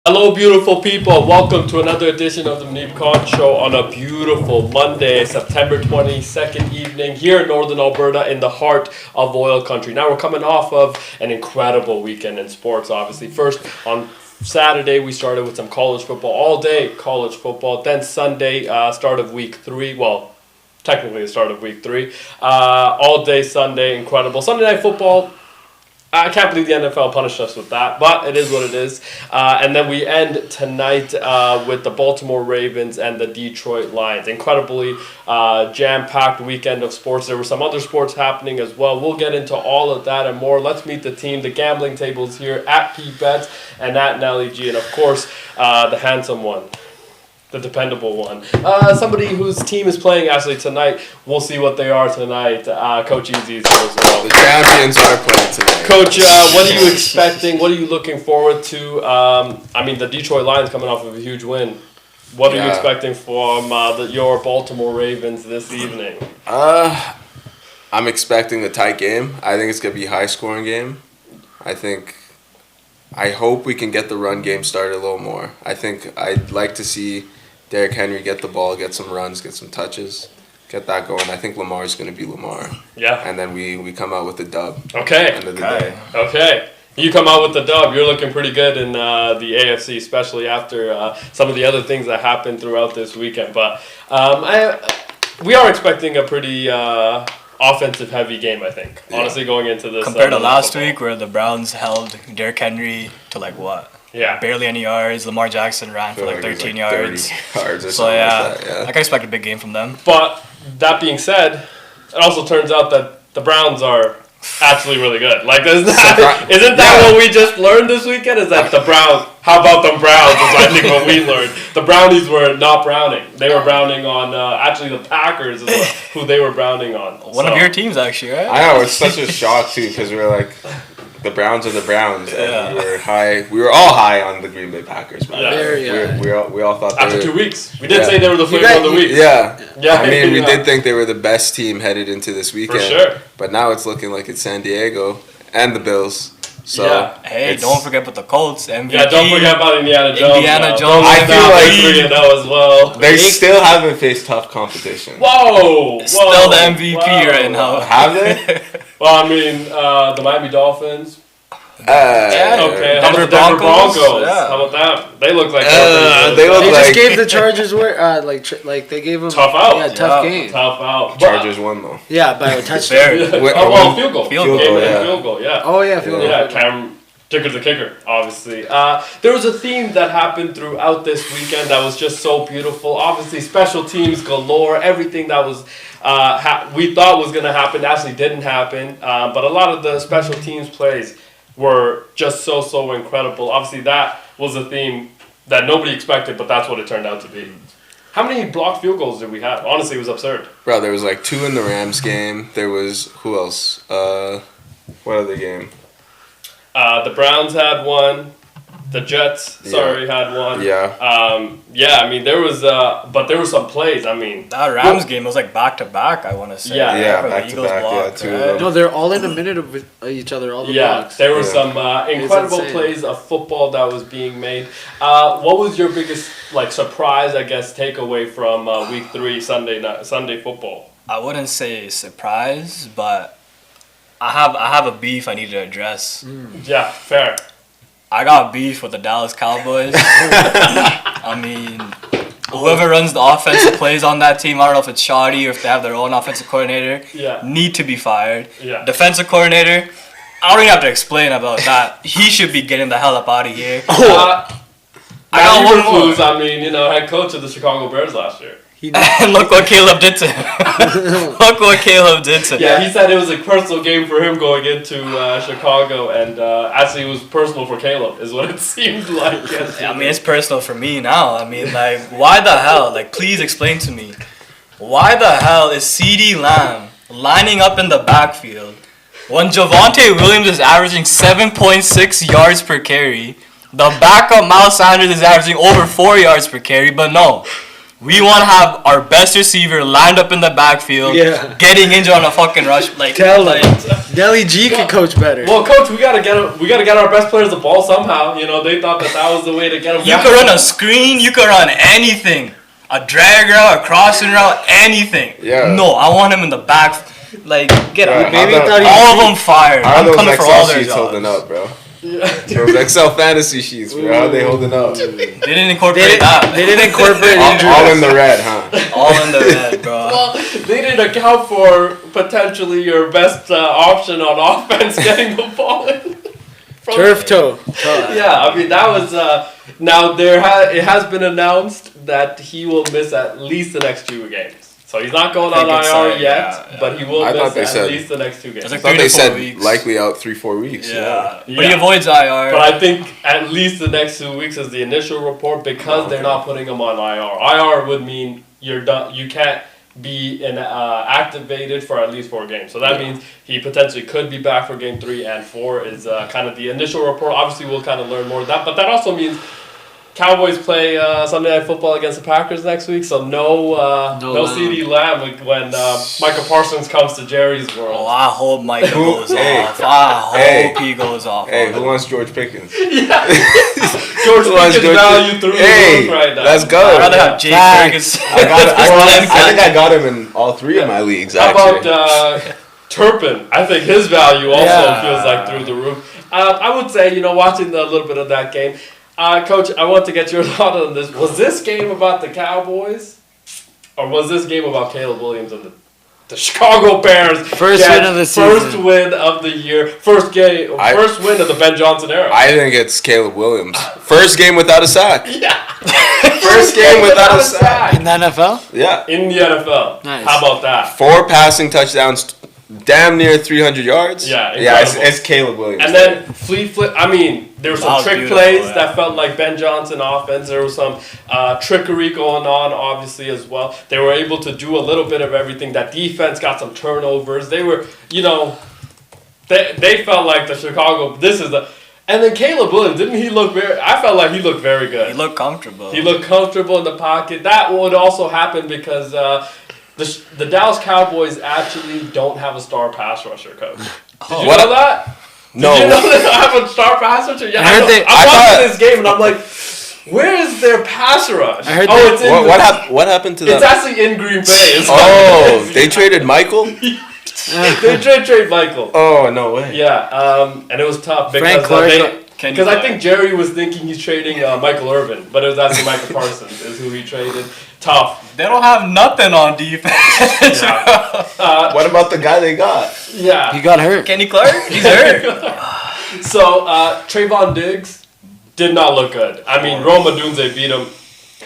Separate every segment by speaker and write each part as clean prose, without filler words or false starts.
Speaker 1: Hello, beautiful people. Welcome to another edition of the Muneeb Show on a beautiful Monday, September 22nd evening here in Northern Alberta in the heart of oil country. Now, we're coming off of an incredible weekend in sports, obviously. First, on Saturday, we started with some college football, all day college football. Then Sunday, start of week 3. Well, technically the start of week 3. All day Sunday, incredible. Sunday night football. I can't believe the NFL punished us with that, but it is what it is. And then we end tonight with the Baltimore Ravens and the Detroit Lions. Incredibly jam-packed weekend of sports. There were some other sports happening as well. We'll get into all of that and more. Let's meet the team. The gambling tables here at Pete Bets and at Nelly G. And, of course, the handsome one. The dependable one. Somebody whose team is playing actually tonight. We'll see what they are tonight. Coach Easy is here as well.
Speaker 2: The champions are playing tonight.
Speaker 1: Coach, what are you expecting? What are you looking forward to? The Detroit Lions coming off of a huge win. What are you expecting from your Baltimore Ravens this evening?
Speaker 2: I'm expecting a tight game. I think it's going to be a high-scoring game. I hope we can get the run game started a little more. I'd like to see Derrick Henry get the ball, get some runs, get some touches, get that going. I think Lamar's going to be Lamar. Yeah. And then we come out with the dub.
Speaker 1: Okay.
Speaker 2: End of the day.
Speaker 1: Okay. You come out with the dub. You're looking pretty good in the AFC, especially after some of the other things that happened throughout this weekend. But we are expecting a pretty offensive heavy game, I think. Yeah. Honestly, going into this
Speaker 3: compared to last week where the Browns held Derrick Henry to what?
Speaker 1: Yeah.
Speaker 3: Barely any yards. Lamar Jackson ran for 13 yards.
Speaker 2: 30 yards or
Speaker 3: so
Speaker 2: something like that, yeah.
Speaker 3: I can expect a big game from them.
Speaker 1: But that being said, it also turns out that the Browns are actually really good. Isn't that what we just learned this weekend? Is that the Browns? How about them Browns? Is I think what we learned. The Brownies were not browning. They were browning on actually the Packers is who they were browning on.
Speaker 3: One of your teams, actually, right?
Speaker 2: I know, it's such a shock too because we were like, the Browns are the Browns, and we were high. We were all high on the Green Bay Packers. Man.
Speaker 1: Yeah.
Speaker 2: We all thought
Speaker 1: after 2 weeks, we did say they were the flavor of the week.
Speaker 2: Yeah. We did think they were the best team headed into this weekend.
Speaker 1: For sure.
Speaker 2: But now it's looking like it's San Diego and the Bills. So
Speaker 3: hey, don't forget about the Colts. MVP.
Speaker 1: Yeah, don't forget about Indiana Jones.
Speaker 2: I feel like
Speaker 1: 3-0 as well.
Speaker 2: They still haven't faced tough competition.
Speaker 1: Whoa!
Speaker 3: Still the MVP right now.
Speaker 2: Have they?
Speaker 1: Well, the Miami Dolphins.
Speaker 3: Okay.
Speaker 1: How about the Denver Broncos? Yeah. How about that? They look like
Speaker 4: they just gave the Chargers they gave them
Speaker 1: tough out.
Speaker 4: Yeah, tough game.
Speaker 1: Tough out.
Speaker 2: Chargers won though.
Speaker 4: Yeah, by a touchdown.
Speaker 1: Field goal. Field goal. Yeah.
Speaker 4: Oh yeah, field goal.
Speaker 1: Yeah, Cam Ticker's the kicker, obviously. There was a theme that happened throughout this weekend that was just so beautiful. Obviously, special teams galore. Everything that was we thought was going to happen actually didn't happen. But a lot of the special teams plays were just so incredible. Obviously, that was a theme that nobody expected, but that's what it turned out to be. How many blocked field goals did we have? Honestly, it was absurd.
Speaker 2: Bro, there was 2 in the Rams game. There was, who else? What other game?
Speaker 1: The Browns had one. The Jets, had one.
Speaker 2: Yeah.
Speaker 1: There was, but there were some plays.
Speaker 3: That Rams game was back-to-back, I want to say.
Speaker 2: Yeah, back-to-back, two of them.
Speaker 4: No, they're all in a minute of each other, all the blocks.
Speaker 1: There were some incredible plays of football that was being made. What was your biggest, surprise, I guess, takeaway from week 3 Sunday football?
Speaker 3: I wouldn't say surprise, but I have a beef I need to address.
Speaker 1: Yeah, fair.
Speaker 3: I got beef with the Dallas Cowboys. Whoever runs the offensive plays on that team, I don't know if it's Shoddy or if they have their own offensive coordinator, need to be fired.
Speaker 1: Yeah.
Speaker 3: Defensive coordinator, I don't even have to explain about that. He should be getting the hell up out of here.
Speaker 1: I got one more. Head coach of the Chicago Bears last year.
Speaker 3: And look what Caleb did to him.
Speaker 1: Yeah, he said it was a personal game for him going into Chicago, and actually it was personal for Caleb, is what it seemed like.
Speaker 3: It's personal for me now. Why the hell? Please explain to me. Why the hell is CeeDee Lamb lining up in the backfield when Javonte Williams is averaging 7.6 yards per carry? The backup Miles Sanders is averaging over 4 yards per carry, but no. We want to have our best receiver lined up in the backfield, getting injured on a fucking rush. Like,
Speaker 4: tell them, Deli G can coach better.
Speaker 1: Well, coach, we gotta get our best players the ball somehow. You know, they thought that was the way to get them.
Speaker 3: You could run a screen. You could run anything. A drag route, a crossing route, anything.
Speaker 2: Yeah.
Speaker 3: No, I want him in the back. Like, get
Speaker 2: Bro,
Speaker 3: out. All of them fired.
Speaker 2: How
Speaker 3: I'm
Speaker 2: are
Speaker 3: coming
Speaker 2: those
Speaker 3: for all
Speaker 2: Excel
Speaker 3: their
Speaker 2: sheets
Speaker 3: jobs.
Speaker 2: holding up, bro? Those Excel fantasy sheets, bro. How are they holding up?
Speaker 3: They didn't incorporate that.
Speaker 4: They didn't incorporate injuries.
Speaker 2: All in the red, huh?
Speaker 3: All in the red, bro.
Speaker 1: Well, they didn't account for potentially your best option on offense getting the ball in.
Speaker 4: Turf toe.
Speaker 1: Yeah, I mean that was now it has been announced that he will miss at least the next 2 games. So he's not going on IR yet, but he will miss at least the next 2 games.
Speaker 2: I thought they said likely out 3-4 weeks.
Speaker 3: Yeah. But he avoids IR.
Speaker 1: But I think at least the next 2 weeks is the initial report because they're not putting him on IR. IR would mean you're done. You can't be activated for at least 4 games. So that means he potentially could be back for game 3 and 4 is kind of the initial report. Obviously, we'll kind of learn more of that. But that also means Cowboys play Sunday Night Football against the Packers next week. So no CeeDee Lamb when Michael Parsons comes to Jerry's world.
Speaker 3: Oh, I hope Micah goes off. I hope he goes off.
Speaker 2: Hey, who wants George Pickens?
Speaker 1: Yeah. George Pickens value through the roof right now.
Speaker 2: Let's go.
Speaker 3: I'd rather have Jake Ferguson.
Speaker 2: I think I got him in all 3 of my leagues, actually.
Speaker 1: How about Turpin? I think his value also feels like through the roof. I would say, watching a little bit of that game, Coach, I want to get your thought on this. Was this game about the Cowboys, or was this game about Caleb Williams and the Chicago Bears?
Speaker 4: First win of the season.
Speaker 1: First win of the year. First win of the Ben Johnson era.
Speaker 2: I think it's Caleb Williams. First game without a sack.
Speaker 1: Yeah.
Speaker 2: First game without a sack.
Speaker 4: In the NFL?
Speaker 2: Yeah.
Speaker 1: In the NFL.
Speaker 4: Nice.
Speaker 1: How about that?
Speaker 2: 4 passing touchdowns, damn near 300 yards.
Speaker 1: Yeah,
Speaker 2: it's Caleb Williams.
Speaker 1: And then there were some trick plays
Speaker 3: yeah.
Speaker 1: that felt like Ben Johnson offense. There was some trickery going on, obviously, as well. They were able to do a little bit of everything. That defense got some turnovers. They were, they felt like the Chicago, and then Caleb Williams, didn't he look I felt like he looked very good.
Speaker 3: He looked comfortable.
Speaker 1: He looked comfortable in the pocket. That would also happen because the Dallas Cowboys actually don't have a star pass rusher, Coach. Did you know that?
Speaker 2: No.
Speaker 1: Did you know they don't have a star pass rusher? Yeah, I'm watching this game and I'm like, where is their pass rush?
Speaker 2: It's in what happened to that?
Speaker 1: It's actually in Green Bay.
Speaker 2: They traded Michael?
Speaker 1: They trade Michael.
Speaker 2: Oh, no way.
Speaker 1: Yeah, and it was tough because I think Jerry was thinking he's trading Michael Irvin, but it was actually Michael Parsons is who he traded. Tough.
Speaker 3: They don't have nothing on defense.
Speaker 1: Yeah.
Speaker 2: What about the guy they got?
Speaker 1: Yeah.
Speaker 4: He got hurt.
Speaker 3: Kenny Clark? He's hurt.
Speaker 1: So, Trayvon Diggs did not look good. I mean, Rome Odunze beat him.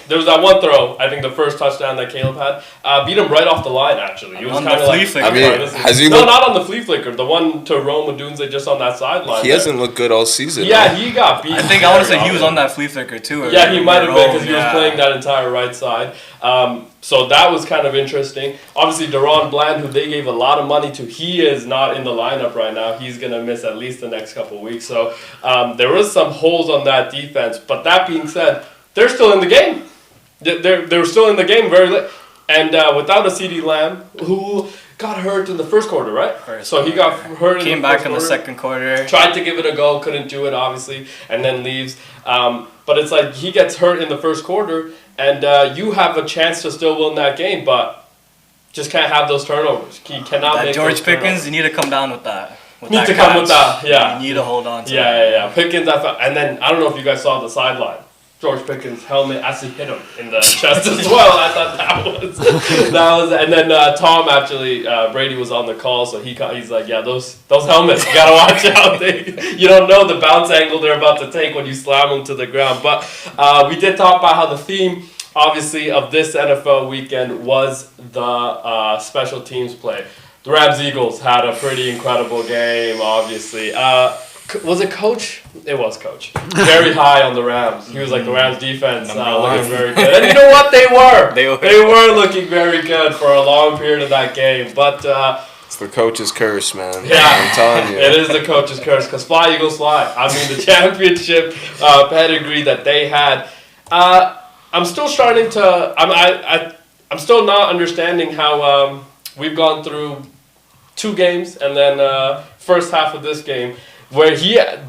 Speaker 1: There was that one throw, I think the first touchdown that Caleb had, beat him right off the line, actually. He was kind of like...
Speaker 3: flea flicker.
Speaker 1: Not on the flea flicker. The one to Rome Odunze just on that sideline.
Speaker 2: He hasn't looked good all season.
Speaker 1: Yeah, he got beat.
Speaker 3: I want to say he was on that flea flicker, too.
Speaker 1: Yeah, he might have been because he was playing that entire right side. So that was kind of interesting. Obviously, Deron Bland, who they gave a lot of money to, he is not in the lineup right now. He's going to miss at least the next couple of weeks. So there was some holes on that defense. But that being said, they're still in the game. They're still in the game very late. And without a CeeDee Lamb, who got hurt in the first quarter, right? So he got hurt
Speaker 3: Came back in the second quarter.
Speaker 1: Tried to give it a go, couldn't do it, obviously, and then leaves. But it's like he gets hurt in the first quarter, and you have a chance to still win that game, but just can't have those turnovers. He cannot make
Speaker 3: George Pickens, you need to come down with that.
Speaker 1: With that, yeah.
Speaker 3: You need to hold on to
Speaker 1: Yeah. Pickens, and then, I don't know if you guys saw the sideline. George Pickens' helmet actually hit him in the chest as well. I thought that was, and then Tom actually Brady was on the call, so he's like, yeah, those helmets, you gotta watch out. You don't know the bounce angle they're about to take when you slam them to the ground. But we did talk about how the theme, obviously, of this NFL weekend was the special teams play. The Rams-Eagles had a pretty incredible game, obviously. Was it Coach? It was Coach. Very high on the Rams. He was like the Rams defense looking very good. And you know what? They were looking very good for a long period of that game. But
Speaker 2: it's the coach's curse, man.
Speaker 1: Yeah,
Speaker 2: I'm telling you.
Speaker 1: It is the coach's curse because fly, Eagles, fly. I mean, the championship pedigree that they had. I'm still starting to. I'm still not understanding how we've gone through 2 games and then first half of this game where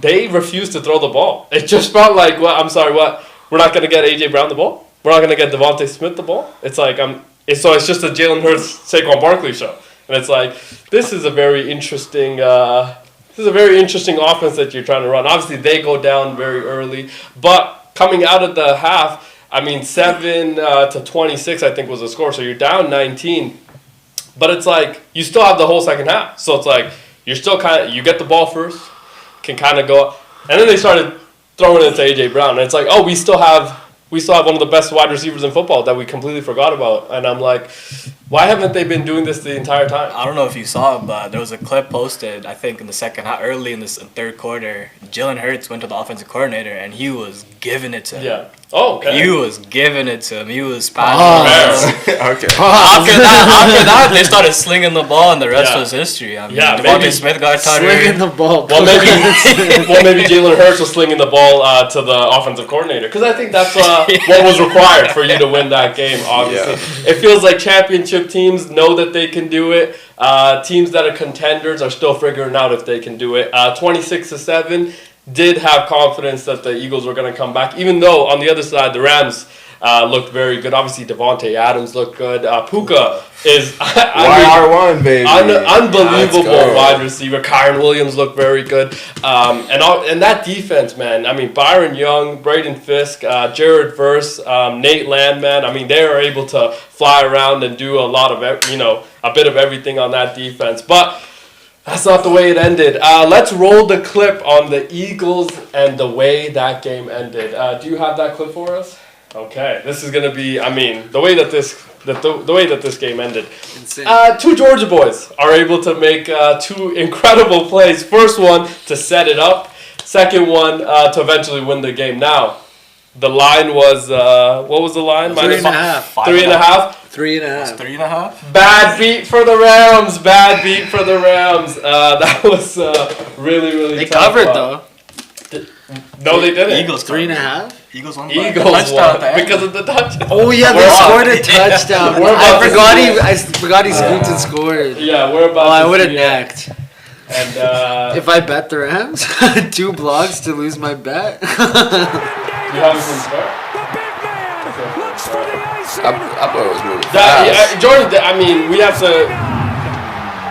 Speaker 1: they refused to throw the ball. It just felt like, I'm sorry, what? We're not gonna get AJ Brown the ball. We're not gonna get Devontae Smith the ball. It's like it's just a Jalen Hurts, Saquon Barkley show, and it's like this is a very interesting. This is a very interesting offense that you're trying to run. Obviously, they go down very early, but coming out of the half, 7 to 26, I think was the score. So you're down 19, but it's like you still have the whole second half. So it's like you're still you get the ball first, can kind of go, and then they started throwing it to AJ Brown, and it's like, oh, we still have one of the best wide receivers in football that we completely forgot about, and I'm like, why haven't they been doing this the entire time?
Speaker 3: I don't know if you saw it, but there was a clip posted, I think, in the second half, early in this third quarter. Jalen Hurts went to the offensive coordinator, and he was giving it to him.
Speaker 1: Yeah. Oh, okay.
Speaker 3: He was giving it to him. He was passing.
Speaker 2: Okay.
Speaker 3: After that, they started slinging the ball, and the rest was history. Devontae Smith got tired.
Speaker 4: Slinging the ball.
Speaker 1: Well, maybe Jalen Hurts was slinging the ball to the offensive coordinator, because I think that's what was required for you to win that game. Obviously, it feels like championship teams know that they can do it. Teams that are contenders are still figuring out if they can do it. 26-7. Did have confidence that the Eagles were going to come back, even though on the other side the Rams looked very good. Obviously, Devontae Adams looked good. Puka is
Speaker 2: YR1, baby.
Speaker 1: Unbelievable wide receiver. Kyron Williams looked very good. And that defense, man. Byron Young, Braden Fisk, Jared Verse, Nate Landman. They are able to fly around and do a lot of a bit of everything on that defense, but. That's not the way it ended. Let's roll the clip on the Eagles and the way that game ended. Do you have that clip for us? Okay, this is gonna be. The way that this game ended.
Speaker 4: Insane.
Speaker 1: 2 Georgia boys are able to make 2 incredible plays. First one to set it up. Second one to eventually win the game. Now, the line was what was the line?
Speaker 4: 3.5.
Speaker 1: 3.5.
Speaker 4: 3.5.
Speaker 3: 3.5.
Speaker 1: Bad beat for the Rams. That was really, really
Speaker 4: They
Speaker 1: tough.
Speaker 4: covered though.
Speaker 1: No, they didn't.
Speaker 3: Eagles
Speaker 4: 3.5.
Speaker 3: Eagles won.
Speaker 1: Eagles won because of the touchdown.
Speaker 4: Oh yeah, they scored a touchdown. I forgot he scooped and scored.
Speaker 1: Yeah, we're about.
Speaker 4: I would have necked.
Speaker 1: And
Speaker 4: if I bet the Rams 2 blocks to lose my bet.
Speaker 1: You have it from the start.
Speaker 2: I thought it was moving fast.
Speaker 1: Jordan, we have to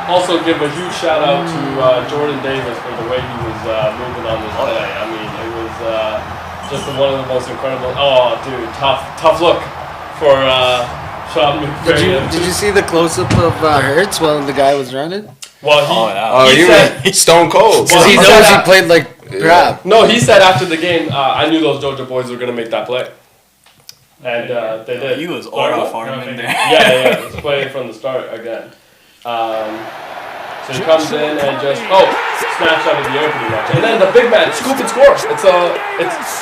Speaker 1: also give a huge shout out to Jordan Davis for the way he was moving on this play. It was just one of the most incredible. Oh, dude, tough look for Sean McVay.
Speaker 4: Did you see the close up of Hurts while the guy was running?
Speaker 1: Well,
Speaker 2: he said Stone Cold.
Speaker 4: Because he knows he played like crap.
Speaker 1: No, he said after the game, I knew those Georgia boys were gonna make that play. And they did.
Speaker 3: He was all for him in there.
Speaker 1: Yeah. He's playing from the start again. So he comes in and just snatched out of the air pretty much. And then the big man, scoop and score. It's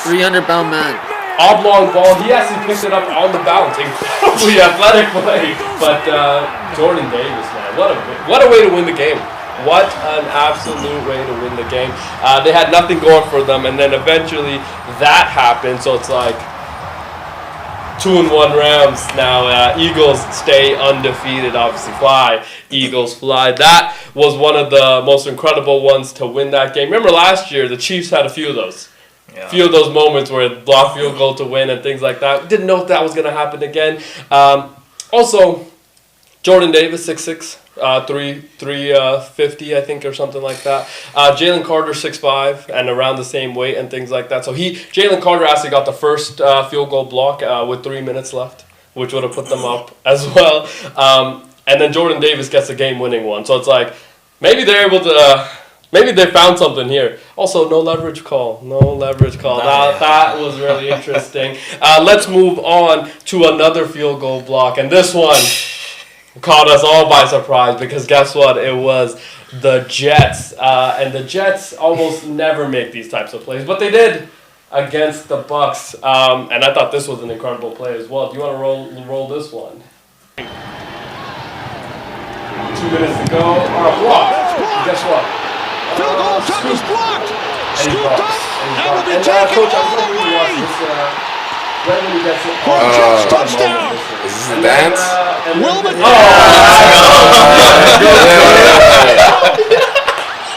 Speaker 4: 300-pound man.
Speaker 1: oblong ball. He actually picked it up on the bounce. Incredibly athletic play. But Jordan Davis, man, what a way to win the game. What an absolute way to win the game. They had nothing going for them, and then eventually that happened. So it's like 2-1 Rams. Now Eagles stay undefeated. Obviously fly. Eagles fly. That was one of the most incredible ones to win that game. Remember last year the Chiefs had a few of those.
Speaker 3: Yeah.
Speaker 1: Few of those moments where block field goal to win and things like that. Didn't know if that was going to happen again. Also, Jordan Davis, 6'6", 350, I think, or something like that. Jalen Carter, 6'5", and around the same weight and things like that. So Jalen Carter actually got the first field goal block with 3 minutes left, which would have put them up as well. And then Jordan Davis gets a game-winning one. So it's like maybe they're able to. Maybe they found something here. Also, no leverage call. That was really interesting. Let's move on to another field goal block. And this one caught us all by surprise because guess what? It was the Jets. And the Jets almost never make these types of plays. But they did against the Bucks. And I thought this was an incredible play as well. Do you want to roll this one? 2 minutes to go. Or a block. Guess what?
Speaker 5: Field goal attempt was blocked.
Speaker 1: And he
Speaker 5: Scooped
Speaker 1: drops.
Speaker 5: up. And will be taken.
Speaker 1: Coach, I'm going to watch this. Right when he gets it.
Speaker 5: Touchdown!
Speaker 2: Is this a dance?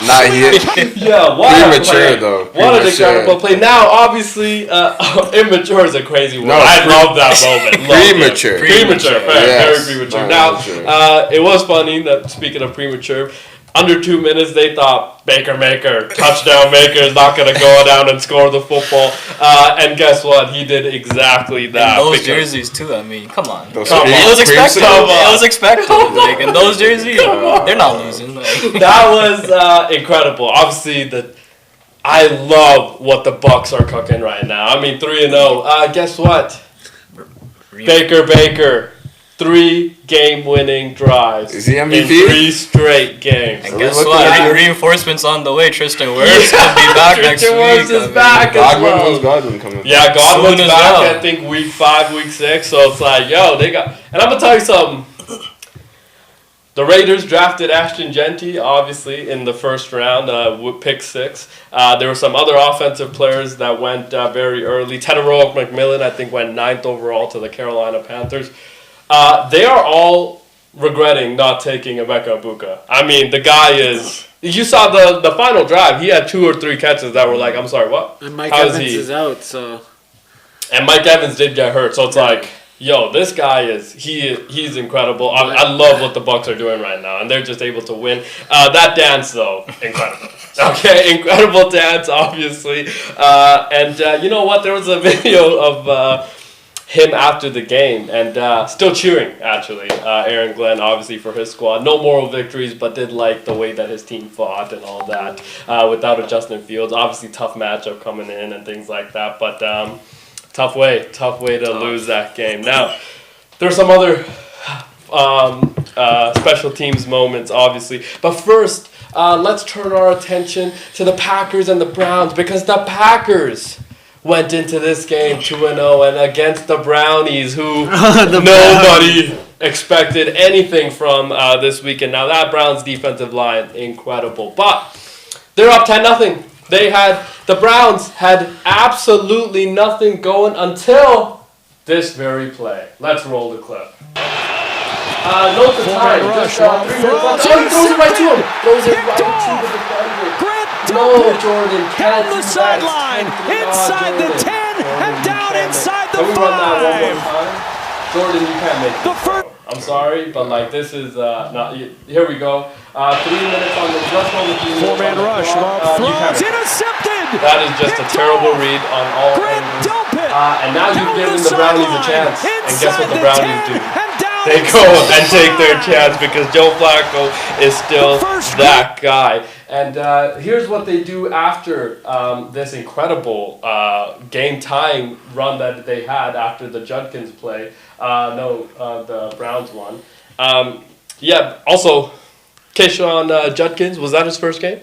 Speaker 2: Nah, premature though.
Speaker 1: What an incredible play. Now, obviously, immature is a crazy word. I love that moment.
Speaker 2: Premature.
Speaker 1: Premature. Very premature. Now, it was funny that, speaking of premature, under 2 minutes, they thought Baker Maker, touchdown Maker, is not going to go down and score the football. And guess what? He did exactly that.
Speaker 3: And those jerseys, too. I mean, come on.
Speaker 1: It was expected.
Speaker 3: It was expected. Like, in those jerseys, they're not losing. Like.
Speaker 1: That was incredible. Obviously, I love what the Bucks are cooking right now. I mean, 3-0. Guess what? Baker. 3 game-winning drives.
Speaker 2: Is he MVP?
Speaker 1: In 3 straight games.
Speaker 3: And guess what? Reinforcements on the way. Tristan Wirfs could be back next week.
Speaker 1: Tristan Wirfs is back as well.
Speaker 2: When's Godwin coming?
Speaker 1: Yeah, Godwin's back, I think, week 5, week 6. So it's like, yo, they got... And I'm going to tell you something. The Raiders drafted Ashton Genty, obviously, in the first round with pick 6. There were some other offensive players that went very early. Tedoroa McMillan, I think, went 9th overall to the Carolina Panthers. They are all regretting not taking Emeka Egbuka. I mean, the guy is... You saw the final drive. He had 2 or 3 catches that were like, I'm sorry, what?
Speaker 4: And Mike Evans is out, so...
Speaker 1: And Mike Evans did get hurt, so it's like, yo, this guy he's incredible. I love what the Bucks are doing right now, and they're just able to win. That dance, though, incredible. Okay, incredible dance, obviously. And you know what? There was a video of... him after the game and still cheering, actually. Aaron Glenn, obviously, for his squad. No moral victories, but did like the way that his team fought and all that without a Justin Fields. Obviously, tough matchup coming in and things like that, but tough way to lose that game. Now, there's some other special teams moments, obviously. But first, let's turn our attention to the Packers and the Browns, because the Packers went into this game 2-0 and against the Brownies, who nobody expected anything from this weekend. Now that Browns defensive line, incredible, but they're up 10-0. The Browns had absolutely nothing going until this very play. Let's roll the clip. Note the time. Just 3 minutes left. Oh, he throws it right to him. Throws it right to the defender. No, Jordan.
Speaker 5: Down the sideline, inside the 10, and down inside the 5.
Speaker 1: Can we run that one more time? Jordan, you can't make it. I'm sorry, but like this is not. Here we go. 3 minutes on the just over 3 minutes.
Speaker 5: 4-man rush. Throws intercepted.
Speaker 1: That is just a terrible read on all angles. And now you've given the Brownies a chance. And guess what the Brownies do? They go and take their chance because Joe Flacco is still that guy. And here's what they do after this incredible game-tying run that they had after the Judkins play. The Browns won. Also, Keyshawn Judkins, was that his first game?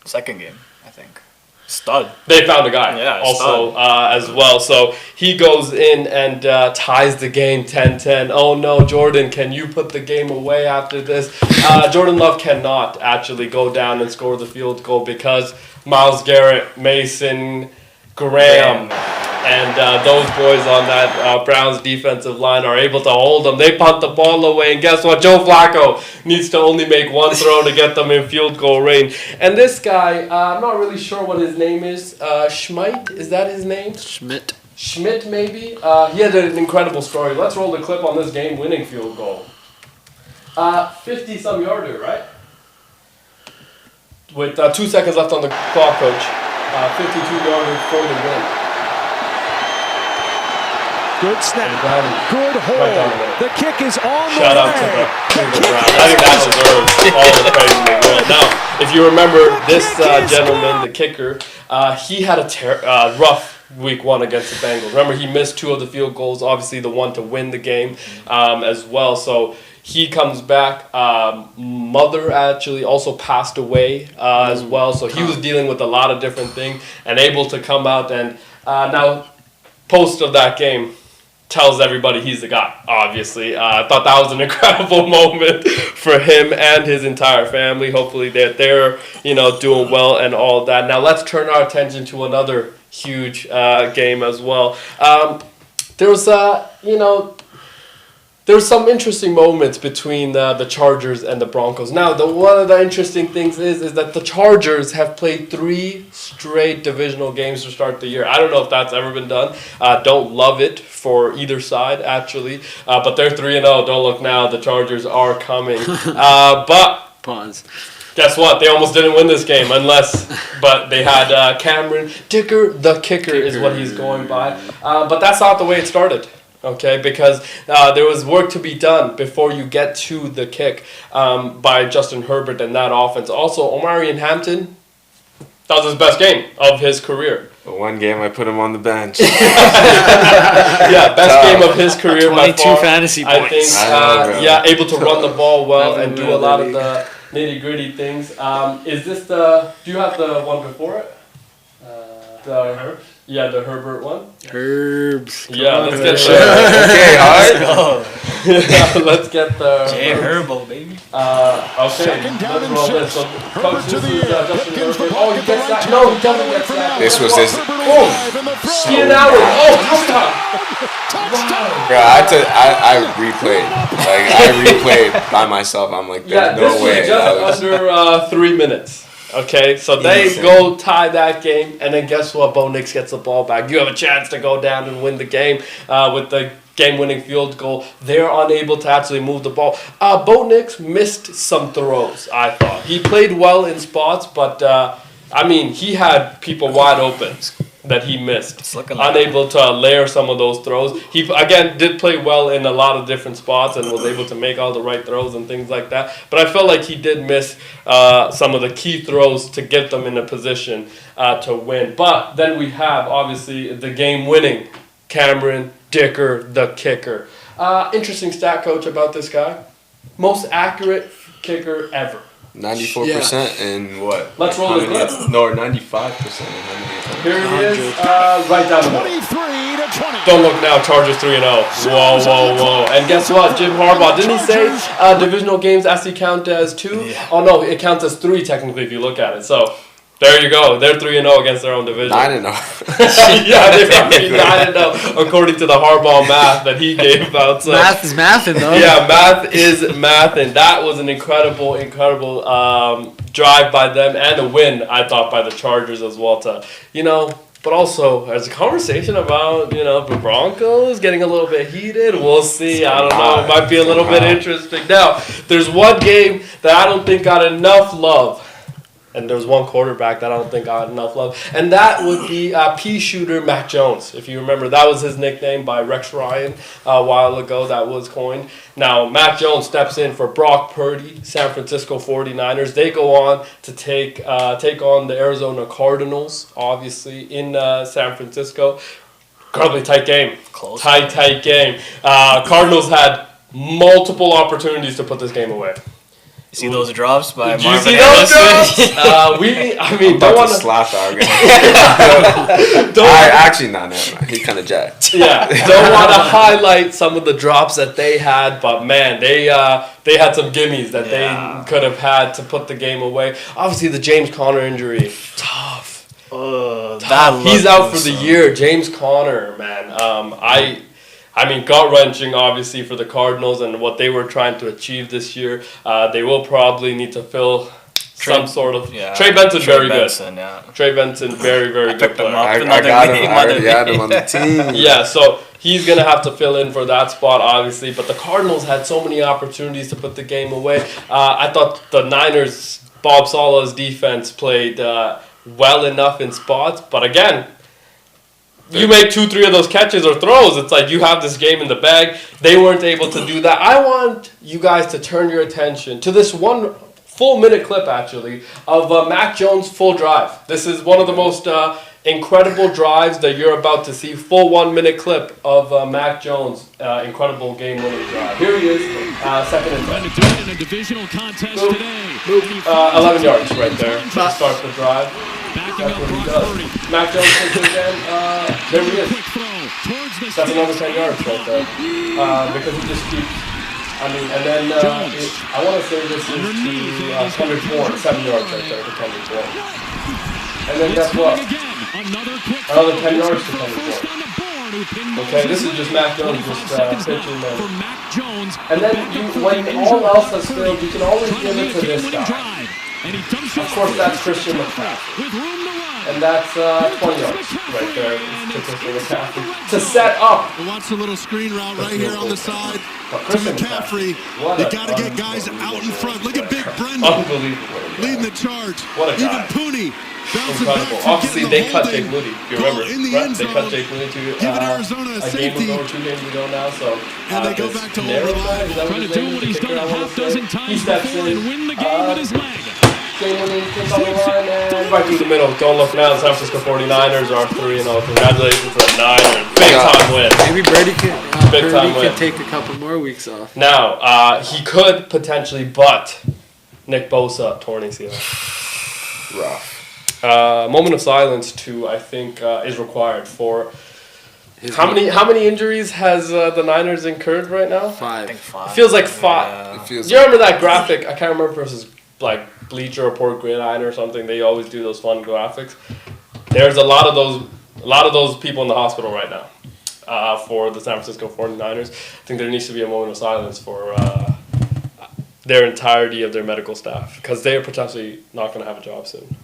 Speaker 3: Second game, I think. Stud.
Speaker 1: They found a guy
Speaker 3: also
Speaker 1: as well. So he goes in and ties the game 10-10. Oh no, Jordan, can you put the game away after this? Jordan Love cannot actually go down and score the field goal because Myles Garrett, Mason, Graham, and those boys on that Browns defensive line are able to hold them. They punt the ball away, and guess what? Joe Flacco needs to only make one throw to get them in field goal range. And this guy, I'm not really sure what his name is. Schmidt, is that his name? Schmidt, maybe? He had an incredible story. Let's roll the clip on this game-winning field goal. 50-some yarder, right? With 2 seconds left on the clock, Coach. 52-yarder for the win.
Speaker 5: Good snap. Good hold.
Speaker 1: Right
Speaker 5: the kick is on
Speaker 1: Shout
Speaker 5: the
Speaker 1: out
Speaker 5: way.
Speaker 1: to the Browns. I think that deserves all the praise in the world. Now, if you remember this gentleman, the kicker, he had a rough week 1 against the Bengals. Remember, he missed 2 of the field goals, obviously the one to win the game as well. So he comes back. Mother actually also passed away as well. So he was dealing with a lot of different things and able to come out and now post of that game tells everybody he's the guy, obviously. I thought that was an incredible moment for him and his entire family. Hopefully they're doing well and all that. Now let's turn our attention to another huge game as well. there was there were some interesting moments between the Chargers and the Broncos. Now, one of the interesting things is that the Chargers have played 3 straight divisional games to start the year. I don't know if that's ever been done. Don't love it for either side, actually. But they're 3-0. Don't look now. The Chargers are coming. But
Speaker 4: Pause.
Speaker 1: guess what? They almost didn't win this game but they had Cameron Dicker, the kicker is what he's going by. But that's not the way it started. Okay, because there was work to be done before you get to the kick by Justin Herbert and that offense. Also, Omarion Hampton, that was his best game of his career.
Speaker 2: The one game I put him on the bench.
Speaker 1: Yeah, best game of his career by
Speaker 4: 22
Speaker 1: far.
Speaker 4: fantasy points.
Speaker 1: I think, able to run the ball well and do a lot of the nitty-gritty things. Is this do you have the one before it? The Herbert? Yeah, the Herbert one.
Speaker 4: Herbs.
Speaker 1: Yeah, let's get
Speaker 2: Okay, alright.
Speaker 1: let's get the
Speaker 3: Jay Herbo, baby.
Speaker 1: Okay, let's roll this. So, Coach, this is Justin Herbert. Oh, he gets that. No, he doesn't get that.
Speaker 2: This was his.
Speaker 1: Boom. Ian Allen. Oh, touchdown.
Speaker 2: Bro, I replayed. Like, I replayed by myself. I'm like, there's no way.
Speaker 1: Just under 3 minutes. Okay, so they go tie that game, and then guess what? Bo Nix gets the ball back. You have a chance to go down and win the game with the game-winning field goal. They're unable to actually move the ball. Bo Nix missed some throws, I thought. He played well in spots, but, he had people wide open that he missed. Unable to layer some of those throws. He, again, did play well in a lot of different spots and was able to make all the right throws and things like that. But I felt like he did miss some of the key throws to get them in a position to win. But then we have, obviously, the game-winning Cameron Dicker, the kicker. Interesting stat, Coach, about this guy. Most accurate kicker ever.
Speaker 2: 94% in what?
Speaker 1: Let's roll the clip.
Speaker 2: No, 95% in how many attempts?
Speaker 1: Here he is, right down the middle. Don't look now, Chargers 3-0. Whoa. And guess what? Jim Harbaugh, didn't he say divisional games actually count as 2? Yeah. Oh, no, it counts as 3 technically if you look at it. So, there you go. They're 3-0 against their own division.
Speaker 2: 9-0.
Speaker 1: Yeah, they're 9-0 according to the Harbaugh math that he gave out. So.
Speaker 4: Math is mathin', though.
Speaker 1: Yeah, math is mathin'. That was an incredible drive by them and a win, I thought, by the Chargers as well. But also, there's a conversation about, the Broncos getting a little bit heated. We'll see. I don't know. It might be a little bit interesting. Now, there's one game that I don't think got enough love. And there's one quarterback that I don't think got enough love. And that would be pea shooter Mac Jones. If you remember, that was his nickname by Rex Ryan a while ago. That was coined. Now, Mac Jones steps in for Brock Purdy, San Francisco 49ers. They go on to take on the Arizona Cardinals, obviously, in San Francisco. Incredibly tight game.
Speaker 3: Close.
Speaker 1: Tight game. Cardinals had multiple opportunities to put this game away.
Speaker 3: See those drops by
Speaker 1: Did you
Speaker 3: Marvin
Speaker 1: see those
Speaker 3: Harrison?
Speaker 1: drops? Don't want to
Speaker 2: slap our guy. Actually, not. Never mind. He's kind of jacked.
Speaker 1: Yeah, don't want to highlight some of the drops that they had, but man, they had some gimmies that they could have had to put the game away. Obviously, the James Conner injury, tough. He's out for the year. James Conner, man. Gut-wrenching, obviously, for the Cardinals and what they were trying to achieve this year. They will probably need to fill some sort of...
Speaker 3: Yeah.
Speaker 1: Trey Benson, very
Speaker 3: Benson,
Speaker 1: good.
Speaker 3: Yeah.
Speaker 1: Trey Benson, very, very good player.
Speaker 2: I got him. I already had him on the team.
Speaker 1: Yeah, so he's going to have to fill in for that spot, obviously. But the Cardinals had so many opportunities to put the game away. I thought the Niners, Bob Saleh's defense played well enough in spots. But again... You make 2-3 of those catches or throws, it's like you have this game in the bag. They weren't able to do that. I want you guys to turn your attention to this one full minute clip, actually, of Mac Jones' full drive. This is one of the most incredible drives that you're about to see. Full 1 minute clip of Mac Jones' incredible game-winning drive. Here he is, second and 10.
Speaker 5: In a divisional contest
Speaker 1: Boop,
Speaker 5: today.
Speaker 1: 11 yards right there to start the drive.
Speaker 5: Backing
Speaker 1: That's
Speaker 5: up
Speaker 1: what he
Speaker 5: Brock
Speaker 1: does.
Speaker 5: Purdy.
Speaker 1: Mac Jones takes it again. There he is.
Speaker 5: Quick throw towards the
Speaker 1: That's another 10 yards right there. Because he just keeps... and then I want to say this is to Kendrick Bourne, 7 yards right there to Kendrick Bourne. And then guess what?
Speaker 5: Another
Speaker 1: 10 yards to Kendrick Bourne. Okay, this is just Mac Jones just pitching them. And then when all else has failed, you can always give it to this guy. Of course, that's Christian McCaffrey. And that's 20 yards right there to Christian McCaffrey. To set up.
Speaker 6: Watch the little screen route right here on the side to McCaffrey. You got to get guys out in front. Look at Big Brendan leading the charge.
Speaker 1: What a guy.
Speaker 6: Even Pooney.
Speaker 1: Incredible. Obviously, they cut Jake Moody. You remember, right? They cut Jake Moody to a game ago or 2 games ago now. So,
Speaker 6: and they go back to
Speaker 5: trying to do what he's done a half dozen times before and win the game with his leg.
Speaker 1: Game-winning kick on the line and right through the middle. Don't look now. The San Francisco 49ers are 3-0. Congratulations to the Niners. Big time win.
Speaker 4: Maybe Brady can take a couple more weeks off.
Speaker 1: Now, he could potentially, but Nick Bosa torn ACL.
Speaker 2: Rough.
Speaker 1: Moment of silence I think is required for how many injuries has the Niners incurred right now?
Speaker 4: 5.
Speaker 3: I think 5.
Speaker 1: It feels like 5.
Speaker 2: Yeah. Do
Speaker 1: you remember that graphic? I can't remember if it was like Bleacher Report Gridiron or something. They always do those fun graphics. There's a lot of those people in the hospital right now for the San Francisco 49ers. I think there needs to be a moment of silence for their entirety of their medical staff because they are potentially not going to have a job soon.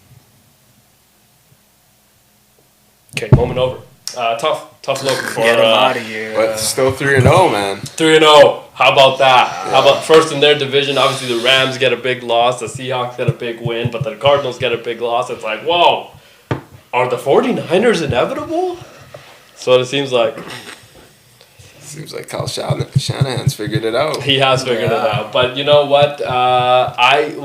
Speaker 1: Okay, moment over. Tough look for
Speaker 3: Get him out of here.
Speaker 2: But still 3-0, man.
Speaker 1: 3-0. How about that? Yeah. How about first in their division? Obviously, the Rams get a big loss. The Seahawks get a big win. But the Cardinals get a big loss. It's like, whoa. Are the 49ers inevitable? That's what it seems like.
Speaker 2: Seems like Kyle Shanahan's figured it out.
Speaker 1: He has figured it out. But you know what?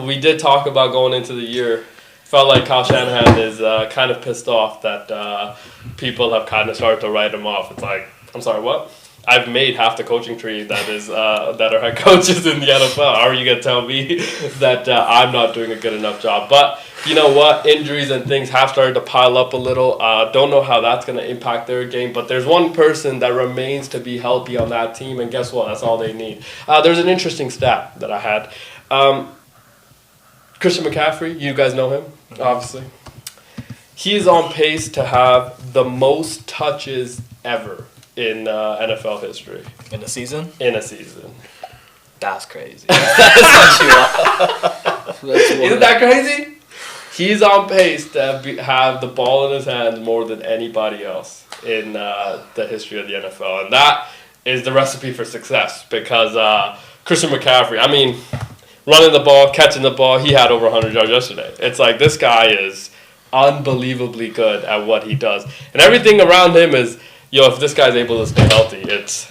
Speaker 1: We did talk about going into the year. Felt like Kyle Shanahan is kind of pissed off that people have kind of started to write him off. It's like, I'm sorry, what? I've made half the coaching tree that are head coaches in the NFL. How are you gonna tell me that I'm not doing a good enough job? But you know what? Injuries and things have started to pile up a little. Don't know how that's gonna impact their game. But there's one person that remains to be healthy on that team, and guess what? That's all they need. There's an interesting stat that I had. Christian McCaffrey, you guys know him, obviously. He is on pace to have the most touches ever in NFL history.
Speaker 3: In a season?
Speaker 1: In a season.
Speaker 3: That's crazy.
Speaker 1: Isn't that crazy? He's on pace to have the ball in his hands more than anybody else in the history of the NFL. And that is the recipe for success because Christian McCaffrey, I mean, running the ball, catching the ball, he had over 100 yards yesterday. It's like this guy is unbelievably good at what he does. And everything around him is, if this guy's able to stay healthy, it's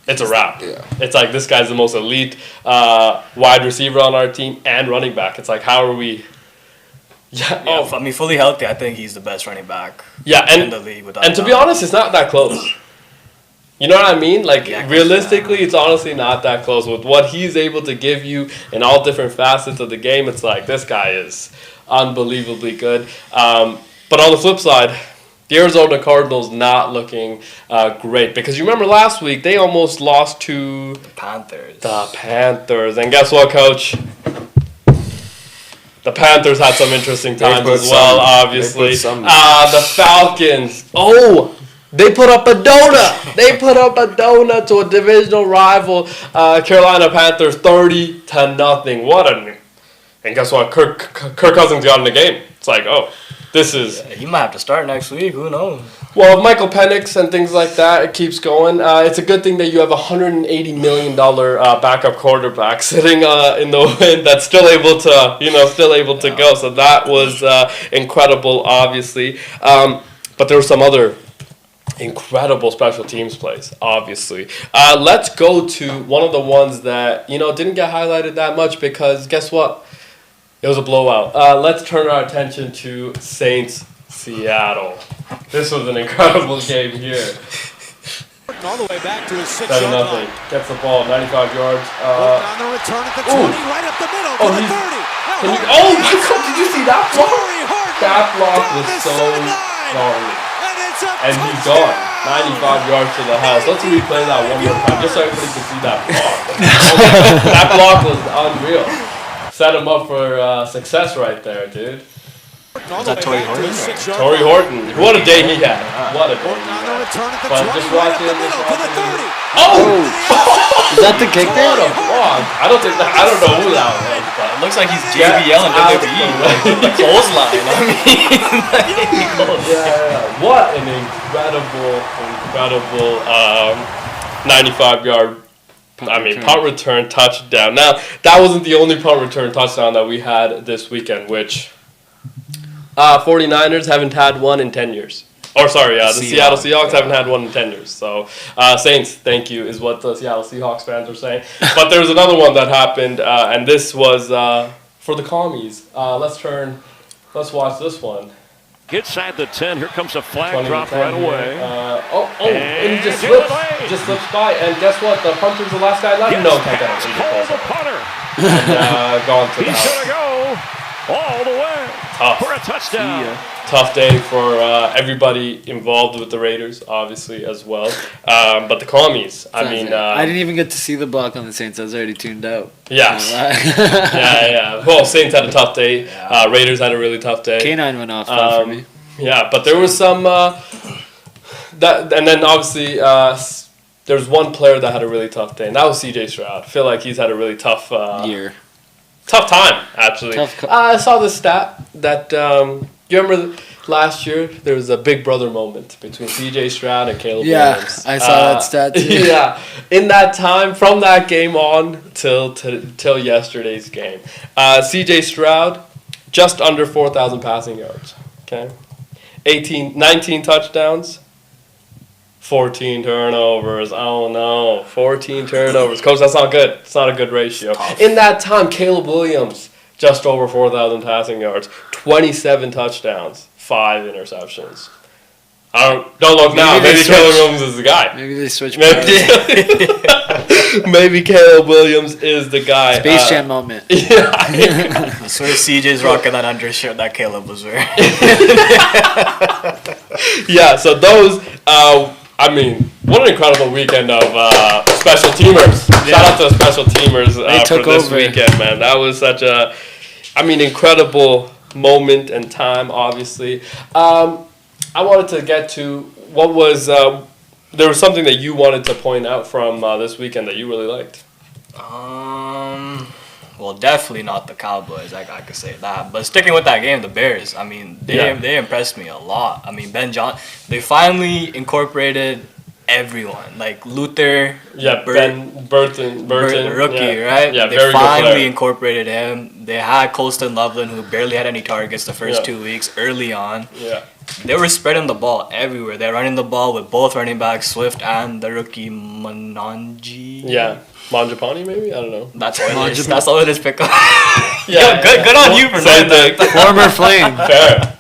Speaker 1: a wrap.
Speaker 2: Yeah.
Speaker 1: It's like this guy's the most elite wide receiver on our team and running back. It's like, how are we...
Speaker 3: Yeah, I mean, fully healthy, I think he's the best running back in the league.
Speaker 1: And to be honest, it's not that close. You know what I mean? Like, realistically, it's honestly not that close. With what he's able to give you in all different facets of the game, it's like, this guy is unbelievably good. But on the flip side, the Arizona Cardinals not looking great. Because you remember last week, they almost lost to...
Speaker 3: The Panthers.
Speaker 1: And guess what, Coach? The Panthers had some interesting times as well, obviously. The Falcons. Oh! They put up a donut. To a divisional rival, Carolina Panthers, 30-0. And guess what? Kirk Cousins got in the game. It's like, this is.
Speaker 3: Yeah, he might have to start next week. Who knows?
Speaker 1: Well, Michael Penix and things like that, it keeps going. It's a good thing that you have a $180 million backup quarterback sitting in the wind that's still able to, go. So that was incredible, obviously. But there were some other incredible special teams plays, obviously. Let's go to one of the ones that, didn't get highlighted that much because guess what? It was a blowout. Let's turn our attention to Saints Seattle. This was an incredible game here.
Speaker 5: All the way back to his 6-yard
Speaker 1: 7-0. Gets the ball, 95 yards.
Speaker 5: On the return at the 20, right up the middle to the 30.
Speaker 1: My God, did you see that block? That block was so gnarly. And he's gone. 95 yards to the house. Let's replay that one more time just so everybody can see that block. That block was unreal. Set him up for success right there, dude.
Speaker 3: Is that Torrey Horton?
Speaker 1: Torrey Horton. What a day he had. What a day. But just watching. Oh!
Speaker 4: Is that the kick there?
Speaker 1: I don't know who that was. But
Speaker 3: it looks like he's JBL and WWE. Like clothesline. I mean,
Speaker 1: yeah. What an incredible 95-yard. Punt return touchdown. Now, that wasn't the only punt return touchdown that we had this weekend, which 49ers haven't had one in 10 years. Or sorry, the Seattle Seahawks haven't had one in 10 years. So, Saints, thank you, is what the Seattle Seahawks fans are saying. But there's another one that happened, and this was for the commies. Let's watch this one.
Speaker 5: Inside the 10, here comes a flag drop right away.
Speaker 1: And he just slips by, and guess what? The punter's the last guy left. No, can't get him.
Speaker 5: Call the punter.
Speaker 1: And gone to the house.
Speaker 5: He's gonna go all the way for a touchdown.
Speaker 1: Tough day for everybody involved with the Raiders, obviously, as well. But the commies, I
Speaker 4: didn't even get to see the block on the Saints. I was already tuned out.
Speaker 1: Yes. Yeah. Well, Saints had a tough day. Raiders had a really tough day.
Speaker 4: K9 went off for me.
Speaker 1: Yeah, but there was some and then obviously there was one player that had a really tough day, and that was CJ Stroud. I feel like he's had a really tough
Speaker 4: year.
Speaker 1: Tough time, actually. I saw this stat that you remember last year there was a big brother moment between CJ Stroud and Caleb Williams.
Speaker 4: I saw that stat too.
Speaker 1: Yeah, in that time, from that game on till yesterday's game, CJ Stroud just under 4,000 passing yards. Okay, 19 touchdowns. 14 turnovers. Oh no, 14 turnovers. Coach, that's not good. It's not a good ratio. In that time, Caleb Williams, just over 4,000 passing yards, 27 touchdowns, 5 interceptions. Don't look now. Maybe Caleb Williams is the guy.
Speaker 4: Maybe they switch.
Speaker 1: Maybe Caleb Williams is the guy.
Speaker 4: Space Jam moment.
Speaker 1: Yeah.
Speaker 3: I swear CJ's rocking that undershirt that Caleb was wearing.
Speaker 1: Yeah, so those... what an incredible weekend of special teamers. Shout out to the special teamers for this weekend, man. That was such a, incredible moment and time, obviously. I wanted to get to what was, there was something that you wanted to point out from this weekend that you really liked.
Speaker 3: Well, definitely not the Cowboys. I could say that. But sticking with that game, the Bears. They impressed me a lot. Ben John. They finally incorporated everyone, like Luther.
Speaker 1: Yeah, Burton,
Speaker 3: rookie, right?
Speaker 1: Yeah,
Speaker 3: they finally incorporated him. They had Colston Loveland, who barely had any targets the first 2 weeks early on.
Speaker 1: Yeah.
Speaker 3: They were spreading the ball everywhere. They're running the ball with both running backs, Swift and the rookie Mananji.
Speaker 1: Yeah. Manjapani, maybe? I don't know.
Speaker 3: That's all it is, pick up.
Speaker 1: Yeah,
Speaker 3: good on you for saying that.
Speaker 4: Former Flame.
Speaker 1: Fair.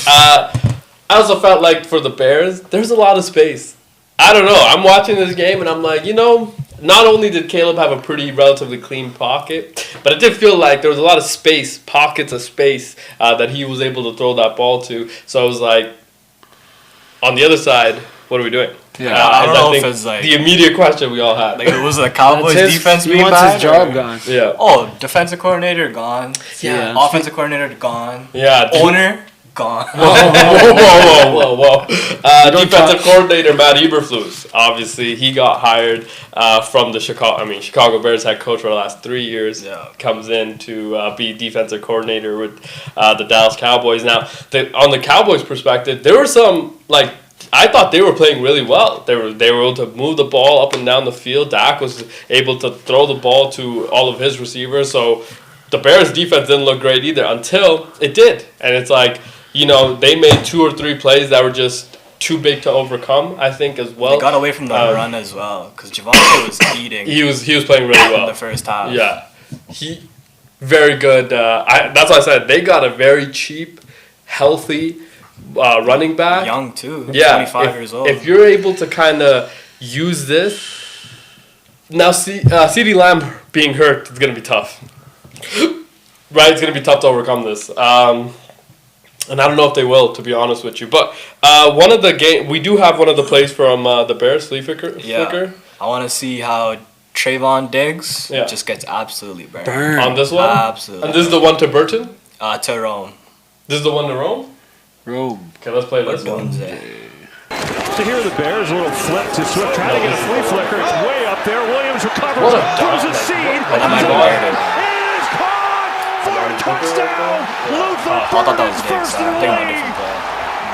Speaker 1: I also felt like for the Bears, there's a lot of space. I don't know. I'm watching this game and I'm like, not only did Caleb have a relatively clean pocket, but it did feel like there was a lot of space, pockets of space that he was able to throw that ball to. So I was like, on the other side, what are we doing?
Speaker 3: Yeah, I don't know if it's like
Speaker 1: the immediate question we all had.
Speaker 3: Like, it was the Cowboys defense being bad.
Speaker 4: He wants his job gone.
Speaker 1: Yeah.
Speaker 3: Oh, defensive coordinator gone.
Speaker 1: Yeah.
Speaker 3: Offensive coordinator gone.
Speaker 1: Yeah.
Speaker 3: Owner gone.
Speaker 1: Whoa. Defensive coordinator Matt Eberflus. Obviously, he got hired from the Chicago Bears head coach for the last 3 years.
Speaker 3: Yeah.
Speaker 1: Comes in to be defensive coordinator with the Dallas Cowboys. Now, on the Cowboys' perspective, there were some I thought they were playing really well. They were able to move the ball up and down the field. Dak was able to throw the ball to all of his receivers. So the Bears' defense didn't look great either until it did. And it's like, they made 2 or 3 plays that were just too big to overcome, I think, as well.
Speaker 3: They got away from the run as well because Javonte was eating.
Speaker 1: He was playing really well
Speaker 3: in the first half.
Speaker 1: Yeah, very good. That's why I said they got a very cheap, healthy running back.
Speaker 3: Young too.
Speaker 1: Yeah,
Speaker 3: 25 years old.
Speaker 1: If you're able to kind of use this, now CeeDee Lamb being hurt is gonna be tough. Right, it's gonna be tough to overcome this. And I don't know if they will, to be honest with you. But we do have one of the plays from the Bears, flea flicker.
Speaker 3: I want to see how Trayvon Diggs just gets absolutely burned.
Speaker 1: On this one?
Speaker 3: Absolutely.
Speaker 1: And this is the one to Burton?
Speaker 3: Tyrone.
Speaker 1: This is the one to Rome?
Speaker 4: Rome.
Speaker 1: Okay, let's play this one.
Speaker 5: So here are the Bears, a little flip to Swift, trying to get a flea flicker. It's way up there. Williams recovers, throws a seed.
Speaker 3: Oh my God.
Speaker 5: It is caught for a touchdown. Luther
Speaker 3: I thought that was
Speaker 5: Burns
Speaker 3: big,
Speaker 5: first
Speaker 3: so
Speaker 5: in
Speaker 3: I'm
Speaker 5: the
Speaker 3: thinking about a
Speaker 5: league.
Speaker 3: different play.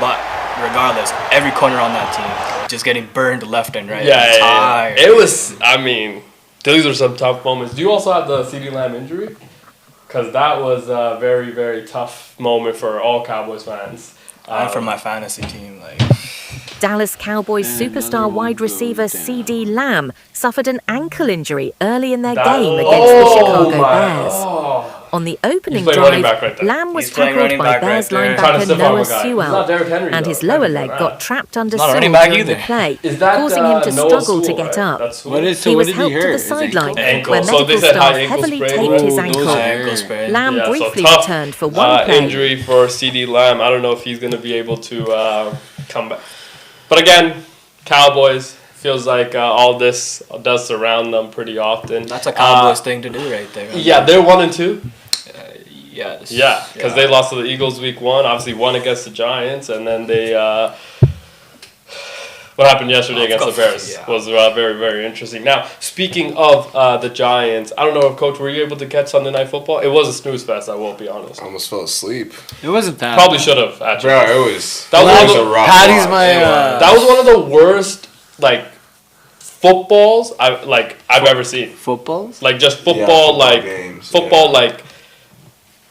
Speaker 3: But regardless, every corner on that team just getting burned left and right.
Speaker 1: Yeah. It was, I mean, these were some tough moments. Do you also have the CeeDee Lamb injury? Because that was a very, very tough moment for all Cowboys fans.
Speaker 3: And for my fantasy team, like.
Speaker 7: Dallas Cowboys superstar wide receiver CeeDee Lamb suffered an ankle injury early in their game against the Chicago Bears. On the opening drive, Lamb was tackled by Bears linebacker Noah Sewell, and his lower leg got trapped under Sewell during the play, causing him to struggle to get up. He was helped to the sideline, where medical staff heavily taped his ankle. Lamb briefly returned for one play.
Speaker 1: Injury for CeeDee Lamb. I don't know if he's going to be able to come back. But again, Cowboys, feels like all this does surround them pretty often.
Speaker 3: That's a Cowboys thing to do right there.
Speaker 1: Yeah, they're 1-2.
Speaker 3: Yes.
Speaker 1: Yeah, because they lost to the Eagles week 1, obviously won against the Giants, and then they what happened yesterday against the Bears was very, very interesting. Now, speaking of the Giants, I don't know if, Coach, were you able to catch Sunday Night Football? It was a snooze fest, I won't be honest.
Speaker 2: I almost fell asleep.
Speaker 4: It wasn't that.
Speaker 1: Probably should have, actually.
Speaker 2: Bro, it was.
Speaker 1: That was
Speaker 2: a rough
Speaker 4: Patty's
Speaker 2: walk.
Speaker 4: my.
Speaker 1: That was one of the worst, like, footballs I've ever seen.
Speaker 4: Footballs?
Speaker 1: Like, just football,
Speaker 2: games,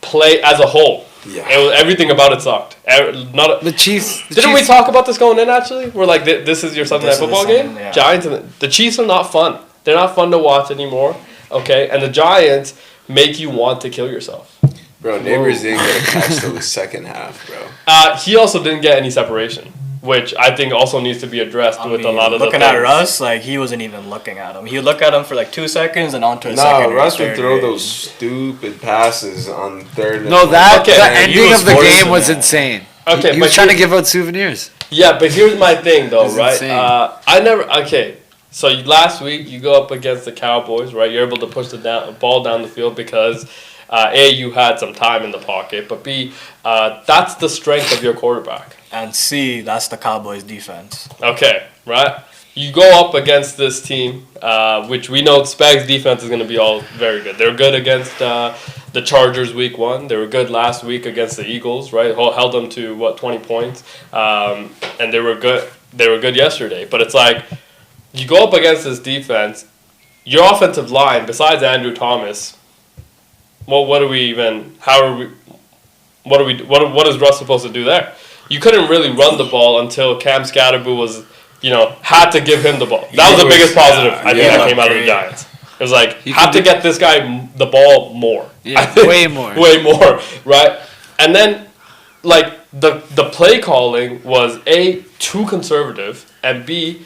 Speaker 1: play as a whole.
Speaker 2: Yeah.
Speaker 1: It was, everything about it sucked.
Speaker 4: The Chiefs.
Speaker 1: Didn't we talk about this going in, actually? We're like, this is your Sunday Night Football game?
Speaker 3: Yeah.
Speaker 1: Giants and the Chiefs are not fun. They're not fun to watch anymore, okay? And the Giants make you want to kill yourself.
Speaker 2: Bro, Neighbors didn't get a catch till the second half, bro.
Speaker 1: He also didn't get any separation, which I think also needs to be addressed with a lot of
Speaker 3: looking
Speaker 1: the
Speaker 3: at
Speaker 1: things.
Speaker 3: Russ, like, he wasn't even looking at him. He would look at him for like 2 seconds and on to his second.
Speaker 2: No, Russ would throw
Speaker 3: range.
Speaker 2: those stupid passes on third.
Speaker 4: No, the
Speaker 1: Okay.
Speaker 4: ending of the
Speaker 3: forcing
Speaker 4: game was
Speaker 3: that.
Speaker 4: insane.
Speaker 1: Okay,
Speaker 4: he was trying to give out souvenirs.
Speaker 1: Yeah, but here's my thing, though,
Speaker 4: It's
Speaker 1: right?
Speaker 4: insane.
Speaker 1: So last week you go up against the Cowboys, right? You're able to push the ball down the field because A, you had some time in the pocket, but B, that's the strength of your quarterback.
Speaker 3: And C, that's the Cowboys defense.
Speaker 1: Okay, right? You go up against this team, which we know Spags' defense is going to be all very good. They're good against the Chargers week 1. They were good last week against the Eagles, right? Held them to, 20 points. And they were good. They were good yesterday. But it's like, you go up against this defense, your offensive line, besides Andrew Thomas, what is Russ supposed to do there? You couldn't really run the ball until Cam Scatterboo was, had to give him the ball. That was the biggest positive I think that came out of the Giants. It was like, had to get this guy the ball more.
Speaker 4: Yeah, way more.
Speaker 1: Way more, right? And then, like, the play calling was, A, too conservative, and B,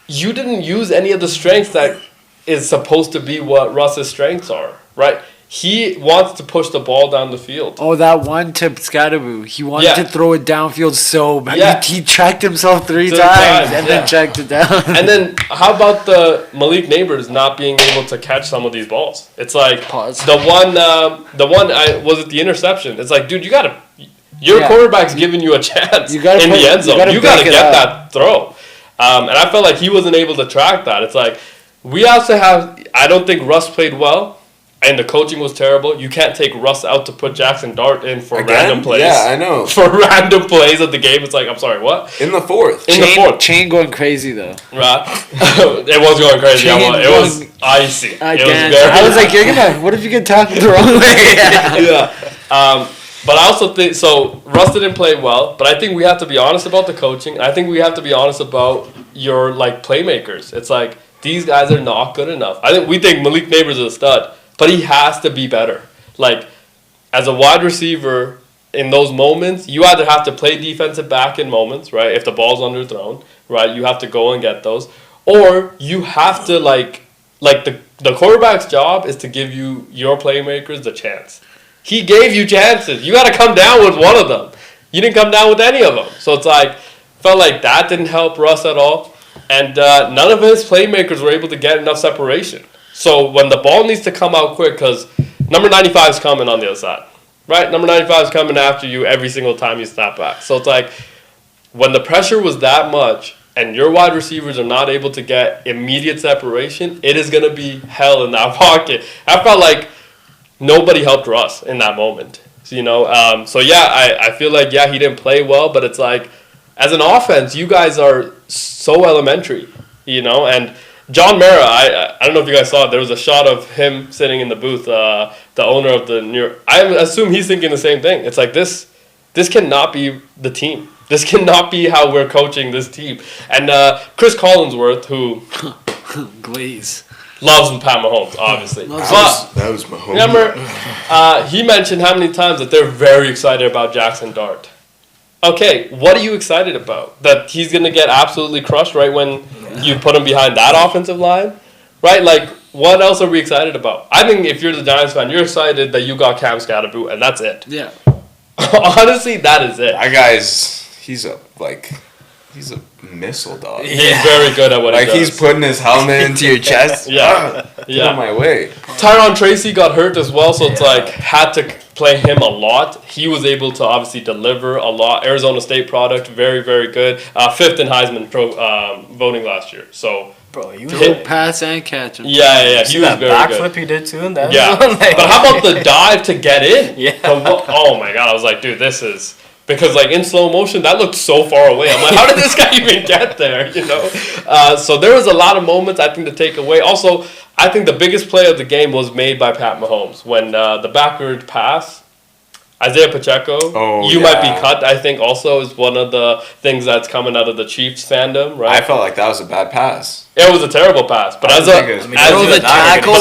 Speaker 1: you didn't use any of the strengths that is supposed to be what Russ's strengths are, right? He wants to push the ball down the field.
Speaker 4: Oh, that one to Scatterboo. He wanted to throw it downfield so bad.
Speaker 1: Yeah.
Speaker 4: He tracked himself three times and then checked it down.
Speaker 1: And then how about the Malik Neighbors not being able to catch some of these balls? It's like the interception. It's like, dude, your quarterback's giving you a chance in the end zone. You got to get that throw. And I felt like he wasn't able to track that. It's like, we also have, I don't think Russ played well. And the coaching was terrible. You can't take Russ out to put Jackson Dart in for random plays.
Speaker 2: Yeah, I know.
Speaker 1: For random plays of the game. It's like, I'm sorry, what?
Speaker 2: In the fourth.
Speaker 4: Chain going crazy, though.
Speaker 1: Right. It was going crazy. It was icy.
Speaker 4: I was like, what if you get tackled the wrong way?
Speaker 1: Yeah. But I also think, so Russ didn't play well, but I think we have to be honest about the coaching. I think we have to be honest about your, playmakers. It's like, these guys are not good enough. We think Malik Neighbors is a stud. But he has to be better. Like, as a wide receiver, in those moments, you either have to play defensive back in moments, right? If the ball's underthrown, right? You have to go and get those. Or you have to, the quarterback's job is to give your playmakers the chance. He gave you chances. You got to come down with one of them. You didn't come down with any of them. So it's like, felt like that didn't help Russ at all. And none of his playmakers were able to get enough separation. So when the ball needs to come out quick, because number 95 is coming on the other side. right? Number 95 is coming after you every single time you snap back. So it's like when the pressure was that much and your wide receivers are not able to get immediate separation, it is going to be hell in that pocket. I felt like nobody helped Russ in that moment. So, I feel like, he didn't play well, but it's like, as an offense, you guys are so elementary, and John Mara, I don't know if you guys saw it, there was a shot of him sitting in the booth, the owner of the New York, I assume he's thinking the same thing. It's like, this cannot be the team. This cannot be how we're coaching this team. And Chris Collinsworth, who
Speaker 4: Glaze
Speaker 1: loves Pat Mahomes, obviously.
Speaker 2: That was Mahomes.
Speaker 1: Remember, he mentioned how many times that they're very excited about Jackson Dart. Okay, what are you excited about? That he's going to get absolutely crushed right when you put him behind that offensive line? Right? Like, what else are we excited about? I think if you're the Giants fan, you're excited that you got Cam Scatterboot, and that's it.
Speaker 4: Yeah.
Speaker 1: Honestly, that is it.
Speaker 2: That guy's, he's a missile, dog.
Speaker 1: He's very good at what he does.
Speaker 2: Like, he's putting his helmet into your chest. Get out my way.
Speaker 1: Tyron Tracy got hurt as well, so it's like, had to play him a lot. He was able to obviously deliver a lot. Arizona State product, very, very good. Fifth in Heisman voting last year. So,
Speaker 3: bro, you
Speaker 4: hit pass and catch him.
Speaker 1: Yeah.
Speaker 3: He was very backflip he did too in that.
Speaker 1: Yeah, but how about the dive to get in?
Speaker 3: Yeah.
Speaker 1: Oh my God, I was like, dude, this is. Because, like, in slow motion, that looked so far away. I'm like, how did this guy even get there, So there was a lot of moments, I think, to take away. Also, I think the biggest play of the game was made by Pat Mahomes. When the backward pass, Isaiah Pacheco, might be cut, I think, also is one of the things that's coming out of the Chiefs fandom, right?
Speaker 2: I felt like that was a bad pass.
Speaker 1: It was a terrible pass. But
Speaker 4: tackle.
Speaker 1: But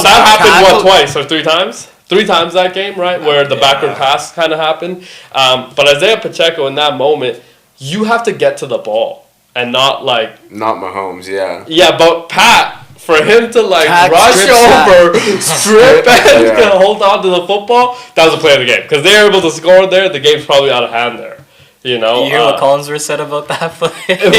Speaker 1: that happened, twice or three times? 3 times that game, right, where the backward pass kind of happened. But Isaiah Pacheco, in that moment, you have to get to the ball and not
Speaker 2: Mahomes, yeah.
Speaker 1: Yeah, but Pat, for him to rush over, strip and hold on to the football, that was a play of the game. Because they were able to score there, the game's probably out of hand there. You hear
Speaker 3: what Collinsworth said about that play?
Speaker 4: Oh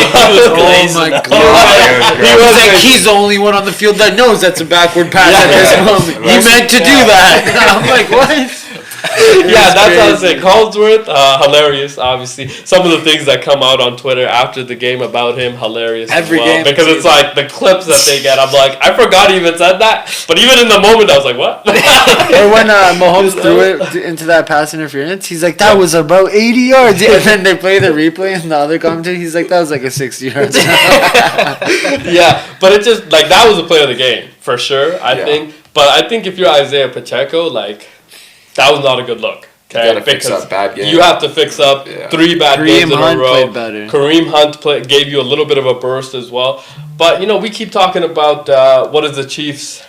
Speaker 4: my God! He was like, he's the only one on the field that knows that's a backward pass at this moment. He meant to do that. I'm like, what?
Speaker 1: That's what I was saying. Collinsworth, hilarious, obviously. Some of the things that come out on Twitter after the game about him, hilarious
Speaker 4: every
Speaker 1: as well.
Speaker 4: Game
Speaker 1: because it's like the clips that they get. I'm like, I forgot he even said that. But even in the moment, I was like, what?
Speaker 4: Or when Mahomes threw it into that pass interference, he's like, that was about 80 yards. And then they play the replay, and the other commentator, he's like, that was like a 60 yards.
Speaker 1: Yeah, but it just, that was a play of the game, for sure, I think. But I think if you're Isaiah Pacheco, that was not a good look. Okay?
Speaker 2: You gotta fix up bad games.
Speaker 1: You have to fix up 3 bad games in a row.
Speaker 4: Played better.
Speaker 1: Kareem Hunt gave you a little bit of a burst as well. But, we keep talking about what is the Chiefs'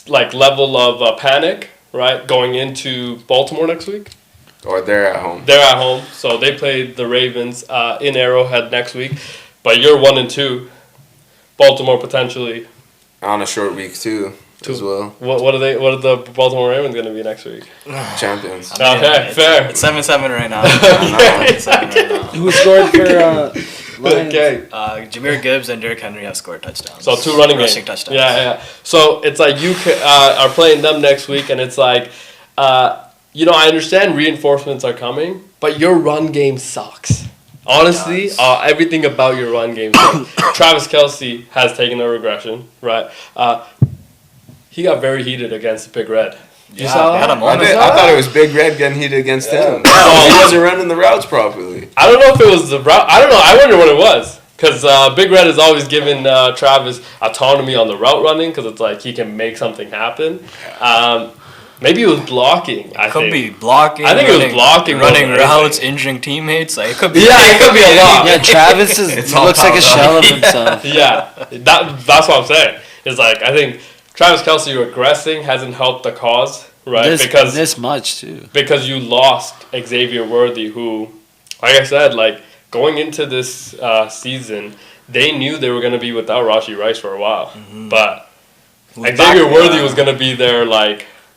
Speaker 1: level of panic, right, going into Baltimore next week.
Speaker 2: Or they're at home.
Speaker 1: They're at home. So they play the Ravens in Arrowhead next week. But you're 1-2. Baltimore potentially
Speaker 2: on a short week too. As well.
Speaker 1: What are the Baltimore Ravens going to be next week?
Speaker 2: Champions.
Speaker 1: Okay, fair.
Speaker 3: It's 7-7 right now.
Speaker 4: Who scored for Lions?
Speaker 1: Okay.
Speaker 3: Jahmyr Gibbs and Derrick Henry have scored touchdowns.
Speaker 1: So 2 rushing
Speaker 3: touchdowns.
Speaker 1: Yeah. So it's like you are playing them next week, and it's like, I understand reinforcements are coming, but your run game sucks. Honestly, everything about your run game sucks. Travis Kelce has taken a regression, right? He got very heated against the Big Red. You saw that?
Speaker 2: I thought it was Big Red getting heated against him. He wasn't running the routes properly.
Speaker 1: I don't know if it was the route. I don't know. I wonder what it was. Because Big Red has always given Travis autonomy on the route running because it's like he can make something happen. Maybe it was blocking. I think.
Speaker 3: Be blocking.
Speaker 1: I think it was blocking.
Speaker 3: Running routes, injuring teammates. It could be.
Speaker 1: Yeah, it could be a lot.
Speaker 4: Yeah, Travis looks like a shell of himself.
Speaker 1: Yeah, that's what I'm saying. It's like I think Travis Kelce regressing hasn't helped the cause, right? Because
Speaker 4: this much too.
Speaker 1: Because you lost Xavier Worthy, who, like I said, going into this season, they knew they were going to be without Rashee Rice for a while, but Xavier Worthy was going to be their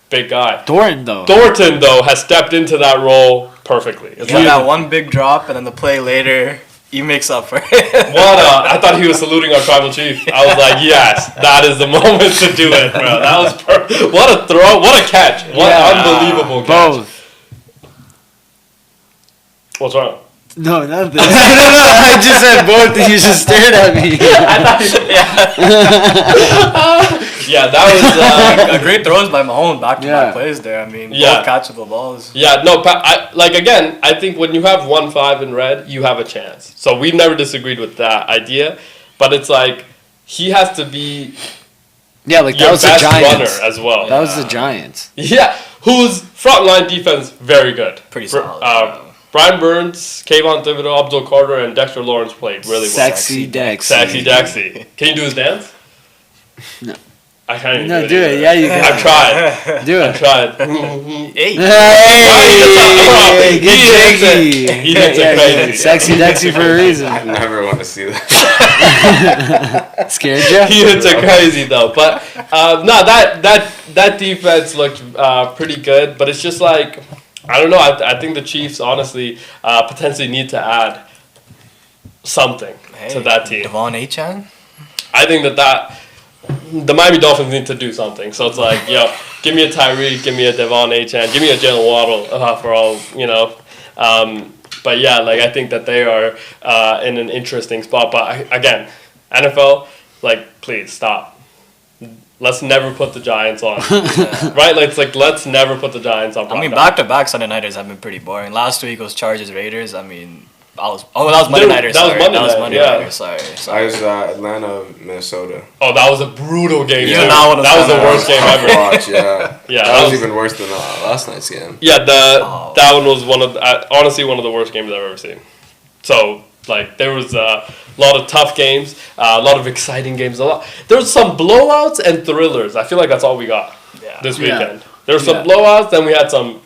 Speaker 1: big guy.
Speaker 4: Thornton
Speaker 1: though has stepped into that role perfectly.
Speaker 3: It's that one big drop, and then the play later he makes up for it.
Speaker 1: I thought he was saluting our tribal chief. I was like, yes, that is the moment to do it, bro. That was perfect. What a throw. What a catch. What unbelievable catch.
Speaker 4: Both.
Speaker 1: What's wrong?
Speaker 4: No, nothing. I just said both and you just stared at me.
Speaker 1: Yeah, that was
Speaker 3: a great throws by Mahomes, back-to-back plays there. I mean, both catchable balls.
Speaker 1: Yeah, no, again, I think when you have 1-5 in red, you have a chance. So we never disagreed with that idea, but it's like he has to be
Speaker 4: that was
Speaker 1: best
Speaker 4: the Giants
Speaker 1: runner as well.
Speaker 4: That was the Giants.
Speaker 1: Yeah, whose frontline defense very good.
Speaker 3: Pretty solid.
Speaker 1: Brian Burns, Kayvon Thibodeau, Abdul Carter, and Dexter Lawrence played really well.
Speaker 4: Sexy
Speaker 1: Dexy. Can you do his dance?
Speaker 4: No.
Speaker 1: I can't even
Speaker 4: do it. Yeah, you can.
Speaker 1: I've tried.
Speaker 4: Do it.
Speaker 1: I've tried.
Speaker 3: Hey,
Speaker 4: get jiggy.
Speaker 1: He hits it crazy.
Speaker 4: Sexy Dexy for a reason.
Speaker 2: I never want to see that.
Speaker 4: Scared you?
Speaker 1: He hits it crazy though. But no, that defense looked pretty good. But it's just like, I don't know. I think the Chiefs honestly potentially need to add something to that team.
Speaker 3: Devon Achane?
Speaker 1: I think that the Miami Dolphins need to do something. So it's like, yo, give me a Tyreek, give me a Devon Achane, give me a Jalen Waddle for all, you know. But yeah, like I think that they are in an interesting spot. But again, NFL, like, please stop. Let's never put the Giants on. Right? Let's never put the Giants on.
Speaker 3: I mean, back-to-back Sunday nighters have been pretty boring. Last week was Chargers Raiders. I mean, that was Monday nighters. That was Monday nighters. Sorry.
Speaker 2: I was Atlanta, Minnesota.
Speaker 1: Oh, that was a brutal game.
Speaker 3: Yeah,
Speaker 1: that was the worst game ever.
Speaker 2: Watch, yeah.
Speaker 1: That
Speaker 2: was even worse than last night's game.
Speaker 1: Yeah, that one was honestly one of the worst games I've ever seen. So, like, there was a lot of tough games, a lot of exciting games. There was some blowouts and thrillers. I feel like that's all we got this weekend. There were some blowouts, then we had some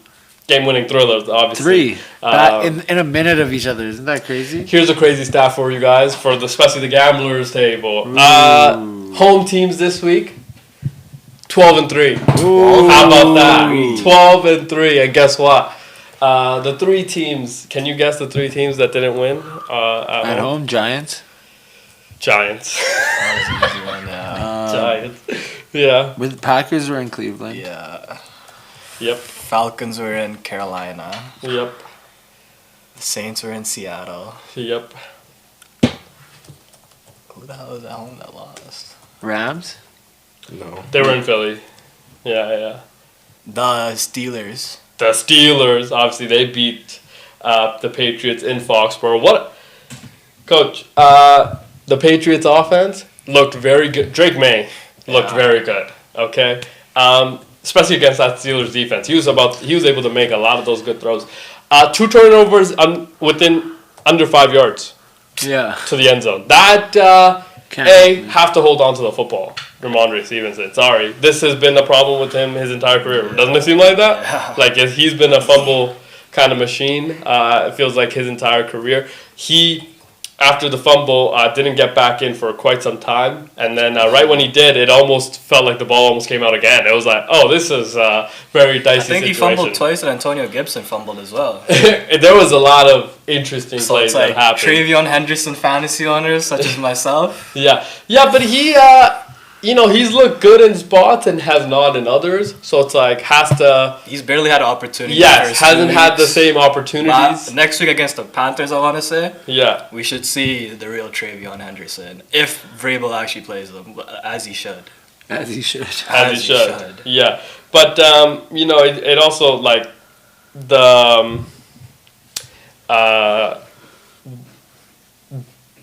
Speaker 1: game-winning thrillers, obviously.
Speaker 4: 3 in a minute of each other. Isn't that crazy?
Speaker 1: Here's a crazy stat for you guys, especially the gamblers table. Home teams this week, 12-3. How about that? 12-3, and guess what? The 3 teams. Can you guess the 3 teams that didn't win
Speaker 4: at home? Giants.
Speaker 1: Giants. Giants. Yeah.
Speaker 4: With the Packers were in Cleveland.
Speaker 3: Yeah.
Speaker 1: Yep.
Speaker 3: Falcons were in Carolina.
Speaker 1: Yep.
Speaker 3: The Saints were in Seattle.
Speaker 1: Yep.
Speaker 3: Who the hell was at home that lost?
Speaker 4: Rams?
Speaker 2: No.
Speaker 1: They were in Philly. Yeah.
Speaker 3: The Steelers.
Speaker 1: The Steelers, obviously, they beat the Patriots in Foxborough. Coach, the Patriots offense looked very good. Drake May looked very good, okay? Especially against that Steelers defense. He was able to make a lot of those good throws. 2 turnovers within under 5 yards to the end zone. That, have to hold on to the football. Ramondre Stevenson. Sorry. This has been a problem with him his entire career. Doesn't it seem like that? Yeah. Like, he's been a fumble kind of machine. It feels like his entire career. He, after the fumble, didn't get back in for quite some time. And then right when he did, it almost felt like the ball almost came out again. It was like, oh, this is a very dicey situation.
Speaker 3: I think he fumbled twice and Antonio Gibson fumbled as well.
Speaker 1: There was a lot of interesting plays that happened.
Speaker 3: Travion Henderson fantasy owners such as myself.
Speaker 1: Yeah, but he... he's looked good in spots and has not in others. So it's like, he's
Speaker 3: barely had an opportunity.
Speaker 1: Yes, hasn't had the same opportunities.
Speaker 3: Next week against the Panthers, I want to say.
Speaker 1: Yeah.
Speaker 3: We should see the real Travion Henderson. If Vrabel actually plays them, as he should.
Speaker 1: As he should. Yeah. But, it also, like,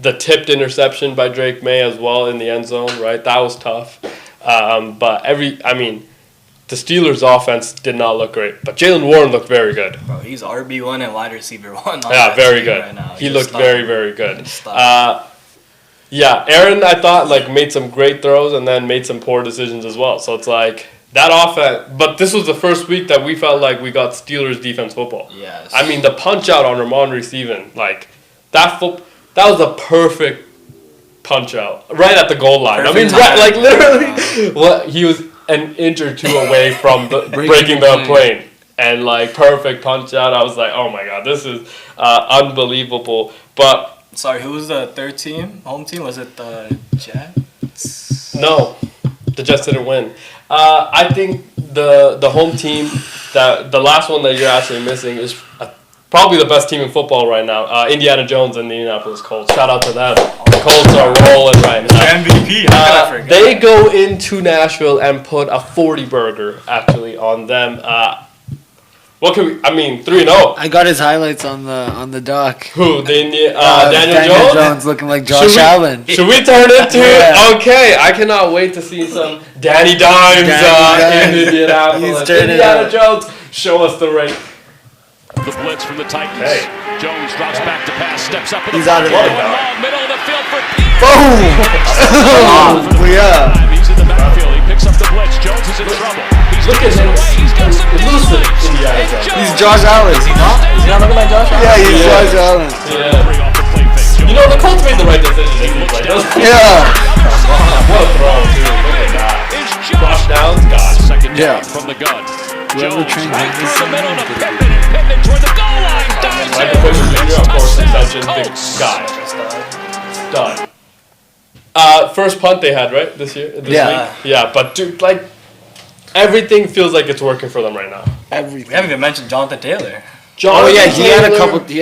Speaker 1: the tipped interception by Drake May as well in the end zone, right? That was tough. But the Steelers' offense did not look great. But Jalen Warren looked very good.
Speaker 3: Bro, he's RB1 and wide receiver 1.
Speaker 1: Yeah, very good. Right now. He looked very, very good. Aaron, I thought, made some great throws and then made some poor decisions as well. So it's like, that offense, but this was the first week that we felt like we got Steelers defense football.
Speaker 3: Yes.
Speaker 1: I mean, the punch out on Ramondre Stevenson, that was a perfect punch out right at the goal line. Perfect literally, he was an inch or 2 away from breaking the plane, and perfect punch out. I was like, oh my god, this is unbelievable. But
Speaker 3: Sorry, who was the third team? Home team? Was it the Jets?
Speaker 1: No, the Jets didn't win. I think the home team, the last one that you're actually missing is probably the best team in football right now. Indiana Jones and the Indianapolis Colts. Shout out to them. The Colts are rolling right now.
Speaker 3: MVP. How could I forget?
Speaker 1: They go into Nashville and put a 40 burger actually on them. What can we? I mean, 3-0.
Speaker 4: I got his highlights on the doc.
Speaker 1: Who? Daniel
Speaker 4: Jones looking like Josh Allen.
Speaker 1: Should we turn into it? Okay, I cannot wait to see some Danny Dimes in Indianapolis. Indiana Jones, show us the rate.
Speaker 5: The blitz from the Titans. Hey. Jones drops back to pass, steps up.
Speaker 4: He's out of there.
Speaker 5: Middle of the field for Pierce.
Speaker 4: Boom! Yeah.
Speaker 5: He's in the backfield. He picks up the blitz. Jones is in trouble.
Speaker 1: Look at him.
Speaker 5: He's got some
Speaker 1: Elusive.
Speaker 4: He's Josh Allen. Is he not? Is he not looking like Josh Allen? Yeah, he's Josh Allen.
Speaker 1: Yeah. You know, the Colts made the right decision.
Speaker 4: Yeah.
Speaker 1: What a throw, dude. Look at that. Josh Downs got
Speaker 5: second down from the gun.
Speaker 4: Whoever trained him is
Speaker 5: the middle to Pittman toward the goal line.
Speaker 1: Michael Pittman Jr., of course, extension, big guy. Done. First punt they had, right, this week? Yeah, but dude, like, everything feels like it's working for them right now.
Speaker 3: We haven't even mentioned Jonathan Taylor.
Speaker 4: He had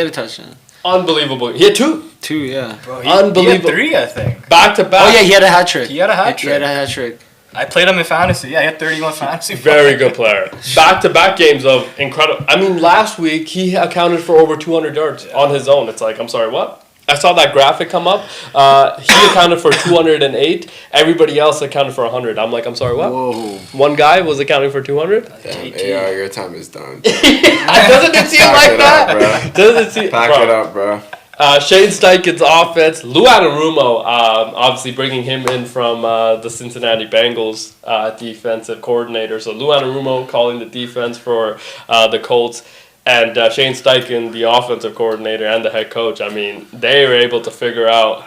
Speaker 4: a touchdown.
Speaker 1: Unbelievable. He had two.
Speaker 4: Two, yeah.
Speaker 3: Bro,
Speaker 1: Unbelievable.
Speaker 3: He had three, I think.
Speaker 1: Back to back.
Speaker 4: Oh yeah, he had a hat trick.
Speaker 3: He had a hat trick. I played him in fantasy. Yeah, he had 31 fantasy.
Speaker 1: Very good player. Back-to-back games of incredible. I mean, last week he accounted for over 200 yards on his own. It's like, I'm sorry, what? I saw that graphic come up. He accounted for 208. Everybody else accounted for 100. I'm like, I'm sorry, what?
Speaker 4: Whoa.
Speaker 1: One guy was accounting for 200?
Speaker 2: Damn, AR, your time is done.
Speaker 1: Doesn't it seem like that? Doesn't it seem?
Speaker 2: Pack it up, bro.
Speaker 1: Shane Steichen's offense, Lou Anarumo, obviously bringing him in from the Cincinnati Bengals defensive coordinator. So Lou Anarumo calling the defense for the Colts, and Shane Steichen, the offensive coordinator and the head coach. I mean, they were able to figure out.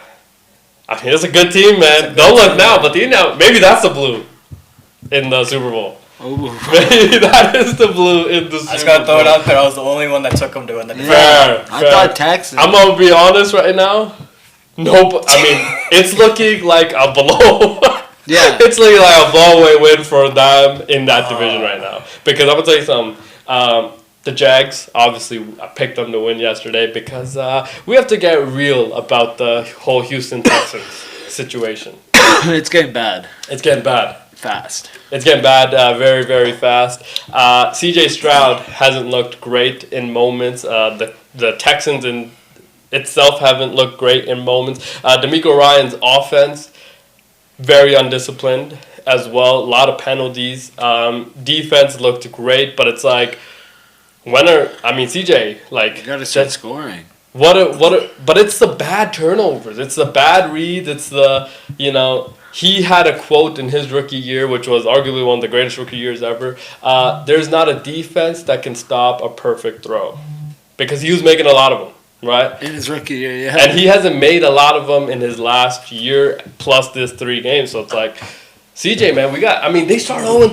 Speaker 1: I mean, it's a good team, man. Don't look now, but maybe that's the blue in the Super Bowl. Maybe that is the blue in the Super Bowl.
Speaker 3: I just gotta throw it out there. I was the only one that took him to win the division.
Speaker 1: Fair.
Speaker 4: I thought Texans.
Speaker 1: I'm gonna be honest right now. Nope. I mean, it's looking like a blow.
Speaker 4: Yeah.
Speaker 1: It's looking like a blowaway win for them in that division right now. Because I'm gonna tell you something. The Jags, obviously, I picked them to win yesterday because we have to get real about the whole Houston Texans situation.
Speaker 4: It's getting bad.
Speaker 1: It's getting bad.
Speaker 4: Fast.
Speaker 1: It's getting bad very, very fast. C.J. Stroud hasn't looked great in moments. The Texans in itself haven't looked great in moments. DeMeco Ryans' offense, very undisciplined as well. A lot of penalties. Defense looked great, but it's like, CJ, like,
Speaker 4: you gotta start scoring.
Speaker 1: But it's the bad turnovers. It's the bad reads. It's the, he had a quote in his rookie year, which was arguably one of the greatest rookie years ever. There's not a defense that can stop a perfect throw. Because he was making a lot of them, right?
Speaker 4: In his rookie year, yeah.
Speaker 1: And he hasn't made a lot of them in his last year, plus this 3 games. So it's like, CJ, man, they start 0-3.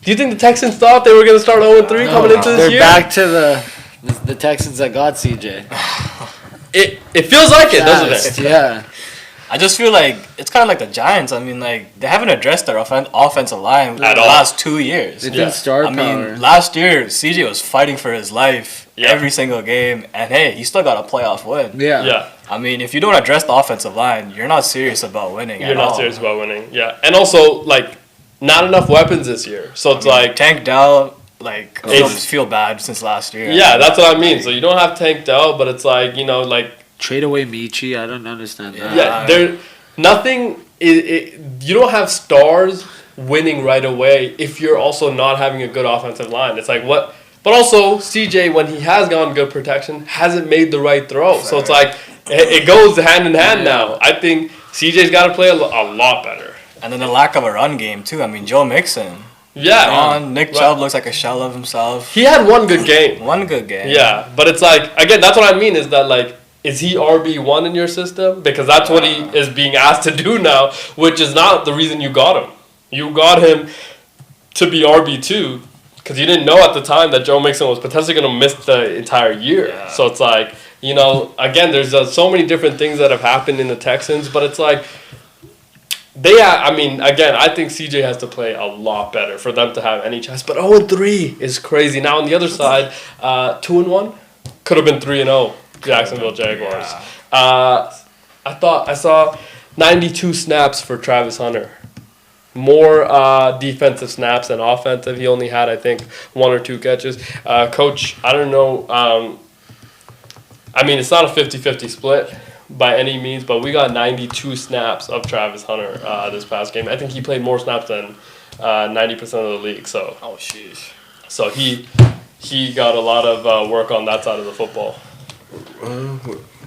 Speaker 1: Do you think the Texans thought they were going to start 0-3 coming into this year?
Speaker 4: They're back to the Texans that got CJ.
Speaker 1: It feels like it, doesn't it?
Speaker 4: Yeah.
Speaker 3: I just feel like it's kind of like the Giants. I mean, like, they haven't addressed their offensive line the last 2 years.
Speaker 4: They didn't star power.
Speaker 3: Last year, CJ was fighting for his life every single game, and hey, he still got a playoff win.
Speaker 1: Yeah.
Speaker 3: I mean, if you don't address the offensive line, you're not serious about winning.
Speaker 1: You're not serious about winning, yeah. And also, like, not enough weapons this year. So it's like
Speaker 3: Tank Dell, like, just feel bad since last year.
Speaker 1: Yeah, that's what I mean. So you don't have Tank Dell, but it's like,
Speaker 4: trade away Michi. I don't understand that.
Speaker 1: Yeah, you don't have stars winning right away if you're also not having a good offensive line. It's like, what? But also, CJ, when he has gone good protection, hasn't made the right throw. So it's like, it goes hand in hand now. I think CJ's got to play a lot better.
Speaker 3: And then the lack of a run game, too. I mean, Joe Mixon.
Speaker 1: Yeah.
Speaker 3: Nick Chubb looks like a shell of himself.
Speaker 1: He had one good game.
Speaker 3: Yeah,
Speaker 1: but it's like, again, that's what I mean is that, like, is he RB1 in your system? Because that's what he is being asked to do now, which is not the reason you got him. You got him to be RB2 because you didn't know at the time that Joe Mixon was potentially going to miss the entire year. Yeah. So it's like, again, there's so many different things that have happened in the Texans, but it's like again, I think CJ has to play a lot better for them to have any chance. But 0-3 is crazy. Now on the other side, 2-1 could have been 3-0. Jacksonville Jaguars. I saw 92 snaps for Travis Hunter. More defensive snaps than offensive. He only had, I think, 1 or 2 catches. Coach, I don't know. It's not a 50-50 split by any means, but we got 92 snaps of Travis Hunter this past game. I think he played more snaps than 90% of the league. So.
Speaker 3: Oh, sheesh.
Speaker 1: So he got a lot of work on that side of the football.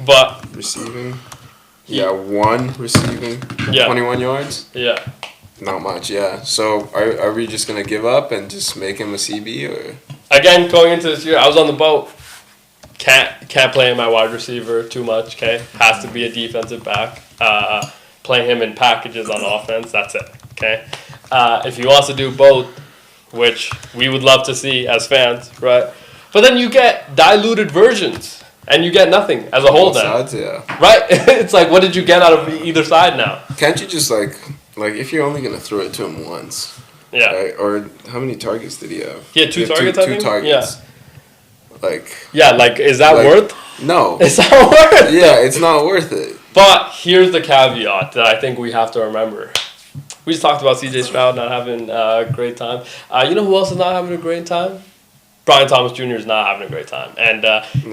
Speaker 1: But
Speaker 2: receiving, 1 receiving, 21 yards.
Speaker 1: Yeah,
Speaker 2: not much. Yeah. So are we just gonna give up and just make him a CB or?
Speaker 1: Again, going into this year, I was on the boat. Can't play my wide receiver too much. Okay, has to be a defensive back. Play him in packages on offense. That's it. Okay, if he wants to do both, which we would love to see as fans, right? But then you get diluted versions. And you get nothing as a whole then.
Speaker 2: Both sides, yeah.
Speaker 1: Right? It's like, what did you get out of either side now?
Speaker 2: Can't you just, like if you're only going to throw it to him once.
Speaker 1: Yeah.
Speaker 2: Right? Or how many targets did he have?
Speaker 1: He had 2 targets, I think?
Speaker 2: 2 targets.
Speaker 1: Yeah. Is that worth?
Speaker 2: No.
Speaker 1: It's not worth it.
Speaker 2: Yeah, it's not worth it.
Speaker 1: But here's the caveat that I think we have to remember. We just talked about CJ Stroud not having a great time. You know who else is not having a great time? Brian Thomas Jr. is not having a great time. And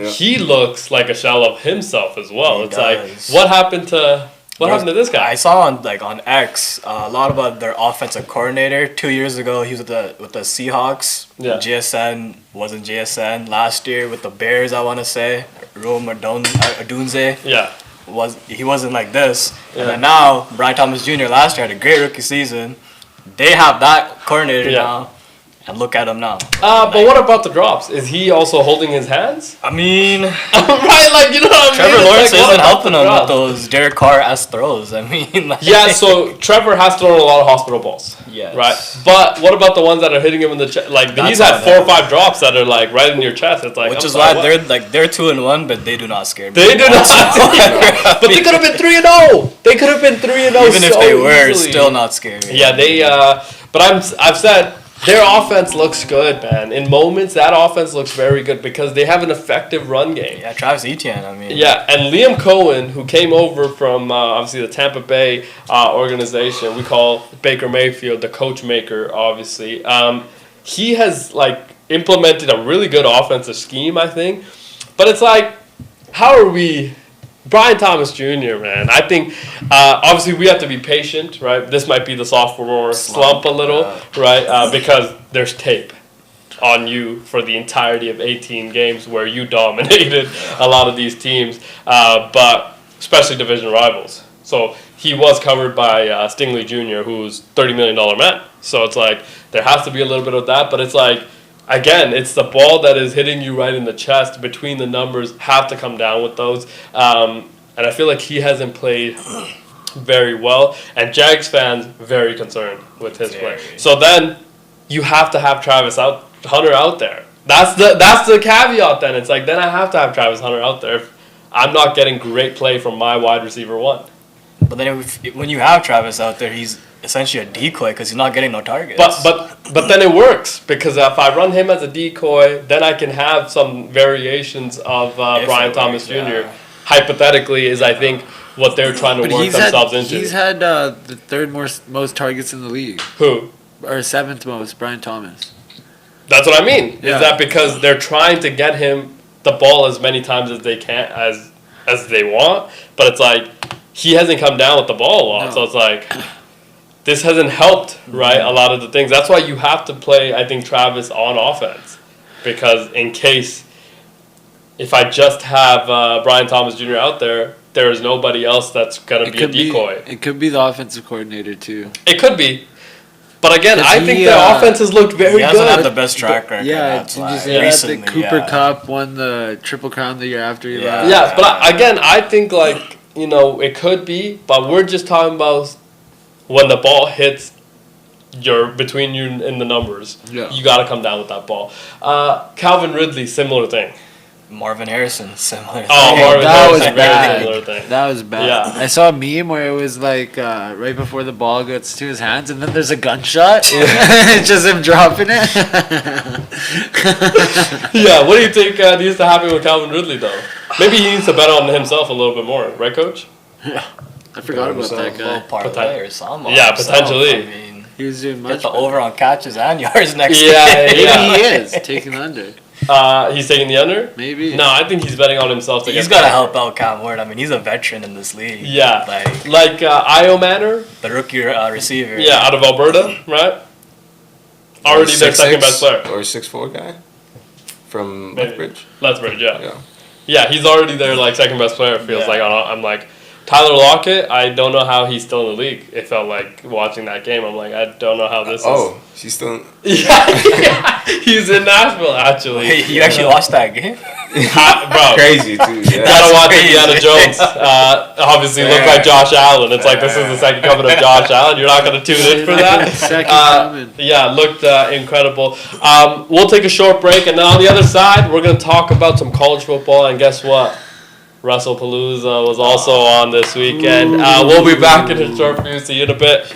Speaker 1: he looks like a shell of himself as well. It's like, what happened to this guy?
Speaker 3: I saw on X a lot about their offensive coordinator. 2 years ago, he was with the Seahawks.
Speaker 1: Yeah.
Speaker 3: JSN wasn't JSN. Last year with the Bears, I want to say, Rome Odunze.
Speaker 1: Yeah.
Speaker 3: He wasn't like this. Yeah. And then now, Brian Thomas Jr. last year had a great rookie season. They have that coordinator now. And look at him now.
Speaker 1: But what about the drops? Is he also holding his hands?
Speaker 3: I mean,
Speaker 1: right? You know what I mean?
Speaker 3: Trevor Lawrence isn't helping him with those Derek Carr-esque throws. I mean,
Speaker 1: so Trevor has thrown a lot of hospital balls.
Speaker 3: Yes.
Speaker 1: Right. But what about the ones that are hitting him in the chest? He's had 4 or 5 drops that are right in your chest. It's
Speaker 3: which is why they're 2-1, but they do not scare me.
Speaker 1: They do not. But they could have been 3-0. They could have been 3-0.
Speaker 3: Even if they were, still not scary.
Speaker 1: Yeah, they. But I've said. Their offense looks good, man. In moments, that offense looks very good because they have an effective run game.
Speaker 3: Yeah, Travis Etienne, I mean.
Speaker 1: Yeah, and Liam Cohen, who came over from, obviously, the Tampa Bay organization, we call Baker Mayfield the coach maker, obviously. He has, implemented a really good offensive scheme, I think. But it's how are we... Brian Thomas Jr., man. I think, obviously, we have to be patient, right? This might be the sophomore slump a little, right? Because there's tape on you for the entirety of 18 games where you dominated a lot of these teams, but especially division rivals. So he was covered by Stingley Jr., who's $30 million man. So it's there has to be a little bit of that, but it's again, it's the ball that is hitting you right in the chest between the numbers. Have to come down with those. And I feel like he hasn't played very well. And Jags fans very concerned with his play. So then you have to have Hunter out there. That's the caveat then. It's then I have to have Travis Hunter out there if I'm not getting great play from my wide receiver 1.
Speaker 3: But then when you have Travis out there, he's essentially a decoy because he's not getting no targets.
Speaker 1: But then it works because if I run him as a decoy, then I can have some variations of Brian Thomas Jr. Yeah. Hypothetically, is I think what they're trying to work themselves into.
Speaker 4: He's had the 3rd most targets in the league.
Speaker 1: Who?
Speaker 4: Or 7th most, Brian Thomas.
Speaker 1: That's what I mean. Yeah. Is that because they're trying to get him the ball as many times as they can as they want, but it's he hasn't come down with the ball a lot, no. So it's this hasn't helped, right, a lot of the things. That's why you have to play, I think, Travis on offense. Because in case, if I just have Brian Thomas Jr. out there, there is nobody else that's going to be a decoy.
Speaker 4: It could be the offensive coordinator, too.
Speaker 1: It could be. But again, I think the offense has looked very good. He
Speaker 3: hasn't had the best track record.
Speaker 4: Yeah, recently, Cooper Kupp won the Triple Crown the year after he left.
Speaker 1: Yeah, but I think, it could be, but we're just talking about when the ball hits between you and the numbers, you got to come down with that ball. Calvin Ridley, similar thing.
Speaker 3: Marvin Harrison, similar.
Speaker 1: Oh, Marvin
Speaker 4: that was
Speaker 1: Harrison, very
Speaker 4: bad.
Speaker 1: similar thing.
Speaker 4: That was bad.
Speaker 1: Yeah.
Speaker 4: I saw a meme where it was like right before the ball gets to his hands, and then there's a gunshot. It's just him dropping it.
Speaker 1: Yeah, what do you think needs to happen with Calvin Ridley, though? Maybe he needs to bet on himself a little bit more, right, Coach?
Speaker 4: Yeah, I forgot about that guy.
Speaker 3: Parlay or something.
Speaker 1: Yeah, potentially.
Speaker 3: I mean,
Speaker 4: He was doing
Speaker 3: get
Speaker 4: much
Speaker 3: the
Speaker 4: better.
Speaker 3: over on catches and yards next
Speaker 1: Yeah,
Speaker 3: game.
Speaker 1: yeah.
Speaker 4: Maybe he is taking under.
Speaker 1: He's taking the under?
Speaker 4: Maybe.
Speaker 1: No, I think he's betting on himself to
Speaker 3: He's
Speaker 1: get
Speaker 3: got to
Speaker 1: that.
Speaker 3: help out Cam Ward. I mean, he's a veteran in this league.
Speaker 1: Yeah.
Speaker 3: Like
Speaker 1: Io Manor?
Speaker 3: the rookie receiver.
Speaker 1: Yeah, out of Alberta, right? Already their second best player.
Speaker 2: Or 6'4" guy from
Speaker 1: Maybe.
Speaker 2: Lethbridge.
Speaker 1: Lethbridge, yeah.
Speaker 2: Yeah.
Speaker 1: Yeah, he's already their second best player. Feels
Speaker 3: Yeah.
Speaker 1: like I'm like Tyler Lockett. I don't know how he's still in the league. It felt like watching that game. I'm like, I don't know how this is.
Speaker 2: Oh, she's still.
Speaker 1: Yeah, he's in Nashville actually.
Speaker 3: Wait, you actually watched that game?
Speaker 1: Bro,
Speaker 2: Crazy too. Yeah.
Speaker 1: gotta watch
Speaker 3: crazy.
Speaker 1: Indiana Jones. Obviously, look like Josh Allen. It's like this is the second coming of Josh Allen. You're not gonna tune in for that.
Speaker 4: Second coming.
Speaker 1: Yeah, looked incredible. We'll take a short break, and then on the other side, we're gonna talk about some college football. And guess what? WrestlePalooza was also on this weekend. We'll be back in a short few. See you in a bit.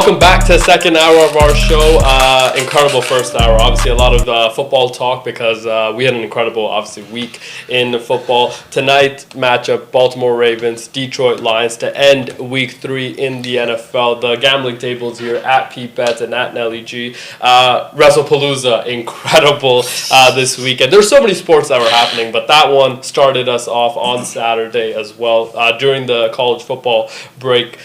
Speaker 1: Welcome back to the second hour of our show. Incredible first hour. Obviously, a lot of football talk because we had an incredible, obviously, week in football. Tonight, matchup, Baltimore Ravens, Detroit Lions to end week 3 in the NFL. The gambling tables here at Pete Bets and at Nelly G. WrestlePalooza, incredible this weekend. There's so many sports that were happening, but that one started us off on Saturday as well during the college football break.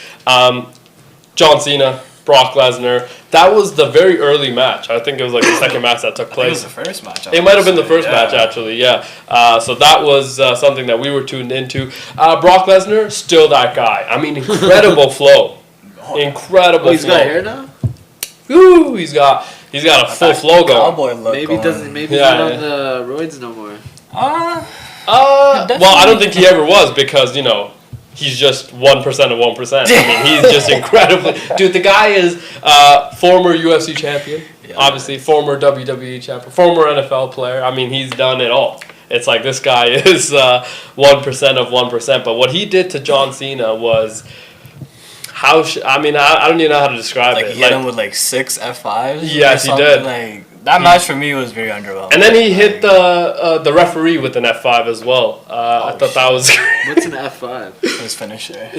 Speaker 1: John Cena, Brock Lesnar. That was the very early match. I think it was like the second match that took place.
Speaker 3: It was the first match.
Speaker 1: It might have been the first match, actually, yeah. So that was something that we were tuned into. Brock Lesnar, still that guy. I mean, incredible flow. Incredible
Speaker 4: he's
Speaker 1: flow.
Speaker 4: Got hair now?
Speaker 1: Ooh, he's got a full flow going.
Speaker 3: Cowboy look
Speaker 4: maybe
Speaker 3: going.
Speaker 4: Maybe he's not on the roids no more.
Speaker 1: Well, I don't think he ever was because, you know, he's just 1% of 1%. I mean, he's just incredibly... Dude, the guy is former UFC champion, obviously, former WWE champion, former NFL player. I mean, he's done it all. It's like this guy is 1% of 1%. But what he did to John Cena was... I don't even know how to describe it.
Speaker 3: He hit him with 6 F5s.
Speaker 1: Yes, he did.
Speaker 3: That match for me was very underwhelming.
Speaker 1: And then he hit the referee with an F5 as well. I thought that was...
Speaker 4: What's an F5?
Speaker 3: His finisher.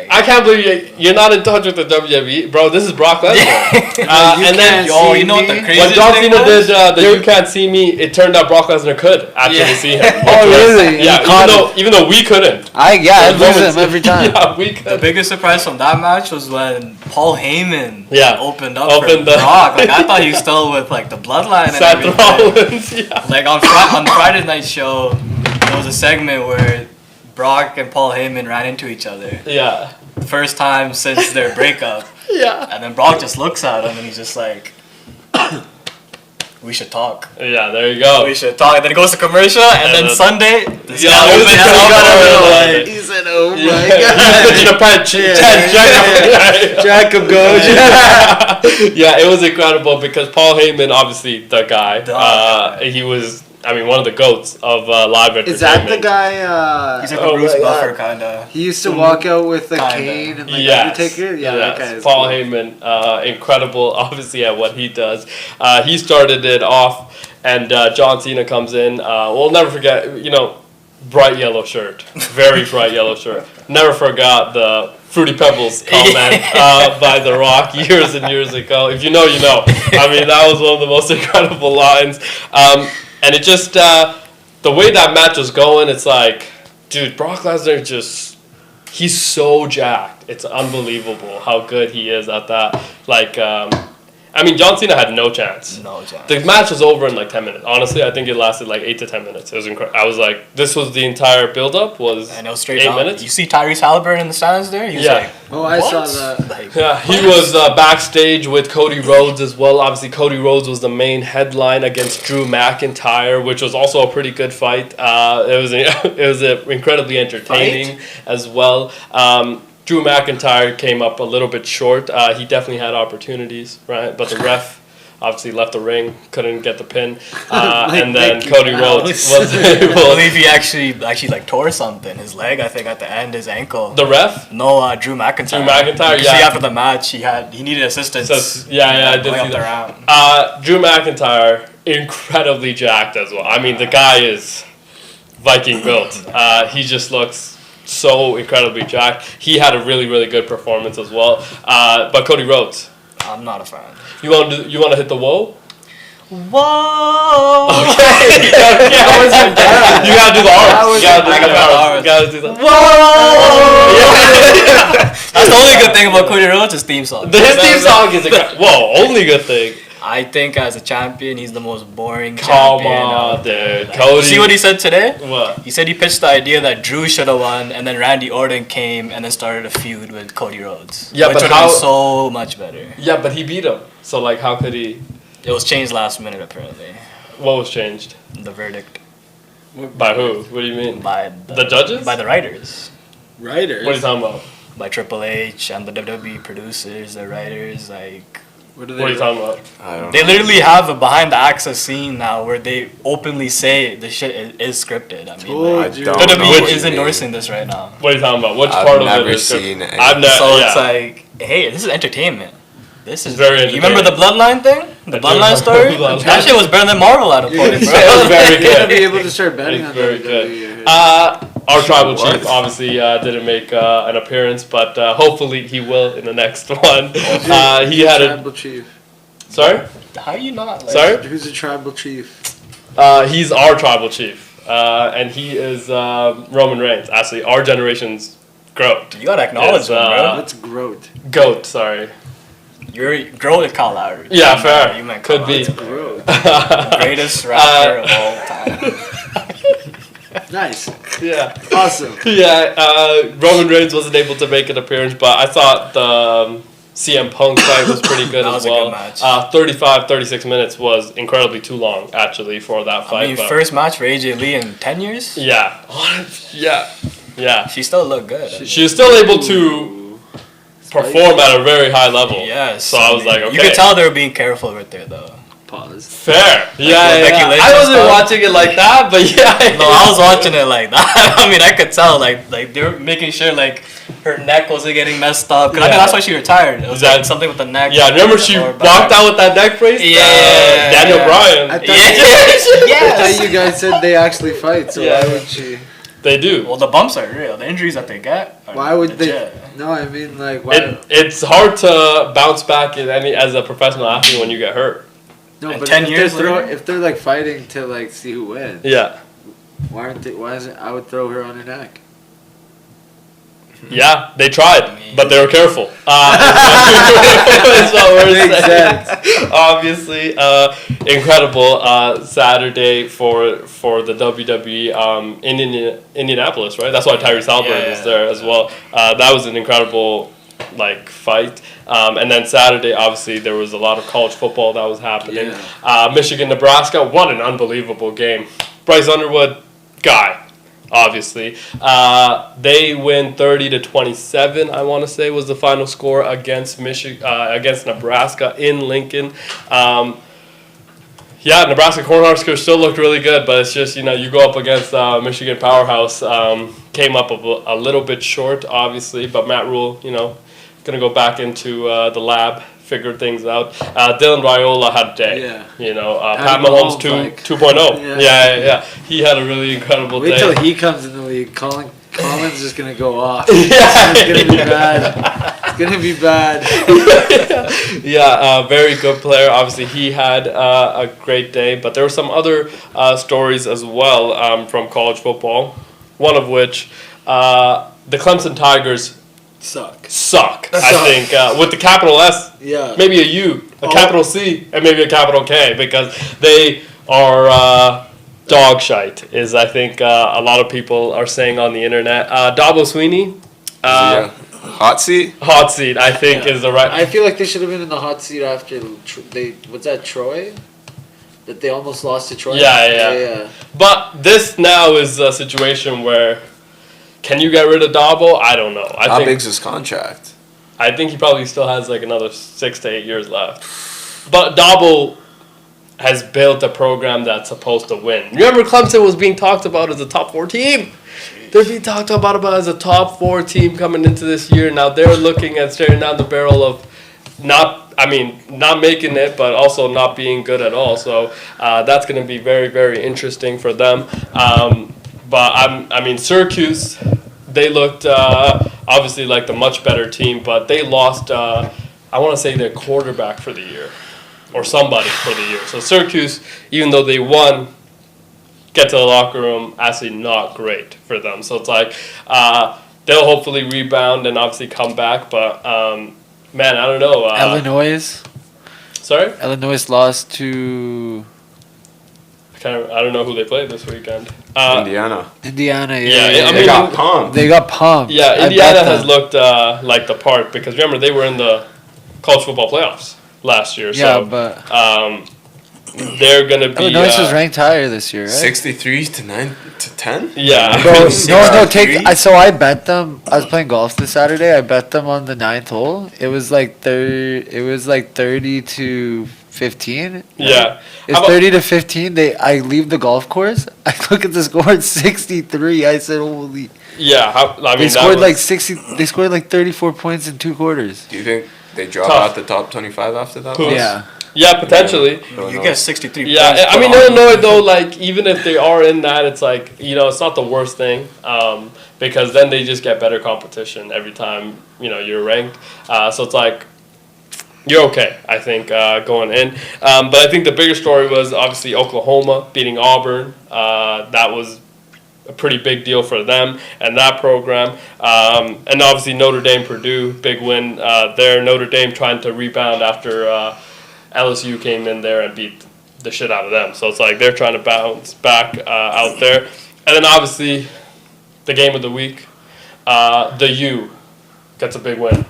Speaker 1: I can't believe you're not in touch with the WWE. Bro, this is Brock Lesnar. And then,
Speaker 3: you know what the crazy
Speaker 1: when John Cena did the You Can't See Me, it turned out Brock Lesnar could actually see him.
Speaker 4: Oh, really?
Speaker 1: Yeah, even though we couldn't.
Speaker 4: I lose him every time.
Speaker 1: Yeah, we could.
Speaker 3: The biggest surprise from that match was when Paul Heyman opened up for
Speaker 1: the
Speaker 3: Brock. I thought he was still with the bloodline and
Speaker 1: Seth
Speaker 3: everything.
Speaker 1: Rollins, yeah.
Speaker 3: On Friday night show, there was a segment where Brock and Paul Heyman ran into each other.
Speaker 1: Yeah.
Speaker 3: First time since their breakup.
Speaker 1: Yeah.
Speaker 3: And then Brock just looks at him and he's just like, we should talk.
Speaker 1: Yeah, there you go.
Speaker 3: We should talk. And then it goes to commercial, and then Sunday, this guy opens
Speaker 1: up.
Speaker 4: He said, oh my God.
Speaker 1: He's gonna
Speaker 4: Jack him go.
Speaker 1: Yeah, it was incredible because Paul Heyman, obviously the guy, he was... one of the GOATs of live entertainment.
Speaker 4: Is that the guy?
Speaker 3: He's like a Bruce Buffer kind of.
Speaker 4: He used to walk out with a cane and Undertaker? Yeah, that guy is
Speaker 1: Paul
Speaker 4: cool.
Speaker 1: Heyman, incredible, obviously, at what he does. He started it off, and John Cena comes in. We'll never forget, bright yellow shirt. Very bright yellow shirt. Never forgot the Fruity Pebbles comment by The Rock years and years ago. If you know, you know. That was one of the most incredible lines. And it just, the way that match was going, it's like, dude, Brock Lesnar he's so jacked. It's unbelievable how good he is at that. John Cena had no chance.
Speaker 3: No chance.
Speaker 1: The match was over in 10 minutes. Honestly, I think it lasted 8 to 10 minutes. It was incredible. I was like, this was the entire build-up was 8 minutes.
Speaker 3: You see Tyrese Halliburton in the stands there? He was
Speaker 4: I saw that.
Speaker 1: He was backstage with Cody Rhodes as well. Obviously, Cody Rhodes was the main headline against Drew McIntyre, which was also a pretty good fight. It was incredibly entertaining as well. Drew McIntyre came up a little bit short. He definitely had opportunities, right? But the ref obviously left the ring, couldn't get the pin. And then Cody Rhodes was able...
Speaker 3: I believe he actually tore something. His leg, I think, at the end, his ankle.
Speaker 1: The ref?
Speaker 3: No, Drew McIntyre.
Speaker 1: Drew McIntyre,
Speaker 3: See, after the match, he needed assistance.
Speaker 1: I did see that. Drew McIntyre, incredibly jacked as well. The guy is Viking built. He just looks... so incredibly jacked. He had a really, really good performance as well. But Cody Rhodes,
Speaker 3: I'm not a fan.
Speaker 1: You want to hit the whoa?
Speaker 3: Whoa!
Speaker 1: Okay. You gotta do the arms. You gotta do the
Speaker 3: whoa! That's the only good thing about Cody Rhodes' his theme song.
Speaker 1: His theme song is only good thing.
Speaker 3: I think as a champion, he's the most boring
Speaker 1: champion.
Speaker 3: Come
Speaker 1: on, dude. Cody.
Speaker 3: See what he said today?
Speaker 1: What?
Speaker 3: He said he pitched the idea that Drew should have won, and then Randy Orton came and then started a feud with Cody Rhodes.
Speaker 1: Yeah,
Speaker 3: which would have been so much better.
Speaker 1: Yeah, but he beat him. So, how could he?
Speaker 3: It was changed last minute, apparently.
Speaker 1: What was changed?
Speaker 3: The verdict.
Speaker 1: By who? What do you mean?
Speaker 3: By
Speaker 1: the judges?
Speaker 3: By the writers.
Speaker 4: Writers?
Speaker 1: What are you talking about?
Speaker 3: By Triple H and the WWE producers, the writers,
Speaker 1: What are you talking about?
Speaker 2: I don't know.
Speaker 3: They literally have a behind the access scene now where they openly say the shit is scripted. WWE is endorsing this right now.
Speaker 1: What are you talking about? Which part of it is scripted?
Speaker 2: I've never
Speaker 3: seen it. So it's Hey, this is entertainment. This is
Speaker 1: very.
Speaker 3: You remember the Bloodline thing? The Bloodline story? That shit was better than Marvel out of point, bro.
Speaker 1: It was very good.
Speaker 4: You're gonna be able to start betting on
Speaker 1: very
Speaker 4: WWE.
Speaker 1: good. Our tribal chief obviously didn't make an appearance, but hopefully he will in the next one. He had
Speaker 4: tribal chief.
Speaker 1: Sorry?
Speaker 3: How are you not? Like,
Speaker 1: Sorry?
Speaker 4: Who's a tribal chief?
Speaker 1: He's our tribal chief, and he is Roman Reigns. Actually, our generation's GOAT.
Speaker 3: You gotta acknowledge him, bro.
Speaker 4: What's GOAT?
Speaker 1: GOAT, sorry.
Speaker 3: You're GOAT is Kyle Lowry.
Speaker 1: Yeah, fair.
Speaker 3: You meant
Speaker 1: Could be.
Speaker 4: GOAT.
Speaker 3: Greatest rapper of all time.
Speaker 4: Nice.
Speaker 1: Yeah.
Speaker 4: Awesome.
Speaker 1: Yeah, Roman Reigns wasn't able to make an appearance, but I thought the CM Punk fight was pretty good
Speaker 3: That
Speaker 1: as
Speaker 3: was a
Speaker 1: well.
Speaker 3: good match.
Speaker 1: 36 minutes was incredibly too long, actually, for that fight.
Speaker 3: I mean,
Speaker 1: but
Speaker 3: first match for AJ Lee in 10 years?
Speaker 1: yeah. Yeah.
Speaker 3: She still looked good.
Speaker 1: She was still able to perform at a very high level.
Speaker 3: Yes.
Speaker 1: So I was like, okay.
Speaker 3: You could tell they were being careful right there, though.
Speaker 4: Pause.
Speaker 1: Fair. Yeah.
Speaker 3: Becky Lynch
Speaker 1: I
Speaker 3: and
Speaker 1: wasn't
Speaker 3: stuff.
Speaker 1: watching it like that, but yeah.
Speaker 3: No, I was watching it like that. I mean, I could tell, like they were making sure, like, her neck wasn't getting messed up. 'Cause I think that's why she retired. It was like something with the neck.
Speaker 1: Yeah, remember she walked out with that neck brace?
Speaker 3: Yeah.
Speaker 1: Daniel Bryan.
Speaker 4: I thought,
Speaker 3: Yes.
Speaker 4: I thought you guys said they actually fight, so
Speaker 1: Yeah.
Speaker 4: why would she?
Speaker 1: They do.
Speaker 3: Well, the bumps are real. The injuries that they get are
Speaker 4: Why would
Speaker 3: legit.
Speaker 4: they? No, I mean, like, why?
Speaker 1: It's hard to bounce back as a professional athlete when you get hurt.
Speaker 4: No,
Speaker 3: And
Speaker 4: but
Speaker 3: 10
Speaker 4: if
Speaker 3: years
Speaker 4: they're
Speaker 3: later?
Speaker 4: if they're like fighting to like see who wins,
Speaker 1: Yeah.
Speaker 4: why aren't they? Why isn't? I would throw her on her neck.
Speaker 1: Yeah, they tried, but they were careful. That's what we're
Speaker 4: Makes
Speaker 1: saying.
Speaker 4: sense.
Speaker 1: Obviously, incredible Saturday for the WWE in Indianapolis, right? That's why Tyrese Halliburton is there as well. That was an incredible fight. And then Saturday, obviously, there was a lot of college football that was happening. Michigan, Nebraska, what an unbelievable game. Bryce Underwood, guy. Obviously, they win 30-27. I want to say was the final score against against Nebraska in Lincoln. Nebraska Cornhuskers still looked really good, but it's just you go up against Michigan powerhouse. Came up a little bit short, obviously, but Matt Rule, gonna go back into the lab. Figured things out. Dylan Raiola had a day. Pat Mahomes 2.0. Yeah. He had a really incredible day.
Speaker 4: Wait till he comes in the league. Colin's just gonna go off.
Speaker 1: Yeah.
Speaker 4: It's gonna be bad. It's gonna be bad.
Speaker 1: Very good player. Obviously, he had a great day, but there were some other stories as well from college football. One of which, the Clemson Tigers suck. I think with the capital S, maybe a U, a capital C, and maybe a capital K, because they are dog shite. Is I think a lot of people are saying on the internet. Dabo Sweeney,
Speaker 2: hot seat.
Speaker 1: Hot seat, I think is the right.
Speaker 4: I feel like they should have been in the hot seat after was that Troy? That they almost lost to Troy.
Speaker 1: Yeah. But this now is a situation where. Can you get rid of Dabo? I don't know.
Speaker 2: How big's his contract?
Speaker 1: I think he probably still has another 6 to 8 years left. But Dabo has built a program that's supposed to win. Remember, Clemson was being talked about as a top 4 team. They're being talked about as a top 4 team coming into this year. Now they're looking at staring down the barrel of not making it, but also not being good at all. So that's going to be very, very interesting for them. But Syracuse, they looked obviously like the much better team, but they lost, I want to say their quarterback for the year, or somebody for the year. So Syracuse, even though they won, get to the locker room, actually not great for them. So it's like they'll hopefully rebound and obviously come back, but man, I don't know.
Speaker 4: Illinois.
Speaker 1: Sorry?
Speaker 4: Illinois lost to.
Speaker 1: I don't know who they played this weekend.
Speaker 2: Indiana,
Speaker 4: yeah.
Speaker 2: They got pumped.
Speaker 1: Yeah, Indiana has looked like the part because remember they were in the college football playoffs last year.
Speaker 4: Yeah,
Speaker 1: so,
Speaker 4: but
Speaker 1: they're gonna be.
Speaker 4: Illinois was ranked higher this year, right?
Speaker 2: 63 to 9 to 10.
Speaker 1: Yeah.
Speaker 4: Bro, no. So I bet them. I was playing golf this Saturday. I bet them on the 9th hole. It was like 30 to 15.
Speaker 1: Yeah.
Speaker 4: It's 30-15. I leave the golf course. I look at the score. It's 63. I said, holy.
Speaker 1: Yeah.
Speaker 4: They scored like 60. They scored like 34 points in 2 quarters.
Speaker 2: Do you think they drop out the top 25 after that?
Speaker 4: Yeah.
Speaker 1: Yeah, potentially.
Speaker 3: You get 63 points.
Speaker 1: Yeah, I mean, Illinois, though, like, even if they are in that, it's like, it's not the worst thing because then they just get better competition every time, you're ranked. So it's like, you're okay, I think, going in. But I think the bigger story was obviously Oklahoma beating Auburn. That was a pretty big deal for them and that program. And obviously Notre Dame, Purdue, big win there. Notre Dame trying to rebound after LSU came in there and beat the shit out of them. So it's like they're trying to bounce back out there. And then obviously the game of the week, the U gets a big win.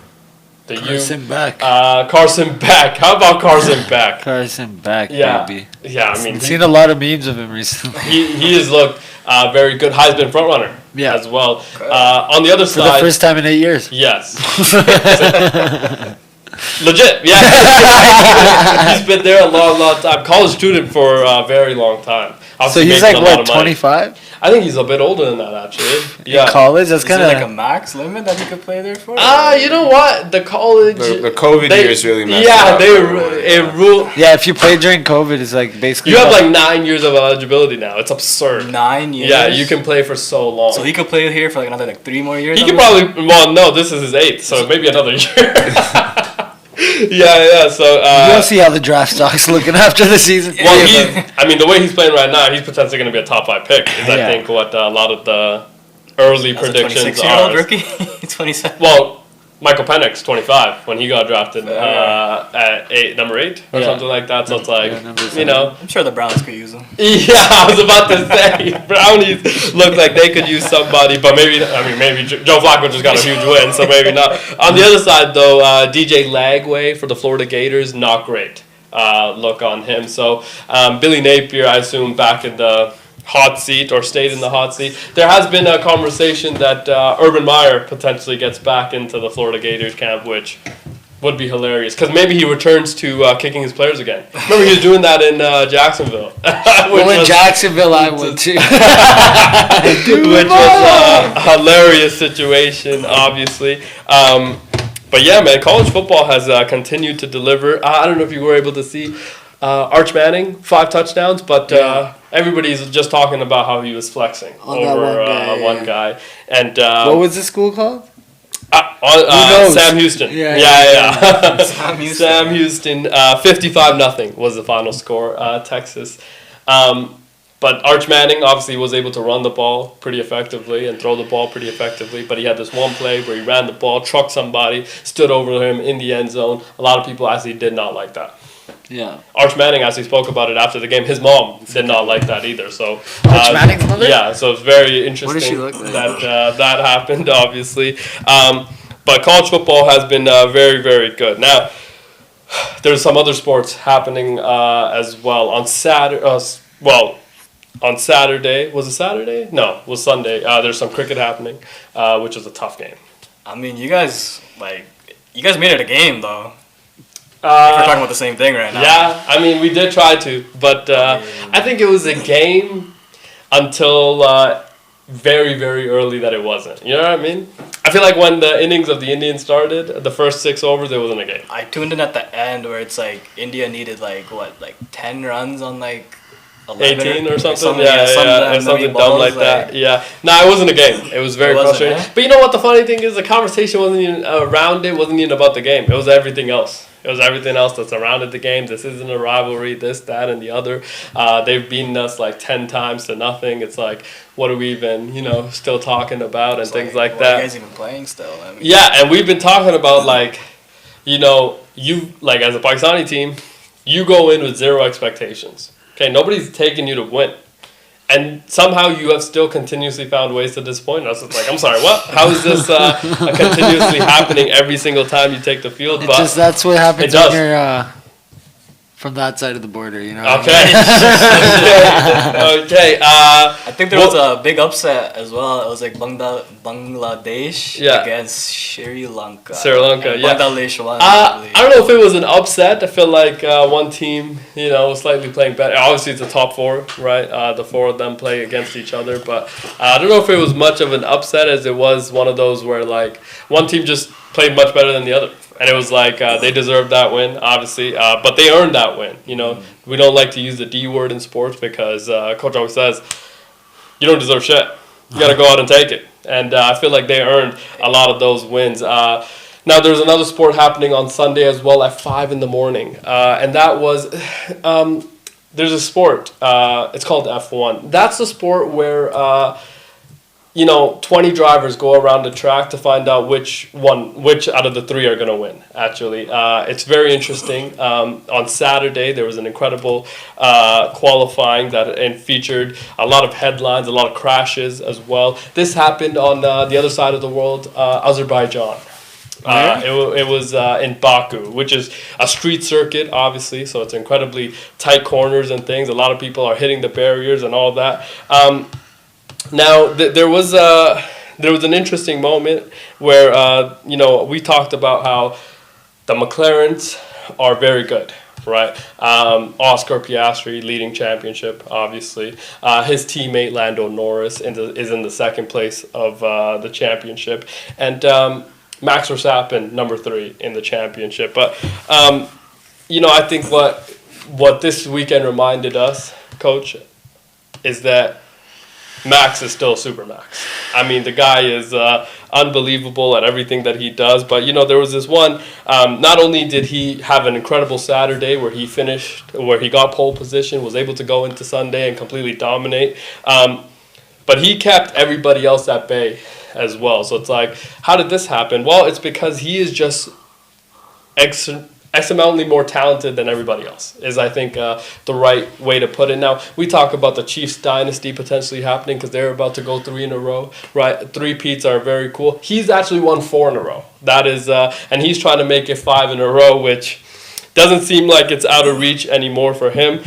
Speaker 4: Carson Beck.
Speaker 1: Carson Beck. How about Carson Beck?
Speaker 4: Carson Beck,
Speaker 1: baby. Yeah, I mean,
Speaker 4: I've seen a lot of memes of him recently.
Speaker 1: He has looked very good. Heisman frontrunner as well. On the other side,
Speaker 4: for the first time in 8 years.
Speaker 1: Yes. Legit, yeah. He's been there a long time. College student for a very long time.
Speaker 4: So he's like, what, 25?
Speaker 1: I think he's a bit older than that, actually. Yeah.
Speaker 4: In college? That's kind of
Speaker 3: like a max limit that he could play there for?
Speaker 1: You know what? The college...
Speaker 2: The COVID years really messed
Speaker 1: it ruled...
Speaker 4: Yeah, if you play during COVID, it's like basically...
Speaker 1: You have like 9 years of eligibility now. It's absurd.
Speaker 3: 9 years?
Speaker 1: Yeah, you can play for so long.
Speaker 3: So he could play here for like another 3 more years?
Speaker 1: He could probably... Well, no, this is his 8th, so maybe another year. Yeah. So
Speaker 4: you'll see how the draft stock's looking after the season.
Speaker 1: Well, the way he's playing right now, he's potentially going to be a top 5 pick. I think what a lot of the early predictions are.
Speaker 3: 26-year-old rookie, 27.
Speaker 1: Well, Michael Penix, 25, when he got drafted at number 8 or something like that. So it's like,
Speaker 3: I'm sure the Browns could use him.
Speaker 1: Yeah, I was about to say Brownies look like they could use somebody, but maybe Joe Flacco just got a huge win, so maybe not. On the other side, though, DJ Lagway for the Florida Gators, not great look on him. So Billy Napier, I assume, back in the hot seat or stayed in the hot seat. There has been a conversation that Urban Meyer potentially gets back into the Florida Gators camp, which would be hilarious because maybe he returns to kicking his players again. Remember, he was doing that in Jacksonville.
Speaker 4: In Jacksonville, I would too.
Speaker 1: Which was a hilarious situation, obviously. But yeah, man, college football has continued to deliver. I don't know if you were able to see Arch Manning, 5 touchdowns, but everybody's just talking about how he was flexing over one guy. And
Speaker 4: what was the school called?
Speaker 1: Sam Houston. Yeah.
Speaker 3: Sam
Speaker 1: Houston. 55-0 was the final score. Texas. But Arch Manning obviously was able to run the ball pretty effectively and throw the ball pretty effectively. But he had this one play where he ran the ball, trucked somebody, stood over him in the end zone. A lot of people actually did not like that.
Speaker 4: Yeah.
Speaker 1: Arch Manning actually spoke about it after the game. His mom did not like that either. So
Speaker 4: Arch Manning's mother?
Speaker 1: Yeah, so it's very interesting
Speaker 4: what does she look like?
Speaker 1: that happened, obviously. But college football has been very, very good. Now, there's some other sports happening as well. On Saturday, on Saturday, was it Saturday? No, it was Sunday. There's some cricket happening, which was a tough game.
Speaker 3: I mean, you guys made it a game, though. We're talking about the same thing right now.
Speaker 1: Yeah, I mean, we did try to, but I think it was a game until very, very early that it wasn't. You know what I mean? I feel like when the innings of the Indians started, the first 6 overs, it wasn't a game.
Speaker 3: I tuned in at the end where it's like India needed 10 runs on
Speaker 1: 18 or something? Yeah, something dumb like that. Yeah. No, it wasn't a game. It was very frustrating. But you know what the funny thing is? The conversation wasn't even around it, wasn't even about the game. It was everything else. It was everything else that surrounded the game. This isn't a rivalry, this, that, and the other. They've beaten us 10 times to nothing. It's like, what are we even, still talking about and things like that.
Speaker 3: Are you guys even playing still? I mean,
Speaker 1: yeah, and we've been talking about, you, as a Pakistani team, you go in with 0 expectations. Okay, nobody's taking you to win. And somehow you have still continuously found ways to disappoint us. It's like, I'm sorry, what? How is this continuously happening every single time you take the field?
Speaker 4: That's what happens when you're from that side of the border, you know.
Speaker 1: Okay. Okay.
Speaker 3: I think there was a big upset as well. It was like Bangladesh against Sri Lanka.
Speaker 1: Sri Lanka, yeah.
Speaker 3: Bangladesh won.
Speaker 1: I don't know if it was an upset. I feel like one team, was slightly playing better. Obviously, it's a top four, right? The four of them play against each other. But I don't know if it was much of an upset as it was one of those where, like, one team just played much better than the other. And it was like they deserved that win, obviously, but they earned that win. We don't like to use the D word in sports because Coach always says, you don't deserve shit. You got to go out and take it. And I feel like they earned a lot of those wins. Now, there's another sport happening on Sunday as well at 5 a.m. And that was, there's a sport, it's called F1. That's the sport where 20 drivers go around the track to find out which out of the three are going to win, actually. It's very interesting. On Saturday, there was an incredible qualifying and featured a lot of headlines, a lot of crashes as well. This happened on the other side of the world, Azerbaijan. It was in Baku, which is a street circuit, obviously, so it's incredibly tight corners and things. A lot of people are hitting the barriers and all that. Now, there was an interesting moment where, we talked about how the McLarens are very good, right? Oscar Piastri leading championship, obviously. His teammate Lando Norris is in the second place of the championship. And Max Verstappen, number 3 in the championship. But, I think what this weekend reminded us, Coach, is that Max is still Super Max. I mean, the guy is unbelievable at everything that he does. But, there was this one, not only did he have an incredible Saturday where he got pole position, was able to go into Sunday and completely dominate, but he kept everybody else at bay as well. So it's like, how did this happen? Well, it's because he is just exponentially more talented than everybody else, is I think the right way to put it. Now, we talk about the Chiefs dynasty potentially happening because they're about to go 3 in a row, right? 3-peats are very cool. He's actually won 4 in a row. That is, and he's trying to make it 5 in a row, which doesn't seem like it's out of reach anymore for him.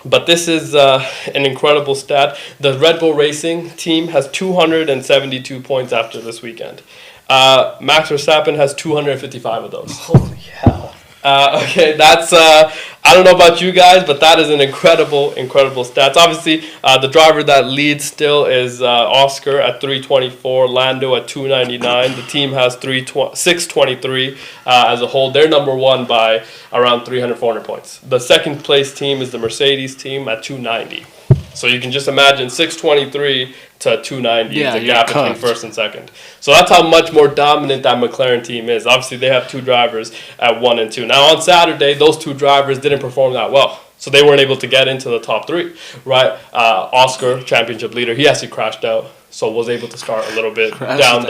Speaker 1: But this is an incredible stat. The Red Bull Racing team has 272 points after this weekend. Max Verstappen has 255 of those.
Speaker 3: Holy hell.
Speaker 1: Okay, that's, I don't know about you guys, but that is an incredible stats. Obviously, the driver that leads still is Oscar at 324, Lando at 299. The team has 623 as a whole. They're number 1 by around 300, 400 points. The second place team is the Mercedes team at 290. So you can just imagine 623 to 290 is the gap between first and second. So that's how much more dominant that McLaren team is. Obviously, they have 2 drivers at 1 and 2. Now, on Saturday, those 2 drivers didn't perform that well. So they weren't able to get into the top 3, right? Oscar, championship leader, he actually crashed out. So was able to start a little bit down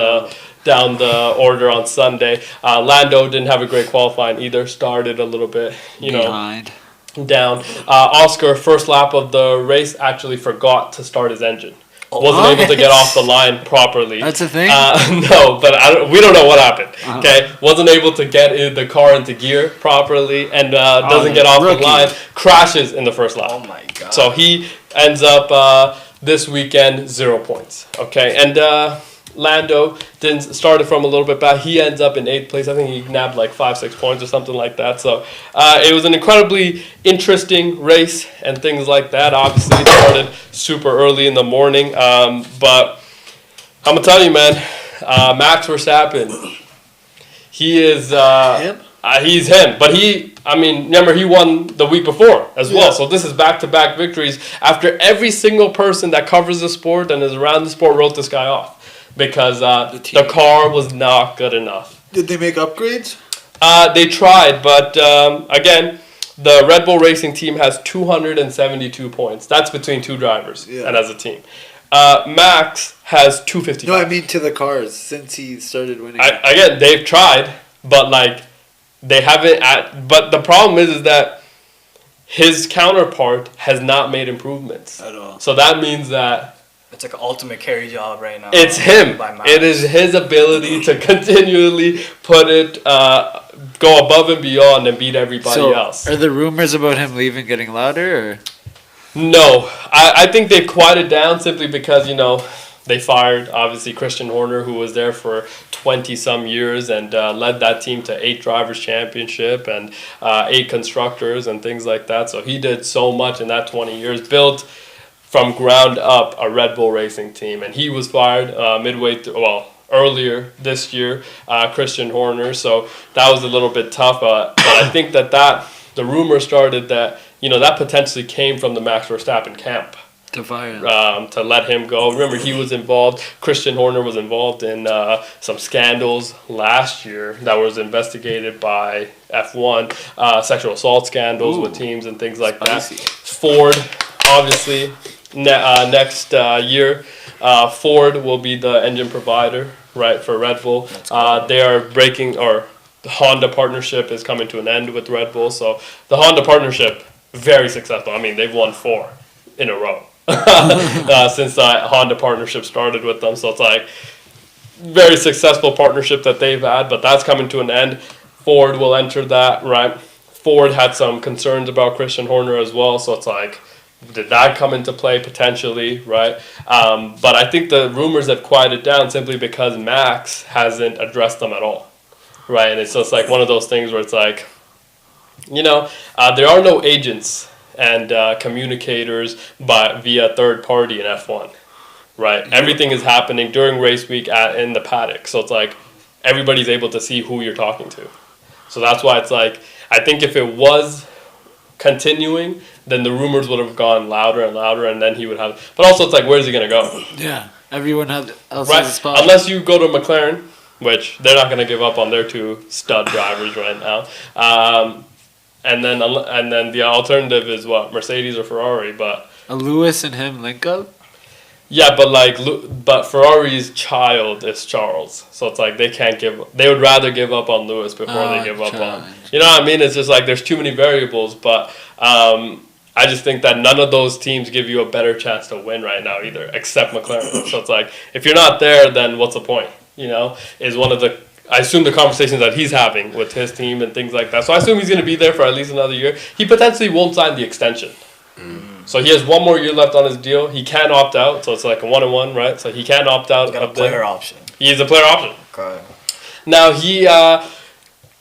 Speaker 1: the order on Sunday. Lando didn't have a great qualifying either. Started a little bit,
Speaker 4: behind.
Speaker 1: Down. Oscar, first lap of the race, actually forgot to start his engine. Wasn't able to get off the line properly.
Speaker 4: That's a thing?
Speaker 1: No, but we don't know what happened. Okay, wasn't able to get the car into gear properly and doesn't get off the line. Crashes in the first lap.
Speaker 3: Oh my god.
Speaker 1: So he ends up this weekend 0 points. Okay, and Lando started from a little bit back. He ends up in 8th place. I think he nabbed like 5-6 points or something like that. So it was an incredibly interesting race and things like that. Obviously, it started super early in the morning. But I'm going to tell you, man, Max Verstappen, he is... he's him. But remember, he won the week before as well. So this is back-to-back victories after every single person that covers the sport and is around the sport wrote this guy off. Because the car was not good enough.
Speaker 8: Did they make upgrades?
Speaker 1: They tried, but again, the Red Bull Racing team has 272 points. That's between 2 drivers and as a team. Max has 255.
Speaker 8: No, I mean to the cars since he started winning.
Speaker 1: Again, they've tried, but they haven't. But the problem is that his counterpart has not made improvements
Speaker 8: at all.
Speaker 1: So that means that.
Speaker 3: It's like an ultimate carry job right now.
Speaker 1: It's him. It is his ability to continually put it go above and beyond and beat everybody else.
Speaker 4: Are the rumors about him leaving getting louder? Or?
Speaker 1: No, I think they've quieted down simply because, they fired, obviously, Christian Horner, who was there for 20-some years and led that team to 8 Drivers' Championship and 8 Constructors and things like that. So he did so much in that 20 years, built from ground up a Red Bull Racing team. And he was fired earlier this year, Christian Horner. So that was a little bit tough. But I think that the rumor started that, that potentially came from the Max Verstappen camp. To let him go. Remember, he was involved. Christian Horner was involved in some scandals last year that was investigated by F1, sexual assault scandals with teams and things like that. Ford, obviously, next year, Ford will be the engine provider, right, for Red Bull. They are breaking, or the Honda partnership is coming to an end with Red Bull. So the Honda partnership, very successful. I mean, they've won 4 in a row. Since the Honda partnership started with them. So it's like very successful partnership that they've had, but that's coming to an end. Ford will enter that, right? Ford had some concerns about Christian Horner as well, so it's like, did that come into play potentially, right? But I think the rumors have quieted down simply because Max hasn't addressed them at all, right? And it's just like one of those things where it's like, there are no agents and communicators via third party in F1, right? Everything is happening during race week in the paddock. So it's like everybody's able to see who you're talking to. So that's why it's like, I think if it was continuing, then the rumors would have gone louder and louder, and then he would have. But also it's like, where's he going to go?
Speaker 4: Yeah, everyone else
Speaker 1: right?
Speaker 4: has a spot.
Speaker 1: Unless you go to McLaren, which they're not going to give up on their 2 stud drivers right now. And then the alternative is what, Mercedes or Ferrari, but
Speaker 4: Lewis and him link up.
Speaker 1: Yeah, but Ferrari's child is Charles, so it's like they would rather give up on Lewis before they give up on. You know what I mean? It's just like there's too many variables, but I just think that none of those teams give you a better chance to win right now either, except McLaren. So it's like if you're not there, then what's the point? Is one of the. I assume the conversations that he's having with his team and things like that. So I assume he's going to be there for at least another year. He potentially won't sign the extension. So he has 1 more year left on his deal. He can opt out. So it's like a 1-1, right? So he can opt out.
Speaker 3: He's got a player option.
Speaker 1: He is a player option.
Speaker 3: Okay.
Speaker 1: Now he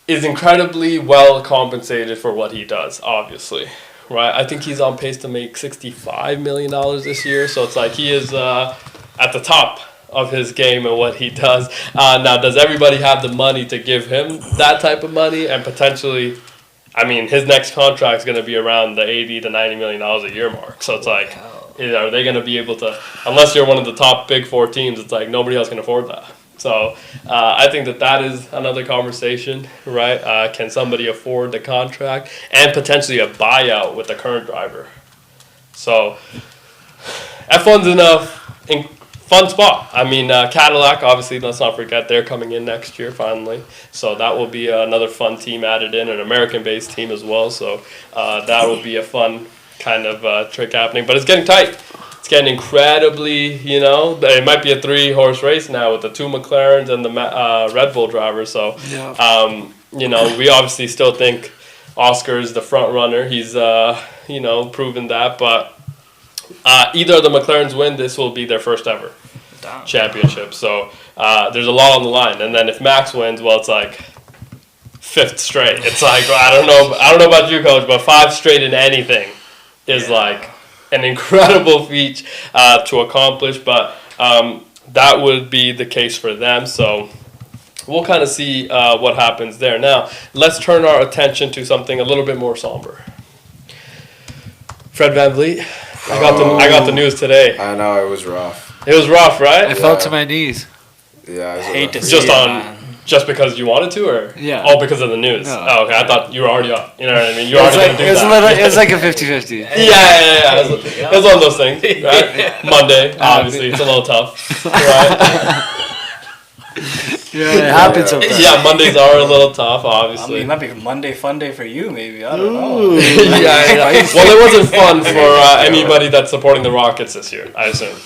Speaker 1: is incredibly well compensated for what he does, obviously. Right? I think he's on pace to make $65 million this year. So it's like he is at the top of his game and what he does. Now, does everybody have the money to give him that type of money? And potentially, I mean, his next contract is going to be around the $80 to $90 million a year mark. So it's like, are they going to be able to, unless you're one of the top big 4 teams, it's like nobody else can afford that. So I think that is another conversation, right? Can somebody afford the contract and potentially a buyout with the current driver? So F1's in a fun spot. I mean, Cadillac, obviously, let's not forget, they're coming in next year finally. So that will be another fun team added in, an American-based team as well. So that will be a fun kind of trick happening. But it's getting tight. It's getting incredibly, it might be a 3-horse race now with the 2 McLarens and the Red Bull drivers. So, we obviously still think Oscar's the front runner. He's, proven that. But either of the McLarens win, this will be their first ever championship. So there's a lot on the line. And then if Max wins, well, it's like 5th straight. It's like, I don't know about you, Coach, but 5 straight in anything is like an incredible feat to accomplish. But that would be the case for them. So we'll kind of see what happens there. Now, let's turn our attention to something a little bit more somber. Fred VanVleet. I got the news today.
Speaker 2: I know, it was rough.
Speaker 1: It was rough, right?
Speaker 4: I fell to my knees.
Speaker 2: Yeah,
Speaker 3: I hate to see
Speaker 1: just because you wanted to, or because of the news.
Speaker 4: No.
Speaker 1: Oh, okay. I thought you were already up. You know what I mean? You were already gonna do
Speaker 4: that. It was like a 50-50.
Speaker 1: Yeah. It was one of those things, right? Monday, obviously, it's a little tough, right?
Speaker 4: Yeah, it happens sometimes.
Speaker 1: Yeah, Mondays are a little tough, obviously.
Speaker 3: It might be a Monday fun day for you, maybe. I don't know.
Speaker 1: Yeah. Well, it wasn't fun for anybody that's supporting the Rockets this year, I assume.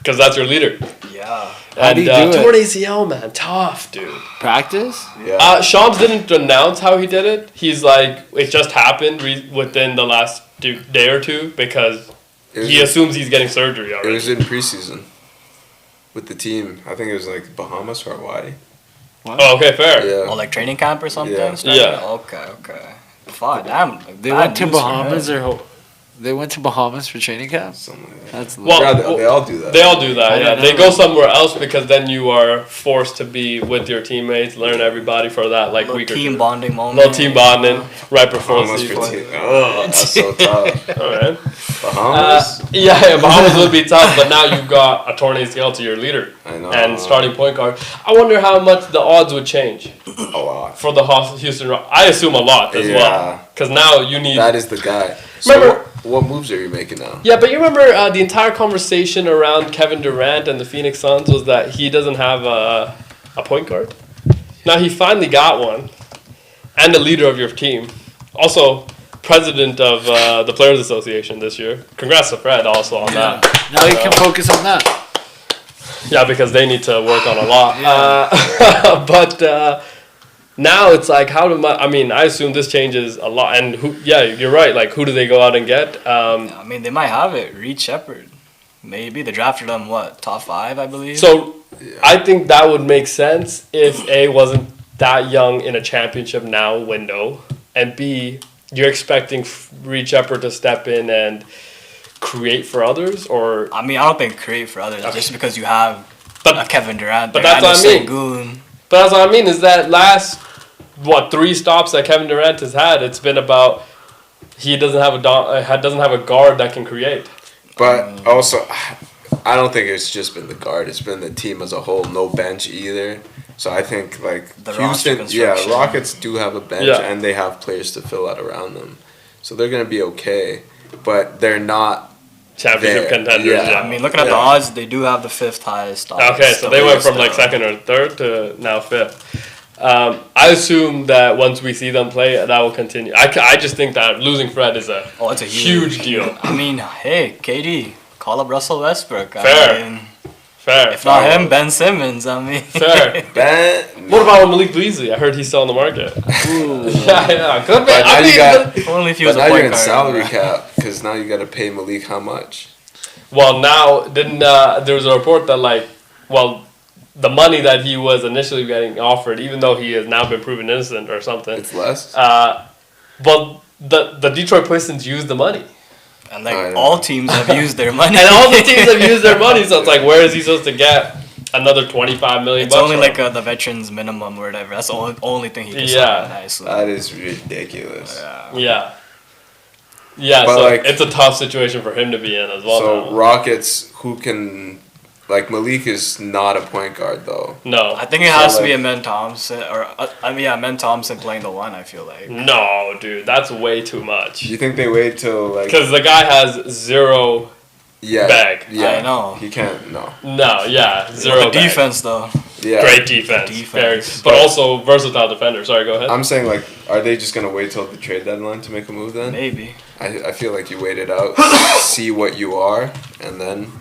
Speaker 1: because that's your leader.
Speaker 3: Yeah.
Speaker 4: How do you do
Speaker 1: torn
Speaker 4: it?
Speaker 1: ACL, man, tough, dude.
Speaker 4: Practice?
Speaker 2: Yeah.
Speaker 1: Shams didn't announce how he did it. He's like, it just happened within the last day or two because he assumes he's getting surgery already.
Speaker 2: It was in preseason with the team. I think it was like Bahamas or Hawaii.
Speaker 4: What?
Speaker 1: Oh, okay, fair.
Speaker 2: Yeah.
Speaker 3: Or like training camp or something?
Speaker 2: Yeah.
Speaker 1: Yeah.
Speaker 3: Okay. Fuck, damn.
Speaker 4: They went to Bahamas they went to Bahamas for training camp?
Speaker 2: Something like that.
Speaker 4: That's
Speaker 1: Well,
Speaker 2: Yeah, they all do that.
Speaker 1: They all do that,
Speaker 4: I
Speaker 1: yeah.
Speaker 4: don't
Speaker 1: They
Speaker 4: know.
Speaker 1: go somewhere else because then you are forced to be with your teammates, learn everybody for that like week or
Speaker 3: team
Speaker 1: two.
Speaker 3: bonding moment.
Speaker 1: Little team bonding right before
Speaker 2: Bahamas for
Speaker 1: season.
Speaker 2: team. Oh, that's so tough.
Speaker 1: All right.
Speaker 2: Bahamas?
Speaker 1: Yeah, Bahamas would be tough, but now you've got a torn ACL to your leader
Speaker 2: I know.
Speaker 1: and starting point guard. I wonder how much the odds would change
Speaker 2: A lot.
Speaker 1: for the Houston Rockets. I assume a lot as well, because now you need.
Speaker 2: That is the guy. So
Speaker 1: Remember-
Speaker 2: what moves are you making now?
Speaker 1: Yeah, but you remember the entire conversation around Kevin Durant and the Phoenix Suns was that he doesn't have a point guard. Now he finally got one, and the leader of your team, also president of the Players Association this year. Congrats to Fred also on that.
Speaker 4: Now you can focus on that.
Speaker 1: Yeah, because they need to work on a lot. But now it's like, how do I assume this changes a lot. And you're right. Like, who do they go out and get?
Speaker 3: I mean, they might have it. Reed Shepherd. Maybe. They drafted him, top 5, I believe?
Speaker 1: So I think that would make sense if A, wasn't that young in a championship now window, and B, you're expecting Reed Shepherd to step in and create for others, or...
Speaker 3: I mean, I don't think create for others. Just because you have Kevin Durant.
Speaker 1: But that's what I mean.
Speaker 3: Sengun.
Speaker 1: But that's what I mean, is that last, 3 stops that Kevin Durant has had, it's been about he doesn't have a guard that can create.
Speaker 2: But also, I don't think it's just been the guard. It's been the team as a whole. No bench either. So I think like
Speaker 3: The roster
Speaker 2: Houston,
Speaker 3: construction.
Speaker 2: Rockets do have a bench and they have players to fill out around them. So they're gonna be okay. But they're not
Speaker 1: Championship
Speaker 2: there.
Speaker 1: contenders.
Speaker 2: Yeah.
Speaker 1: Yeah.
Speaker 3: I mean, looking at the odds, they do have the 5th highest odds.
Speaker 1: Okay, so they went from like 2nd or 3rd to now 5th. I assume that once we see them play, that will continue. I just think that losing Fred is
Speaker 3: it's a
Speaker 1: huge deal.
Speaker 3: I mean, hey, KD, call up Russell Westbrook.
Speaker 1: Fair.
Speaker 3: I mean,
Speaker 1: Fair.
Speaker 3: if not him, Ben Simmons. I mean,
Speaker 1: Fair. What about Malik Beasley? I heard he's still on the market. yeah, good man.
Speaker 3: only if he was
Speaker 2: But
Speaker 3: a
Speaker 2: now
Speaker 3: point
Speaker 2: you're in
Speaker 3: guard.
Speaker 2: salary cap because now you got to pay Malik how much?
Speaker 1: Well, now there was a report that the money that he was initially getting offered, even though he has now been proven innocent or something.
Speaker 2: It's less.
Speaker 1: But the Detroit Pistons used the money.
Speaker 3: And all teams have used their money.
Speaker 1: And all the teams have used their money, so it's like, where is he supposed to get another $25 million?
Speaker 3: It's only like the veterans minimum or whatever. That's the only thing he can sign.
Speaker 2: That is ridiculous.
Speaker 1: Yeah,
Speaker 2: But
Speaker 1: so it's a tough situation for him to be in as well.
Speaker 2: So
Speaker 1: now.
Speaker 2: Rockets, who can... Like, Malik is not a point guard, though.
Speaker 1: No.
Speaker 3: I think it has to be a Men Thompson. Men Thompson playing the 1, I feel like.
Speaker 1: No, dude, that's way too much.
Speaker 2: You think they wait till, like...
Speaker 1: Because the guy has zero bag.
Speaker 2: Yeah,
Speaker 3: I know.
Speaker 2: He can't, no.
Speaker 1: No, yeah, zero
Speaker 3: The
Speaker 1: bag.
Speaker 3: defense, though.
Speaker 2: Yeah.
Speaker 1: Great defense. But also versatile defender. Sorry, go ahead.
Speaker 2: I'm saying, like, are they just going to wait till the trade deadline to make a move then?
Speaker 3: Maybe.
Speaker 2: I feel like you wait it out, see what you are, and then...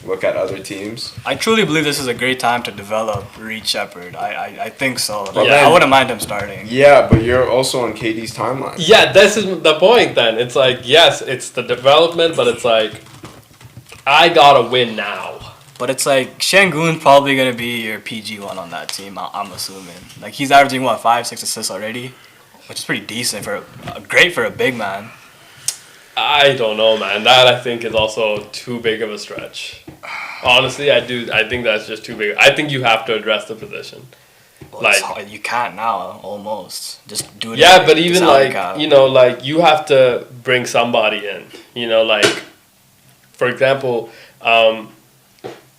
Speaker 2: look at other teams.
Speaker 3: I truly believe this is a great time to develop Reed Shepherd. I think so.
Speaker 1: Yeah.
Speaker 3: I wouldn't mind him starting.
Speaker 2: Yeah, but you're also on KD's timeline.
Speaker 1: Yeah, this is the point then. It's like, yes, it's the development, but it's like, I gotta win now.
Speaker 3: But it's like, Sengun's probably going to be your PG1 on that team, I'm assuming. Like, he's averaging, 5-6 assists already? Which is pretty decent, great for a big man.
Speaker 1: I don't know, man. That I think is also too big of a stretch. Honestly, I think that's just too big. I think you have to address the position.
Speaker 3: Well, you can't now, almost. Just do it.
Speaker 1: Yeah, but even you have to bring somebody in. For example,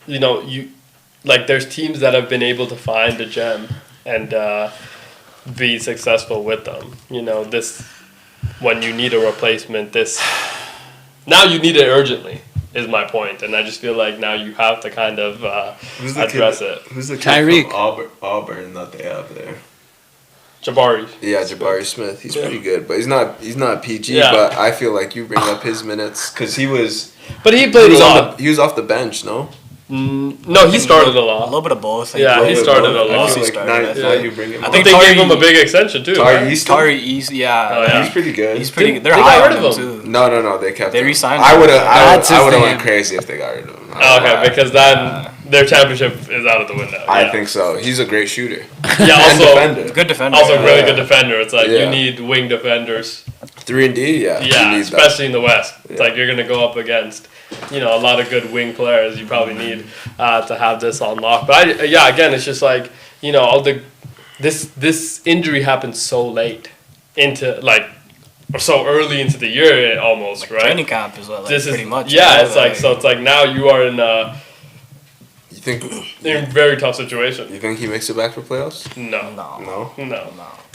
Speaker 1: there's teams that have been able to find a gem and be successful with them. When you need a replacement, now you need it urgently, is my point. And I just feel like now you have to kind of address it.
Speaker 2: Who's the kid
Speaker 4: Tyreek
Speaker 2: from Auburn that they have there?
Speaker 1: Jabari.
Speaker 2: Yeah, Jabari Smith. He's pretty good, but he's not PG.
Speaker 1: Yeah.
Speaker 2: But I feel like you bring up his minutes because he was.
Speaker 1: But he played a lot.
Speaker 2: He was off the bench, no?
Speaker 1: No, he started a
Speaker 3: A
Speaker 1: lot.
Speaker 3: little bit of both.
Speaker 1: Yeah, he started a lot.
Speaker 3: Mostly
Speaker 2: Like
Speaker 3: started.
Speaker 2: now you bring him.
Speaker 3: I
Speaker 2: up.
Speaker 3: think
Speaker 1: They
Speaker 3: Tari-
Speaker 1: gave him a big extension too.
Speaker 2: Tari
Speaker 1: Right?
Speaker 2: Easton?
Speaker 3: Tari East, yeah.
Speaker 1: Oh, yeah.
Speaker 2: He's pretty good.
Speaker 3: He's pretty good. They're
Speaker 1: They
Speaker 3: high
Speaker 1: got
Speaker 3: on
Speaker 1: rid of
Speaker 3: him, too.
Speaker 2: No, they kept.
Speaker 3: They
Speaker 2: him.
Speaker 3: re-signed
Speaker 2: I
Speaker 3: him.
Speaker 2: would
Speaker 4: That's his
Speaker 2: have
Speaker 4: name.
Speaker 2: went crazy if they got rid of him.
Speaker 1: Okay, because then their championship is out of the window.
Speaker 2: I
Speaker 1: Yeah.
Speaker 2: think so. He's a great shooter.
Speaker 1: Yeah,
Speaker 2: And
Speaker 1: also
Speaker 2: defender.
Speaker 3: Good defender.
Speaker 1: also
Speaker 3: yeah.
Speaker 1: really good defender. It's like you
Speaker 2: Yeah.
Speaker 1: need wing defenders.
Speaker 2: 3-and-D, yeah.
Speaker 1: Yeah,
Speaker 2: You need that.
Speaker 1: especially in the West. It's
Speaker 2: Yeah.
Speaker 1: like you're gonna go up against, a lot of good wing players. You probably need to have this on lock. But again, it's just like all this injury happened so late into or so early into the year almost, right?
Speaker 3: Training camp is what,
Speaker 1: This
Speaker 3: pretty
Speaker 1: is
Speaker 3: much.
Speaker 1: it's like so. It's like now you are in a
Speaker 2: You
Speaker 1: very tough situation.
Speaker 2: think he makes it back for playoffs?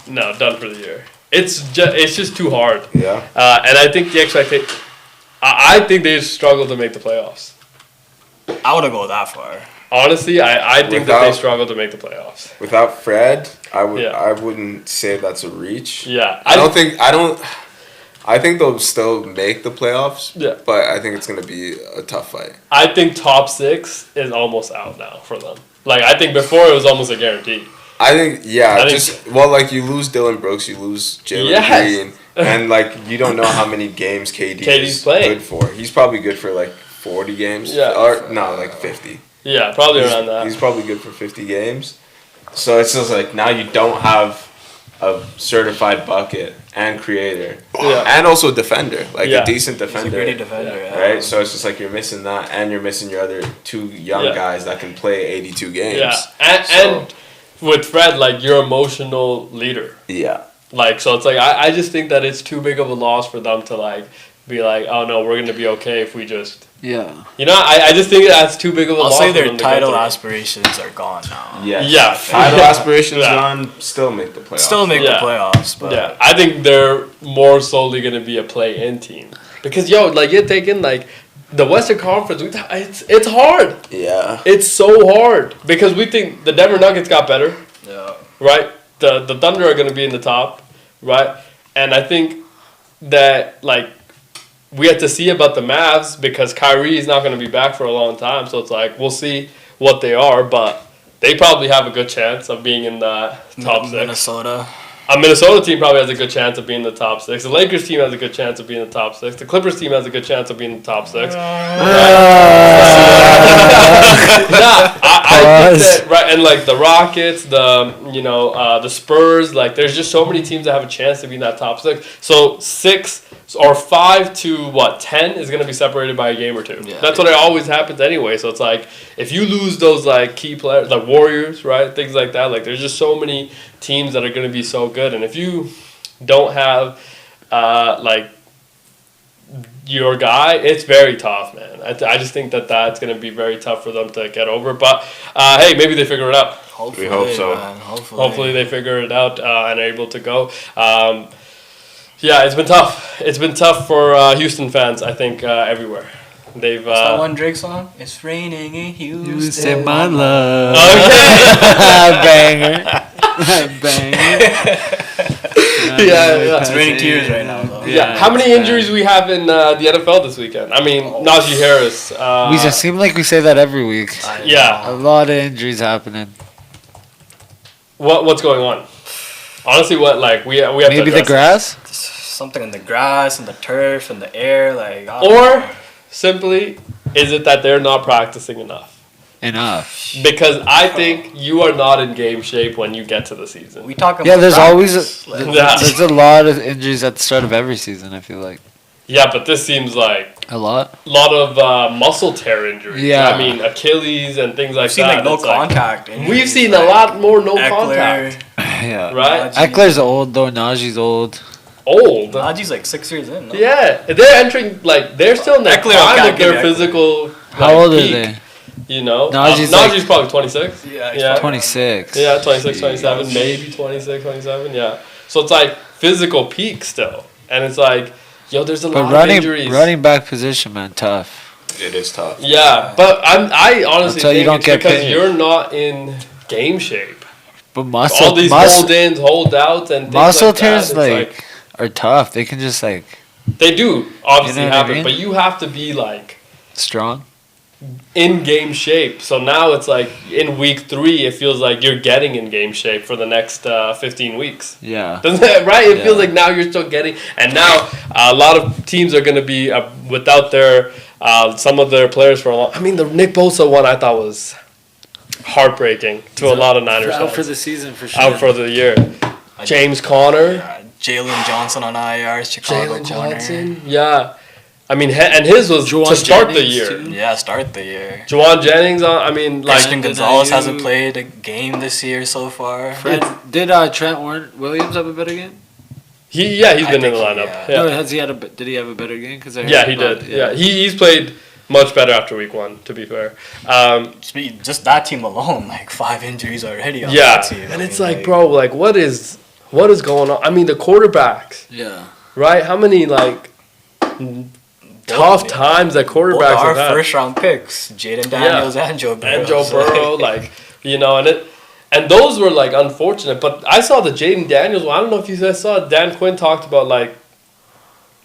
Speaker 1: No, done for the year. It's just too hard.
Speaker 2: Yeah.
Speaker 1: And I think the expectation. I think they struggle to make the playoffs.
Speaker 3: I wouldn't go that far.
Speaker 1: Honestly, I think that they
Speaker 2: Without-
Speaker 1: struggle to make the playoffs.
Speaker 2: Without Fred, I
Speaker 1: Yeah.
Speaker 2: wouldn't say that's a reach.
Speaker 1: Yeah,
Speaker 2: I think they'll still make the playoffs.
Speaker 1: Yeah.
Speaker 2: But I think it's gonna be a tough fight.
Speaker 1: I think top 6 is almost out now for them. Like I think before it was almost a guarantee.
Speaker 2: I think you lose Dylan Brooks, you lose Jalen
Speaker 1: Yes.
Speaker 2: Green, and you don't know how many games KD
Speaker 1: KD's
Speaker 2: is
Speaker 1: playing.
Speaker 2: good for. He's probably good for 40 games.
Speaker 1: Yeah.
Speaker 2: Or no, 50.
Speaker 1: Yeah, probably around that.
Speaker 2: He's probably good for 50 games. So it's just now you don't have a certified bucket and creator.
Speaker 1: Yeah.
Speaker 2: And also defender,
Speaker 1: Yeah.
Speaker 2: a decent
Speaker 3: He's a
Speaker 2: defender.
Speaker 3: gritty defender. Yeah.
Speaker 2: Right? So it's just you're missing that and you're missing your other 2 young
Speaker 1: Yeah.
Speaker 2: guys that can play 82 games.
Speaker 1: Yeah, and with Fred, your emotional leader.
Speaker 2: Yeah.
Speaker 1: So it's I just think that it's too big of a loss for them to be oh no, we're gonna be okay if we just.
Speaker 4: Yeah.
Speaker 1: I just think that's too big of a
Speaker 3: I'll
Speaker 1: loss.
Speaker 3: say
Speaker 1: for
Speaker 3: their
Speaker 1: them to go
Speaker 3: title
Speaker 1: through.
Speaker 3: aspirations are gone now.
Speaker 2: Yes.
Speaker 1: Yeah.
Speaker 2: Title aspirations
Speaker 1: Yeah.
Speaker 2: gone, still make the playoffs.
Speaker 3: Still make
Speaker 1: Yeah.
Speaker 3: the playoffs, but
Speaker 1: Yeah, I think they're more solely gonna be a play-in team because you're taking the Western Conference. It's hard.
Speaker 2: Yeah.
Speaker 1: It's so hard because we think the Denver Nuggets got better,
Speaker 3: yeah.
Speaker 1: right? The Thunder are gonna be in the top, right? And I think that we have to see about the Mavs because Kyrie is not going to be back for a long time. So it's we'll see what they are, but they probably have a good chance of being in the top 6.
Speaker 3: Minnesota.
Speaker 1: A Minnesota team probably has a good chance of being in the top 6. The Lakers team has a good chance of being in the top 6. The Clippers team has a good chance of being in the top 6. I think that, right, and the Rockets, the Spurs, there's just so many teams that have a chance to be in that top 6. So 6 or 5 to 10 is going to be separated by a game or 2.
Speaker 3: Yeah.
Speaker 1: That's what it always happens anyway. So it's if you lose those key players, like Warriors, right, things like that, there's just so many teams that are going to be so good, and if you don't have your guy, it's very tough, man. I just think that's going to be very tough for them to get over. But hey, maybe they figure it out.
Speaker 3: Hopefully,
Speaker 2: We hope so.
Speaker 3: Man,
Speaker 1: Hopefully they figure it out and are able to go. Yeah, it's been tough. It's been tough for Houston fans, I think, everywhere. They've
Speaker 3: What's that one Drake song? It's raining in Houston.
Speaker 4: You say my love.
Speaker 1: Okay.
Speaker 4: Banger.
Speaker 1: Yeah.
Speaker 3: It's raining tears right now, though.
Speaker 1: Yeah. How many injuries we have in the NFL this weekend? I mean, Najee Harris.
Speaker 4: We just seem like we say that every week.
Speaker 1: Yeah.
Speaker 4: A lot of injuries happening.
Speaker 1: What's going on? Honestly, we have
Speaker 4: Maybe
Speaker 1: to
Speaker 4: the
Speaker 1: address
Speaker 4: grass?
Speaker 3: Something in the grass, and the turf, and the air, I don't
Speaker 1: Or
Speaker 3: know.
Speaker 1: simply, is it that they're not practicing enough?
Speaker 4: Enough.
Speaker 1: Because I think you are not in game shape when you get to the season.
Speaker 3: We talk about
Speaker 4: Yeah, there's always
Speaker 1: Yeah.
Speaker 4: there's a lot of injuries at the start of every season, I feel like.
Speaker 1: Yeah, but this seems like
Speaker 4: A lot?
Speaker 1: a lot of muscle tear injuries.
Speaker 4: Yeah.
Speaker 1: I mean, Achilles and things like
Speaker 3: We've seen
Speaker 1: that.
Speaker 3: no
Speaker 1: It's
Speaker 3: contact.
Speaker 1: we've
Speaker 3: injuries,
Speaker 1: seen a lot more no
Speaker 3: Eckler,
Speaker 1: contact,
Speaker 4: Yeah.
Speaker 1: right?
Speaker 3: Najee.
Speaker 4: Eckler's old though, Najee's old.
Speaker 1: Old.
Speaker 3: Najee's 6 years in. No?
Speaker 1: Yeah, they're entering they're still in their
Speaker 3: Eckler,
Speaker 1: prime
Speaker 3: okay,
Speaker 1: of their
Speaker 3: Eckler.
Speaker 1: physical.
Speaker 4: How old are
Speaker 1: peak,
Speaker 4: they?
Speaker 1: You know,
Speaker 4: Najee's
Speaker 1: Najee's probably 26.
Speaker 3: Yeah, he's
Speaker 1: Yeah.
Speaker 3: probably-
Speaker 4: 26.
Speaker 1: Yeah, 26, 27, maybe 26, 27, yeah. So it's physical peak still. And it's there's a
Speaker 4: But
Speaker 1: lot of injuries.
Speaker 4: running back position, man, tough.
Speaker 2: It is tough.
Speaker 1: Yeah, but I honestly
Speaker 4: Until you
Speaker 1: think
Speaker 4: don't
Speaker 1: it's
Speaker 4: get
Speaker 1: because
Speaker 4: paid.
Speaker 1: you're not in game shape.
Speaker 4: But muscle,
Speaker 1: all these hold-ins, hold-outs, and things
Speaker 4: muscle
Speaker 1: like
Speaker 4: tears
Speaker 1: that,
Speaker 4: are tough. They can just
Speaker 1: they do obviously happen,
Speaker 4: I mean?
Speaker 1: but you have to be
Speaker 4: strong.
Speaker 1: in game shape. So now it's in week 3, it feels like you're getting in game shape for the next 15 weeks.
Speaker 4: Yeah.
Speaker 1: Doesn't it, right? It feels like now you're still getting, and now a lot of teams are going to be without their some of their players for a long. I mean, the Nick Bosa one I thought was heartbreaking to a lot of Niners fans.
Speaker 8: Out for the season for sure.
Speaker 1: Out for the year. James Conner.
Speaker 3: Jalen Johnson on IR, Chicago
Speaker 1: Jalen
Speaker 3: corner.
Speaker 1: Johnson. Yeah. I mean, and his was
Speaker 8: Juwan
Speaker 1: to start
Speaker 8: Jennings
Speaker 1: the year.
Speaker 8: too.
Speaker 3: Yeah, start the year.
Speaker 1: Juwan Jennings,
Speaker 3: Christian Gonzalez hasn't played a game this year so far.
Speaker 8: Did Trent Williams have a better game?
Speaker 1: he's been in the lineup. Yeah.
Speaker 8: No, did he have a better game? Cause
Speaker 1: He did. Yeah, he's played much better after week 1. To be fair,
Speaker 3: Just that team alone, 5 injuries already on
Speaker 1: yeah,
Speaker 3: that team.
Speaker 1: and it's bro, what is going on? I mean, the quarterbacks,
Speaker 8: Yeah.
Speaker 1: right? How many tough times that quarterbacks
Speaker 3: our
Speaker 1: have had.
Speaker 3: first round picks, Jaden Daniels and Joe Burrow.
Speaker 1: And Joe Burrow, and those were unfortunate. But I saw the Jaden Daniels one. I don't know if you guys saw it. Dan Quinn talked about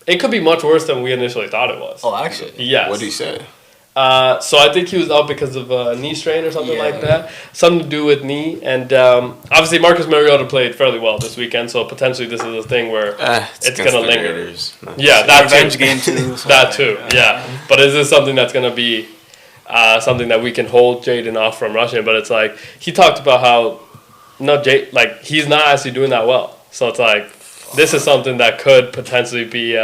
Speaker 1: it could be much worse than we initially thought it was.
Speaker 3: Oh, actually?
Speaker 1: Yes.
Speaker 2: What did he say?
Speaker 1: So I think he was out because of a knee strain or something like that. Something to do with knee. And obviously Marcus Mariota played fairly well this weekend, so potentially this is a thing where it's going to linger.
Speaker 2: Raiders.
Speaker 1: Yeah, that
Speaker 3: revenge
Speaker 1: too.
Speaker 3: game too.
Speaker 1: That too, yeah. But is this something that's going to be something that we can hold Jaden off from rushing? But it's he talked about how he's not actually doing that well. So it's this is something that could potentially be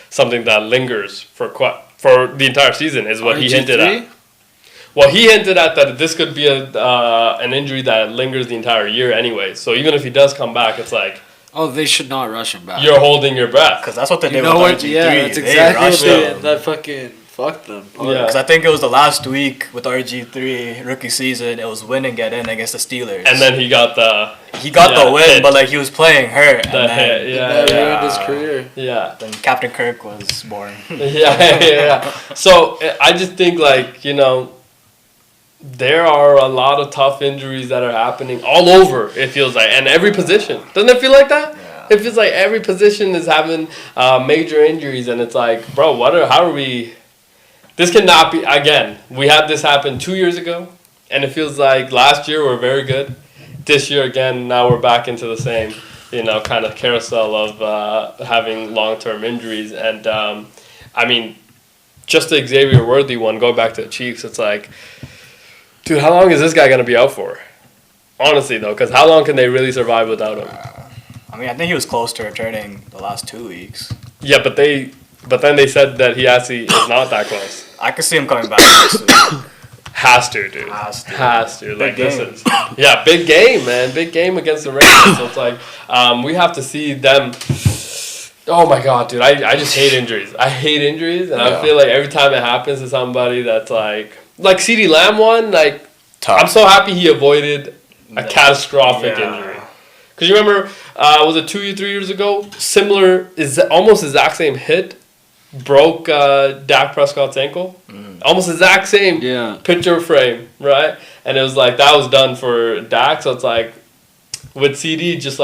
Speaker 1: something that lingers for the entire season, is what he hinted at. Well, he hinted at that this could be an injury that lingers the entire year anyway. So even if he does come back, it's
Speaker 8: they should not rush him back.
Speaker 1: You're holding your breath.
Speaker 3: Because that's what they did
Speaker 8: know
Speaker 3: with
Speaker 8: what?
Speaker 3: RG3.
Speaker 8: Yeah, that's exactly what they did. That fucking fucked them.
Speaker 1: Yeah.
Speaker 3: Because I think it was the last week with RG3 rookie season. It was win and get in against the Steelers.
Speaker 1: And then he got the
Speaker 3: win,
Speaker 1: hit.
Speaker 3: but he was playing hurt.
Speaker 1: The hit,
Speaker 8: That ruined his career.
Speaker 1: Yeah.
Speaker 3: Then Captain Kirk was born.
Speaker 1: yeah. So I just think there are a lot of tough injuries that are happening all over. It feels and every position. Doesn't it feel like that?
Speaker 3: Yeah.
Speaker 1: It feels like every position is having major injuries, and it's bro, how are we? This cannot be again. We had this happen 2 years ago, and it feels like last year we're very good. This year again, now we're back into the same, kind of carousel of having long-term injuries. And I mean, just the Xavier Worthy one, going back to the Chiefs, it's dude, how long is this guy gonna be out for? Honestly, though, because how long can they really survive without him?
Speaker 3: I mean, I think he was close to returning the last 2 weeks.
Speaker 1: Yeah, but then they said that he actually is not that close.
Speaker 3: I could see him coming back next week.
Speaker 1: Has to, dude.
Speaker 3: Has to.
Speaker 1: Like
Speaker 3: Big
Speaker 1: this
Speaker 3: game.
Speaker 1: is, yeah, big game, man. Big game against the Raiders. So it's we have to see them. Oh my god, dude! I just hate injuries. I hate injuries, and I feel like every time it happens to somebody that's like CeeDee Lamb one,
Speaker 2: Tough.
Speaker 1: I'm so happy he avoided a catastrophic injury. Because you remember, was it 2 or 3 years ago? Similar, is almost exact same hit, broke Dak Prescott's ankle. Almost exact same picture frame, right? And it was that was done for Dak. So it's with CD, just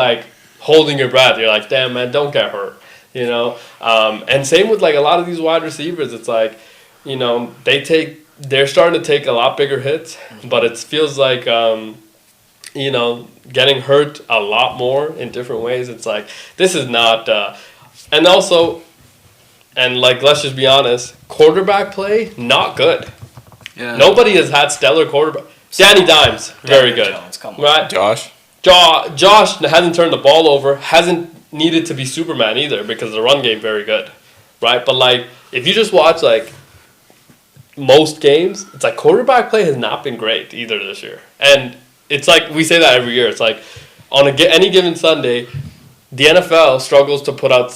Speaker 1: holding your breath. You're damn man, don't get hurt, And same with a lot of these wide receivers. It's they're starting to take a lot bigger hits, but it feels getting hurt a lot more in different ways. It's this is not, and also, and let's just be honest, quarterback play, not good.
Speaker 8: Yeah.
Speaker 1: Nobody has had stellar quarterback. Danny Dimes, very good.
Speaker 3: Jones, come on.
Speaker 1: Right?
Speaker 2: Josh
Speaker 1: hasn't turned the ball over, hasn't needed to be Superman either because the run game very good. Right? But if you just watch most games, it's quarterback play has not been great either this year. And it's we say that every year. It's on any given Sunday, the NFL struggles to put out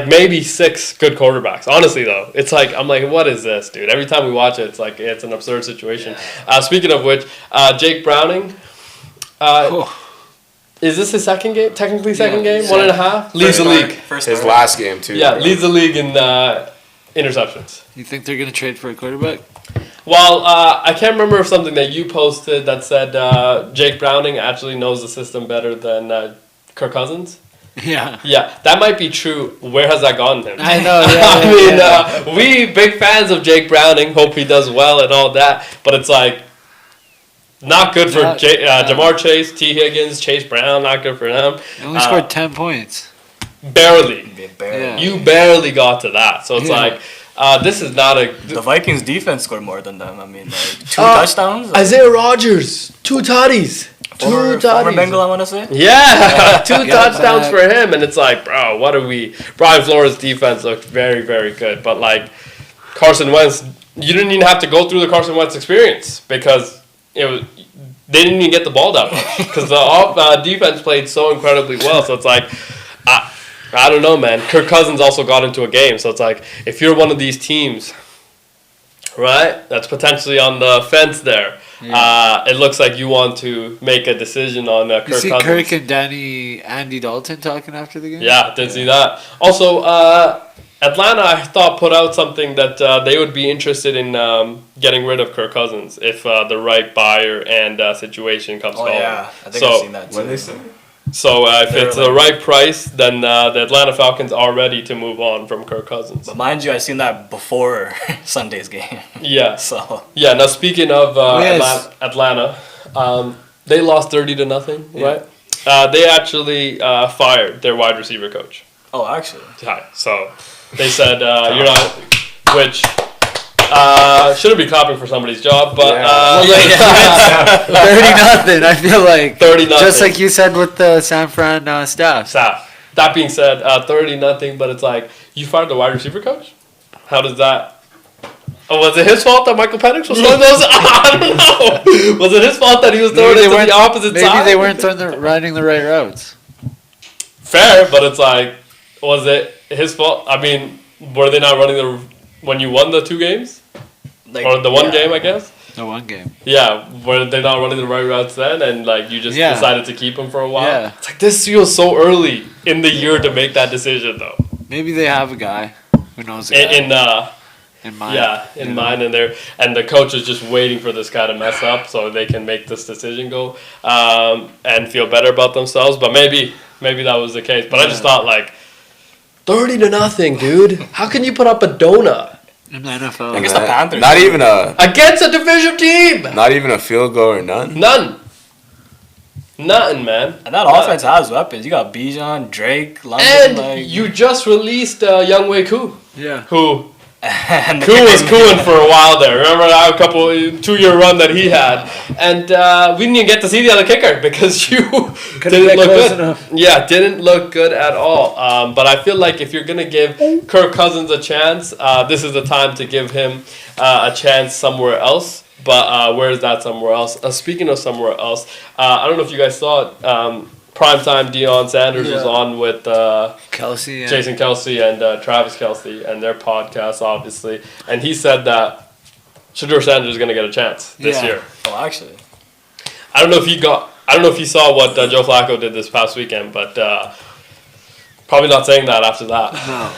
Speaker 1: maybe 6 good quarterbacks. Honestly, though, it's I'm what is this, dude? Every time we watch it, it's an absurd situation. Speaking of which, Jake Browning, is this his second game? Technically second game? 1.5? Leads the league.
Speaker 2: His last game, too.
Speaker 1: Yeah, leads the league in interceptions.
Speaker 8: You think they're going to trade for a quarterback?
Speaker 1: Well, I can't remember something that you posted that said Jake Browning actually knows the system better than Kirk Cousins.
Speaker 8: Yeah.
Speaker 1: Yeah, that might be true. Where has that gotten him?
Speaker 8: I know. Yeah,
Speaker 1: we big fans of Jake Browning. Hope he does well and all that. But it's like not good for Jamar Chase, T. Higgins, Chase Brown. Not good for them.
Speaker 8: He only scored 10 points.
Speaker 1: Barely.
Speaker 3: Yeah.
Speaker 1: You barely got to that. So it's like this is not a.
Speaker 3: The Vikings defense scored more than them. I mean, like 2 touchdowns.
Speaker 1: Isaiah Rodgers, 2 tutties.
Speaker 3: Former Bengal, I want to say.
Speaker 1: Yeah, 2 touchdowns for him, and it's like, bro, what are we? Brian Flores' defense looked very, very good, but like Carson Wentz, you didn't even have to go through the Carson Wentz experience because they didn't even get the ball that much because the defense played so incredibly well. So it's like, I don't know, man. Kirk Cousins also got into a game, so it's like if you're one of these teams, right, that's potentially on the fence there. Yeah. It looks like you want to make a decision on Kirk Cousins.
Speaker 8: You see Kirk and Andy Dalton talking after the game?
Speaker 1: Yeah, did see that. Also, Atlanta, I thought, put out something that they would be interested in getting rid of Kirk Cousins if the right buyer and situation comes along.
Speaker 3: Oh, yeah. I think I've seen that too.
Speaker 2: What they say?
Speaker 1: So if it's the right price, then the Atlanta Falcons are ready to move on from Kirk Cousins.
Speaker 3: But mind you, I seen that before Sunday's game.
Speaker 1: Yeah.
Speaker 3: So.
Speaker 1: Yeah. Now speaking of Atlanta, they lost 30-0, right? They actually fired their wide receiver coach.
Speaker 3: Oh, actually.
Speaker 1: Yeah. So they said you're not, which. Shouldn't be clapping for somebody's job, but
Speaker 8: 30-0. I feel like
Speaker 1: 30-0.
Speaker 8: Just like you said with the San Fran staff.
Speaker 1: That being said, 30-0, but it's like you fired the wide receiver coach. How does that? Oh, was it his fault that Michael Penix was throwing those? I don't know. Was it his fault that he was throwing it to the opposite side?
Speaker 8: Maybe they weren't running the right routes.
Speaker 1: Fair, but it's like, was it his fault? I mean, were they not running when you won the 2 games? Or the one game, I guess?
Speaker 8: The one game.
Speaker 1: Yeah, were they not running the right routes then? And like you just decided to keep him for a while?
Speaker 8: Yeah.
Speaker 1: It's like this feels so early in the year to make that decision, though.
Speaker 8: Maybe they have a guy who knows
Speaker 1: in
Speaker 8: mind.
Speaker 1: Yeah, in mind, and the coach is just waiting for this guy to mess up so they can make this decision go and feel better about themselves. But maybe that was the case. But I just thought like 30-0, dude. How can you put up a donut?
Speaker 8: In the NFL.
Speaker 3: Against the Panthers.
Speaker 2: Not even
Speaker 1: against a division team.
Speaker 2: Not even a field goal or none.
Speaker 1: Nothing, man.
Speaker 3: And that offense has weapons. You got Bijan, Drake,
Speaker 1: And
Speaker 3: London.
Speaker 1: you just released Young Wei Koo.
Speaker 8: Yeah.
Speaker 1: Who? Koo was cooing for a while there. Remember that 2-year run that he had, and we didn't even get to see the other kicker because you didn't look good. Enough. Yeah, didn't look good at all. But I feel like if you're gonna give Kirk Cousins a chance, this is the time to give him a chance somewhere else. But where is that somewhere else? Speaking of somewhere else, I don't know if you guys saw it. Primetime Deion Sanders was on with
Speaker 8: Kelsey,
Speaker 1: Jason Kelsey and Travis Kelsey and their podcast, obviously. And he said that Shedeur Sanders is going to get a chance this year.
Speaker 3: Oh, actually.
Speaker 1: I don't know if you saw what Joe Flacco did this past weekend, but probably not saying that after that.
Speaker 3: No.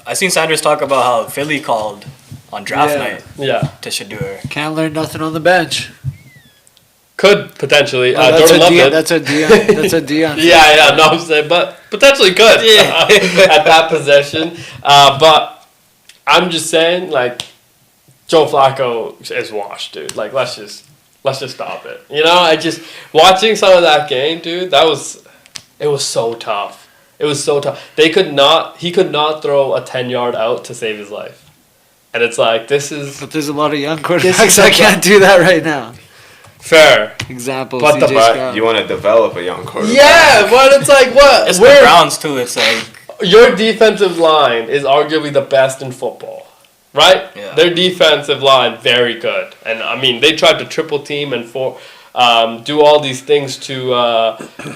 Speaker 3: I seen Sanders talk about how Philly called on draft night to Shedeur.
Speaker 8: Can't learn nothing on the bench.
Speaker 1: Could potentially.
Speaker 8: That's
Speaker 1: Jordan Love did.
Speaker 8: That's a Deion.
Speaker 1: Yeah, no, I'm saying, but potentially could at that possession. But I'm just saying, like, Joe Flacco is washed, dude. Like, let's just stop it. You know, I just watching some of that game, dude. It was so tough. It was so tough. He could not throw a 10-yard out to save his life, and it's like this is.
Speaker 8: But there's a lot of young quarterbacks that can't do that right now.
Speaker 1: Fair
Speaker 8: example.
Speaker 2: But you want to develop a young quarterback.
Speaker 1: Yeah, but it's like what?
Speaker 3: It's the Browns too. It's like
Speaker 1: your defensive line is arguably the best in football, right?
Speaker 3: Yeah.
Speaker 1: Their defensive line very good, and I mean they tried to triple team and do all these things to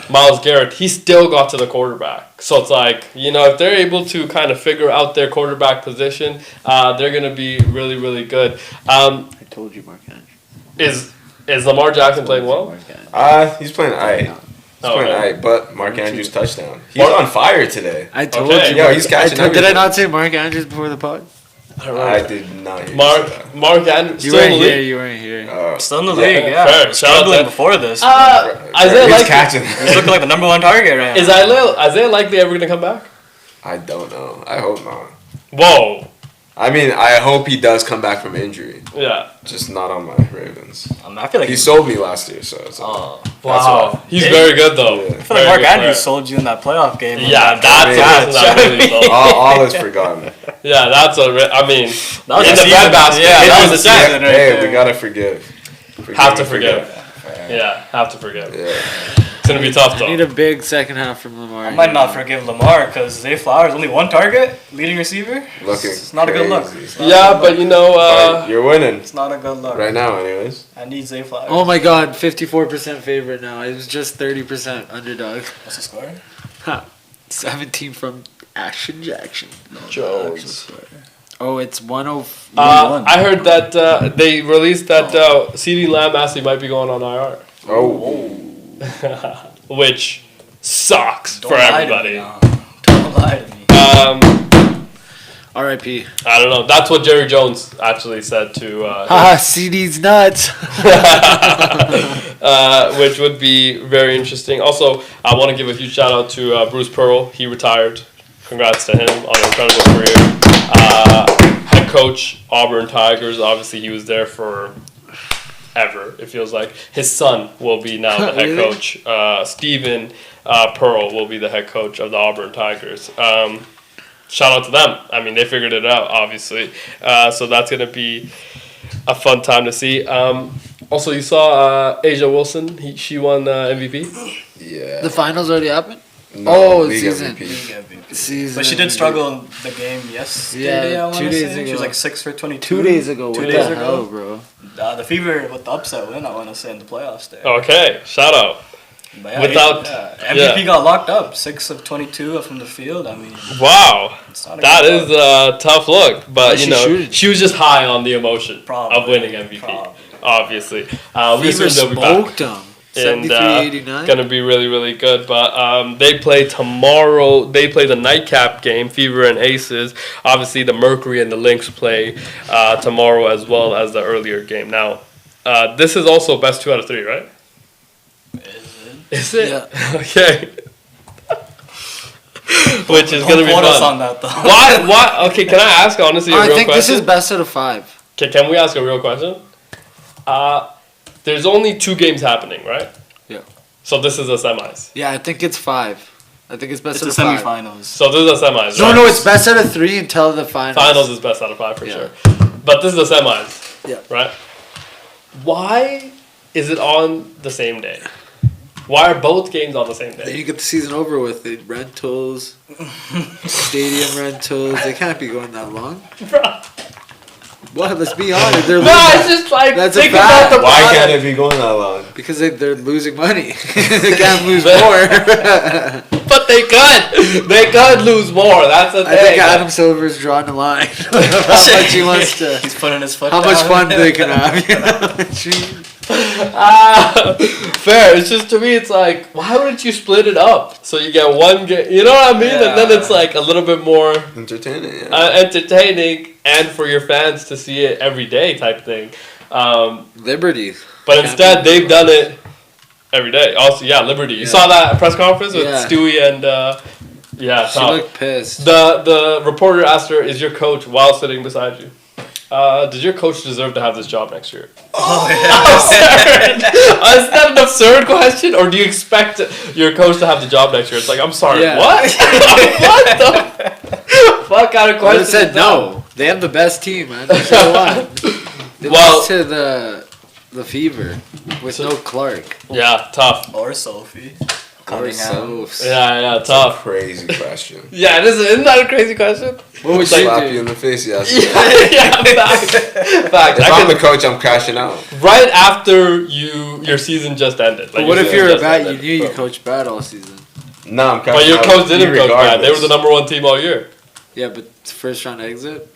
Speaker 1: Myles Garrett. He still got to the quarterback. So it's like, you know, if they're able to kind of figure out their quarterback position, they're going to be really, really good.
Speaker 8: I told you, Mark Andrews.
Speaker 1: Is Lamar Jackson playing well?
Speaker 2: He's playing alright. But Mark Andrews touchdown. He's on fire today.
Speaker 8: I told you.
Speaker 2: Yeah, he's catching everything.
Speaker 8: Did I not say Mark Andrews before the pod?
Speaker 2: I did not hear
Speaker 1: Mark and
Speaker 8: You weren't here. You weren't here.
Speaker 3: Still in the league, yeah.
Speaker 1: Fair.
Speaker 3: Struggling before this.
Speaker 1: Isaiah
Speaker 2: He's
Speaker 1: likely,
Speaker 2: catching.
Speaker 3: He's looking like the number one target right now.
Speaker 1: is Isaiah likely ever gonna come back?
Speaker 2: I don't know. I hope not.
Speaker 1: Whoa.
Speaker 2: I mean, I hope he does come back from injury.
Speaker 1: Yeah.
Speaker 2: Just not on my Ravens.
Speaker 3: I feel like
Speaker 2: He sold me last year, so it's
Speaker 1: Wow.
Speaker 2: why.
Speaker 1: He's very good though.
Speaker 2: Yeah.
Speaker 3: I feel like Mark Andrews sold you in that playoff game.
Speaker 1: Yeah, that's a person that really sold.
Speaker 2: all is forgotten.
Speaker 1: Yeah, that's a. I mean,
Speaker 3: That was
Speaker 1: in
Speaker 3: a
Speaker 1: the
Speaker 3: season.
Speaker 1: breadbasket.
Speaker 3: Yeah,
Speaker 1: it
Speaker 3: that
Speaker 1: was
Speaker 3: was
Speaker 1: a
Speaker 3: a
Speaker 1: season.
Speaker 3: season. Right
Speaker 2: Hey,
Speaker 3: there.
Speaker 2: we gotta forgive.
Speaker 1: Have to forgive. Yeah, have to forgive.
Speaker 2: Yeah.
Speaker 1: It's gonna be tough
Speaker 8: I need
Speaker 1: though.
Speaker 8: a big second half from Lamar.
Speaker 3: I might not forgive Lamar because Zay Flowers only one target, leading receiver.
Speaker 2: Looking
Speaker 3: It's not a good look.
Speaker 2: crazy.
Speaker 3: It's not a
Speaker 1: Yeah,
Speaker 3: good
Speaker 1: but
Speaker 3: look.
Speaker 1: you know,
Speaker 2: But you're winning
Speaker 3: It's not a good look.
Speaker 2: right now, anyways.
Speaker 3: I need Zay Flowers.
Speaker 8: Oh my God, 54% favorite now. It was just 30% underdog.
Speaker 3: What's the score?
Speaker 8: 17 from Action Jackson.
Speaker 1: Jones.
Speaker 8: Oh, it's 10.
Speaker 1: I heard that they released that CD Lamb actually might be going on IR,
Speaker 2: Oh.
Speaker 1: which sucks
Speaker 3: Don't
Speaker 1: for
Speaker 3: lie to
Speaker 1: everybody.
Speaker 3: me now. Don't lie to me.
Speaker 8: R.I.P.
Speaker 1: I don't know. That's what Jerry Jones actually said to.
Speaker 8: Haha, CD's nuts.
Speaker 1: Which would be very interesting. Also, I want to give a huge shout out to Bruce Pearl. He retired. Congrats to him on an incredible career. Head coach, Auburn Tigers. Obviously, he was there for ever, it feels like. His son will be now the head
Speaker 8: Really?
Speaker 1: coach. Stephen Pearl will be the head coach of the Auburn Tigers. Shout out to them. I mean, they figured it out, obviously. So that's going to be a fun time to see. Also, you saw Asia Wilson. She won MVP.
Speaker 2: Yeah.
Speaker 8: The finals already happened?
Speaker 2: No,
Speaker 8: Oh,
Speaker 2: league
Speaker 8: season.
Speaker 2: MVP.
Speaker 8: Season.
Speaker 3: But she did struggle in the game yesterday.
Speaker 8: Yeah,
Speaker 3: I
Speaker 8: 2
Speaker 3: wanna
Speaker 8: days
Speaker 3: say.
Speaker 8: ago.
Speaker 3: She was like 6 for 22.
Speaker 8: 2 days ago.
Speaker 3: 2
Speaker 8: What
Speaker 3: days
Speaker 8: the
Speaker 3: ago.
Speaker 8: hell, bro?
Speaker 3: The Fever with the upset win, I want to say, in the playoffs there.
Speaker 1: Okay, shout out.
Speaker 3: But yeah,
Speaker 1: Without-
Speaker 3: MVP got locked up, 6 of 22 from the field. I mean,
Speaker 1: Wow.
Speaker 3: it's not a
Speaker 1: That
Speaker 3: good
Speaker 1: is
Speaker 3: look.
Speaker 1: a tough look. But,
Speaker 8: Was
Speaker 1: you
Speaker 8: she
Speaker 1: know,
Speaker 8: shooting?
Speaker 1: she was just high on the emotion
Speaker 3: Probably,
Speaker 1: of winning MVP.
Speaker 3: probably.
Speaker 1: Obviously. We
Speaker 8: Fever
Speaker 1: assume they'll be back.
Speaker 8: smoked them.
Speaker 1: And
Speaker 8: 73-89.
Speaker 1: gonna be really, really good. But they play tomorrow. They play the nightcap game, Fever and Aces. Obviously, the Mercury and the Lynx play tomorrow as well as the earlier game. Now, this is also best 2 out of 3, right? Is it?
Speaker 8: Yeah.
Speaker 1: Okay. Which is
Speaker 3: Don't
Speaker 1: gonna be
Speaker 3: quote us
Speaker 1: fun.
Speaker 3: on that, though.
Speaker 1: Why? Okay, can I ask honestly a
Speaker 8: I
Speaker 1: real
Speaker 8: think
Speaker 1: question?
Speaker 8: this is best out of 5.
Speaker 1: Okay, can we ask a real question? There's only 2 games happening, right?
Speaker 8: Yeah.
Speaker 1: So this is a semis.
Speaker 8: Yeah, I think it's 5. I think it's best
Speaker 3: It's
Speaker 8: out
Speaker 3: the
Speaker 8: of 5.
Speaker 3: semifinals.
Speaker 1: So this is a semis.
Speaker 8: No,
Speaker 1: right?
Speaker 8: no, it's best out of 3 until the finals.
Speaker 1: Finals is best out of 5 for
Speaker 8: Yeah.
Speaker 1: sure. But this is a semis.
Speaker 8: Yeah.
Speaker 1: Right? Why is it on the same day? Why are both games on the same
Speaker 8: Then
Speaker 1: day?
Speaker 8: you get the season over with. The rentals, stadium rentals. They can't be going that long. What? Let's be honest. They're
Speaker 1: No,
Speaker 8: losing
Speaker 1: it's just like
Speaker 8: That's a
Speaker 1: think
Speaker 8: fact.
Speaker 1: about the
Speaker 2: Why
Speaker 1: product.
Speaker 2: can't it be going that long?
Speaker 8: because they're losing money. They can't lose more.
Speaker 1: But they could. They could lose more. That's the
Speaker 8: I
Speaker 1: thing.
Speaker 8: think Adam Silver's drawing a line. How much he wants to.
Speaker 3: He's putting his foot
Speaker 8: How
Speaker 3: down.
Speaker 8: much fun they can have. You know?
Speaker 1: Fair. It's just to me, it's like, why wouldn't you split it up so you get one game? You know what I mean? And then it's like a little bit more
Speaker 2: Entertaining, yeah.
Speaker 1: entertaining and for your fans to see it every day type thing.
Speaker 8: Liberty.
Speaker 1: But instead, they've done it every day. Also, yeah, Liberty. You saw that press conference with
Speaker 8: Yeah.
Speaker 1: Stewie and yeah,
Speaker 8: She
Speaker 1: Tom.
Speaker 8: looked pissed.
Speaker 1: The reporter asked her, "Is your coach while sitting beside you? Does your coach deserve to have this job next year?"
Speaker 3: Oh, yeah.
Speaker 1: Is that an absurd question, or do you expect your coach to have the job next year? It's like, I'm sorry,
Speaker 8: Yeah.
Speaker 1: what? What the fuck kind of
Speaker 8: I
Speaker 1: question?
Speaker 8: said
Speaker 1: is that?
Speaker 8: no. They have the best team, man. They should've won. They
Speaker 1: Well-
Speaker 8: lost to the Fever with no Clark.
Speaker 1: Yeah, tough.
Speaker 3: Or Sophie.
Speaker 8: Or
Speaker 3: Cunningham.
Speaker 8: so.
Speaker 1: Yeah, tough.
Speaker 2: Crazy question.
Speaker 1: Yeah, isn't that a crazy question?
Speaker 8: What would
Speaker 2: Slap
Speaker 8: you
Speaker 2: you
Speaker 8: do?
Speaker 2: in the face, yes.
Speaker 1: Fact.
Speaker 2: If
Speaker 1: I
Speaker 2: I'm
Speaker 1: could-
Speaker 2: the coach, I'm crashing out.
Speaker 1: right after your season just ended.
Speaker 8: But what
Speaker 1: your
Speaker 8: if
Speaker 1: season
Speaker 8: you're a
Speaker 1: just
Speaker 8: bad? You
Speaker 1: ended.
Speaker 8: knew you coached bad all season.
Speaker 2: No, I'm crashing
Speaker 1: But your
Speaker 2: out.
Speaker 1: coach didn't coach bad. They were the
Speaker 2: irregardless.
Speaker 1: number 1 team all year.
Speaker 8: Yeah, but first round exit.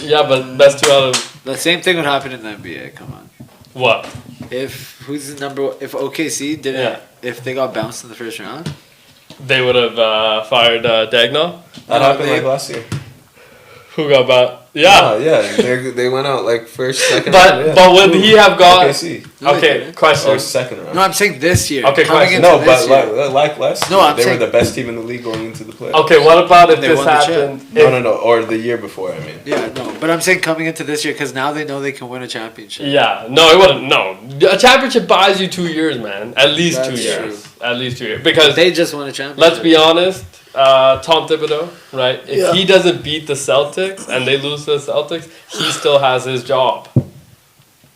Speaker 1: Yeah, but best 2 out of
Speaker 8: The same thing would happen in the NBA. Come on.
Speaker 1: what?
Speaker 8: If who's the number? If OKC didn't,
Speaker 1: Yeah.
Speaker 8: if they got bounced in the first round,
Speaker 1: They would have fired Dagnall.
Speaker 2: That happened like last year.
Speaker 1: Who got bought? Yeah.
Speaker 2: They went out like first, second
Speaker 1: but
Speaker 2: round.
Speaker 1: But would he have got...
Speaker 2: Okay,
Speaker 1: question.
Speaker 2: Or second round.
Speaker 8: No, I'm saying this year.
Speaker 1: Okay, question.
Speaker 2: No, but like last year,
Speaker 8: I'm
Speaker 2: they
Speaker 8: saying,
Speaker 2: were the best team in the league going into the playoffs.
Speaker 1: Okay, what about if this happened?
Speaker 2: No, or the year before, I mean.
Speaker 8: Yeah, no, but I'm saying coming into this year because now they know they can win a championship.
Speaker 1: Yeah, no, it wouldn't. No, a championship buys you 2 years, man. At least
Speaker 8: That's
Speaker 1: 2 years.
Speaker 8: true.
Speaker 1: At least 2 years. Because
Speaker 8: they just won a championship.
Speaker 1: Let's be honest. Tom Thibodeau, right? If he doesn't beat the Celtics and they lose to the Celtics, he still has his job.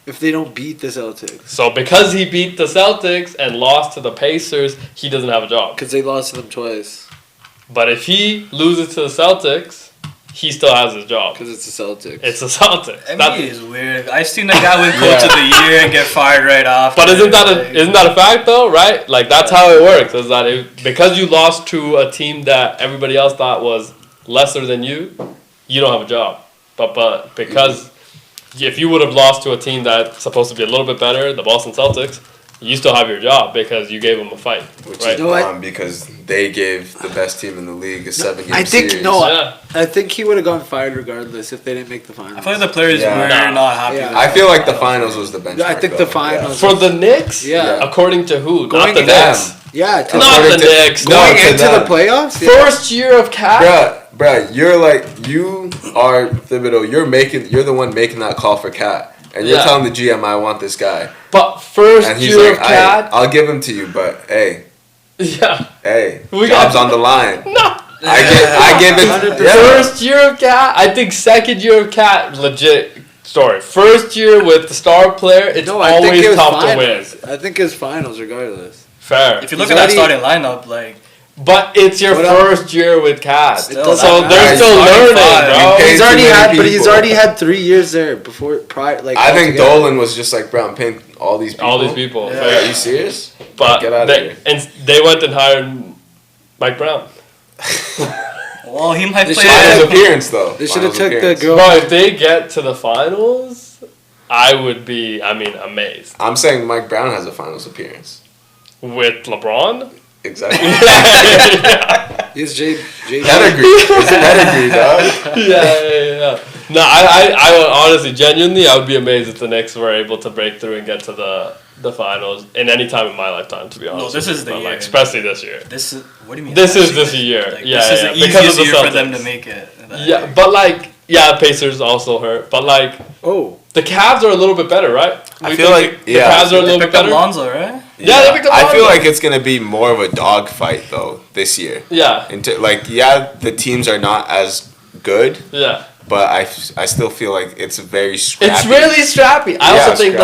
Speaker 8: If they don't beat the Celtics.
Speaker 1: So because he beat the Celtics and lost to the Pacers, he doesn't have a job.
Speaker 8: Because they lost to them twice.
Speaker 1: But if he loses to the Celtics, he still has his job.
Speaker 8: Because it's the Celtics.
Speaker 1: It's the Celtics.
Speaker 3: NBA is weird. I've seen a guy win Coach of the Year and get fired right after.
Speaker 1: But isn't that a fact though, right? Like that's how it works. Is that because you lost to a team that everybody else thought was lesser than you don't have a job. But because if you would have lost to a team that's supposed to be a little bit better, the Boston Celtics, you still have your job because you gave them a fight.
Speaker 2: Which
Speaker 1: right?
Speaker 2: is because they gave the best team in the league a 7-game series.
Speaker 8: I think he would have gone fired regardless if they didn't make the finals.
Speaker 3: I feel like the players were not happy.
Speaker 8: Yeah.
Speaker 3: With
Speaker 2: I feel like the finals was the benchmark.
Speaker 8: I think the finals.
Speaker 1: For the Knicks?
Speaker 8: Yeah.
Speaker 1: According to who?
Speaker 8: Going
Speaker 1: Not the Knicks.
Speaker 8: Yeah.
Speaker 1: Not the Knicks.
Speaker 8: Going into the playoffs?
Speaker 1: Yeah. First year of Cat?
Speaker 2: Bruh, you are Thibodeau. You're the one making that call for Cat. And you're telling the GM, I want this guy.
Speaker 1: But first
Speaker 2: and he's
Speaker 1: year
Speaker 2: like,
Speaker 1: of Cat?
Speaker 2: I'll give him to you, but hey.
Speaker 1: Yeah.
Speaker 2: Hey,
Speaker 1: we
Speaker 2: job's on the line.
Speaker 1: No.
Speaker 2: I give it.
Speaker 1: First year of Cat? I think second year of Cat, legit story. First year with the star player, it's always tough to win.
Speaker 8: I think it's finals regardless.
Speaker 1: Fair.
Speaker 3: If you look at that starting lineup, like...
Speaker 1: But it's your first year with Cat. So they're still
Speaker 3: learning,
Speaker 1: bro.
Speaker 8: He's already had 3 years there before
Speaker 2: I think Dolan was just like, bro, I'm paying all these people.
Speaker 1: All these people.
Speaker 2: Yeah. Are you serious?
Speaker 1: But
Speaker 2: get out of here.
Speaker 1: And they went and hired Mike Brown.
Speaker 3: Well, he might play
Speaker 2: finals appearance though.
Speaker 8: They should have took the girl.
Speaker 1: Bro, if they get to the finals, I would be, amazed.
Speaker 2: I'm saying Mike Brown has a finals appearance.
Speaker 1: With LeBron?
Speaker 2: Exactly.
Speaker 8: He's J.
Speaker 2: Pedigree. It's pedigree, dog.
Speaker 1: Yeah. No, I would honestly, genuinely, I would be amazed if the Knicks were able to break through and get to the finals in any time in my lifetime, to be honest.
Speaker 3: No, this is the year.
Speaker 1: Especially this year.
Speaker 3: What do you mean?
Speaker 1: This is this year.
Speaker 3: Like,
Speaker 1: yeah,
Speaker 3: this is the easiest year for them to make it.
Speaker 1: Yeah, but Pacers also hurt. But the Cavs are a little bit better, right?
Speaker 2: I feel like
Speaker 1: the Cavs are a little bit better.
Speaker 3: Lonzo, right?
Speaker 1: Yeah, they picked up Lonzo.
Speaker 2: I feel like it's gonna be more of a dog fight though this year.
Speaker 1: Yeah.
Speaker 2: The teams are not as good.
Speaker 1: Yeah.
Speaker 2: But I still feel like it's very scrappy.
Speaker 1: It's really scrappy. I also think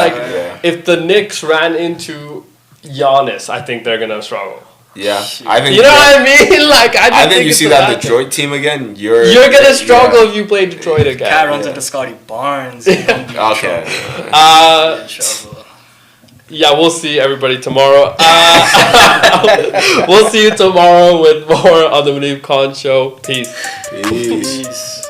Speaker 1: if the Knicks ran into Giannis, I think they're gonna struggle.
Speaker 2: Yeah, I think.
Speaker 1: You know what I mean?
Speaker 2: I think you see that Detroit team again. You're
Speaker 1: gonna struggle if you play Detroit again.
Speaker 3: Cat runs into Scotty Barnes.
Speaker 2: Okay.
Speaker 1: Yeah, we'll see everybody tomorrow. We'll see you tomorrow with more on the Muneeb Khan Show. Peace.
Speaker 2: Peace.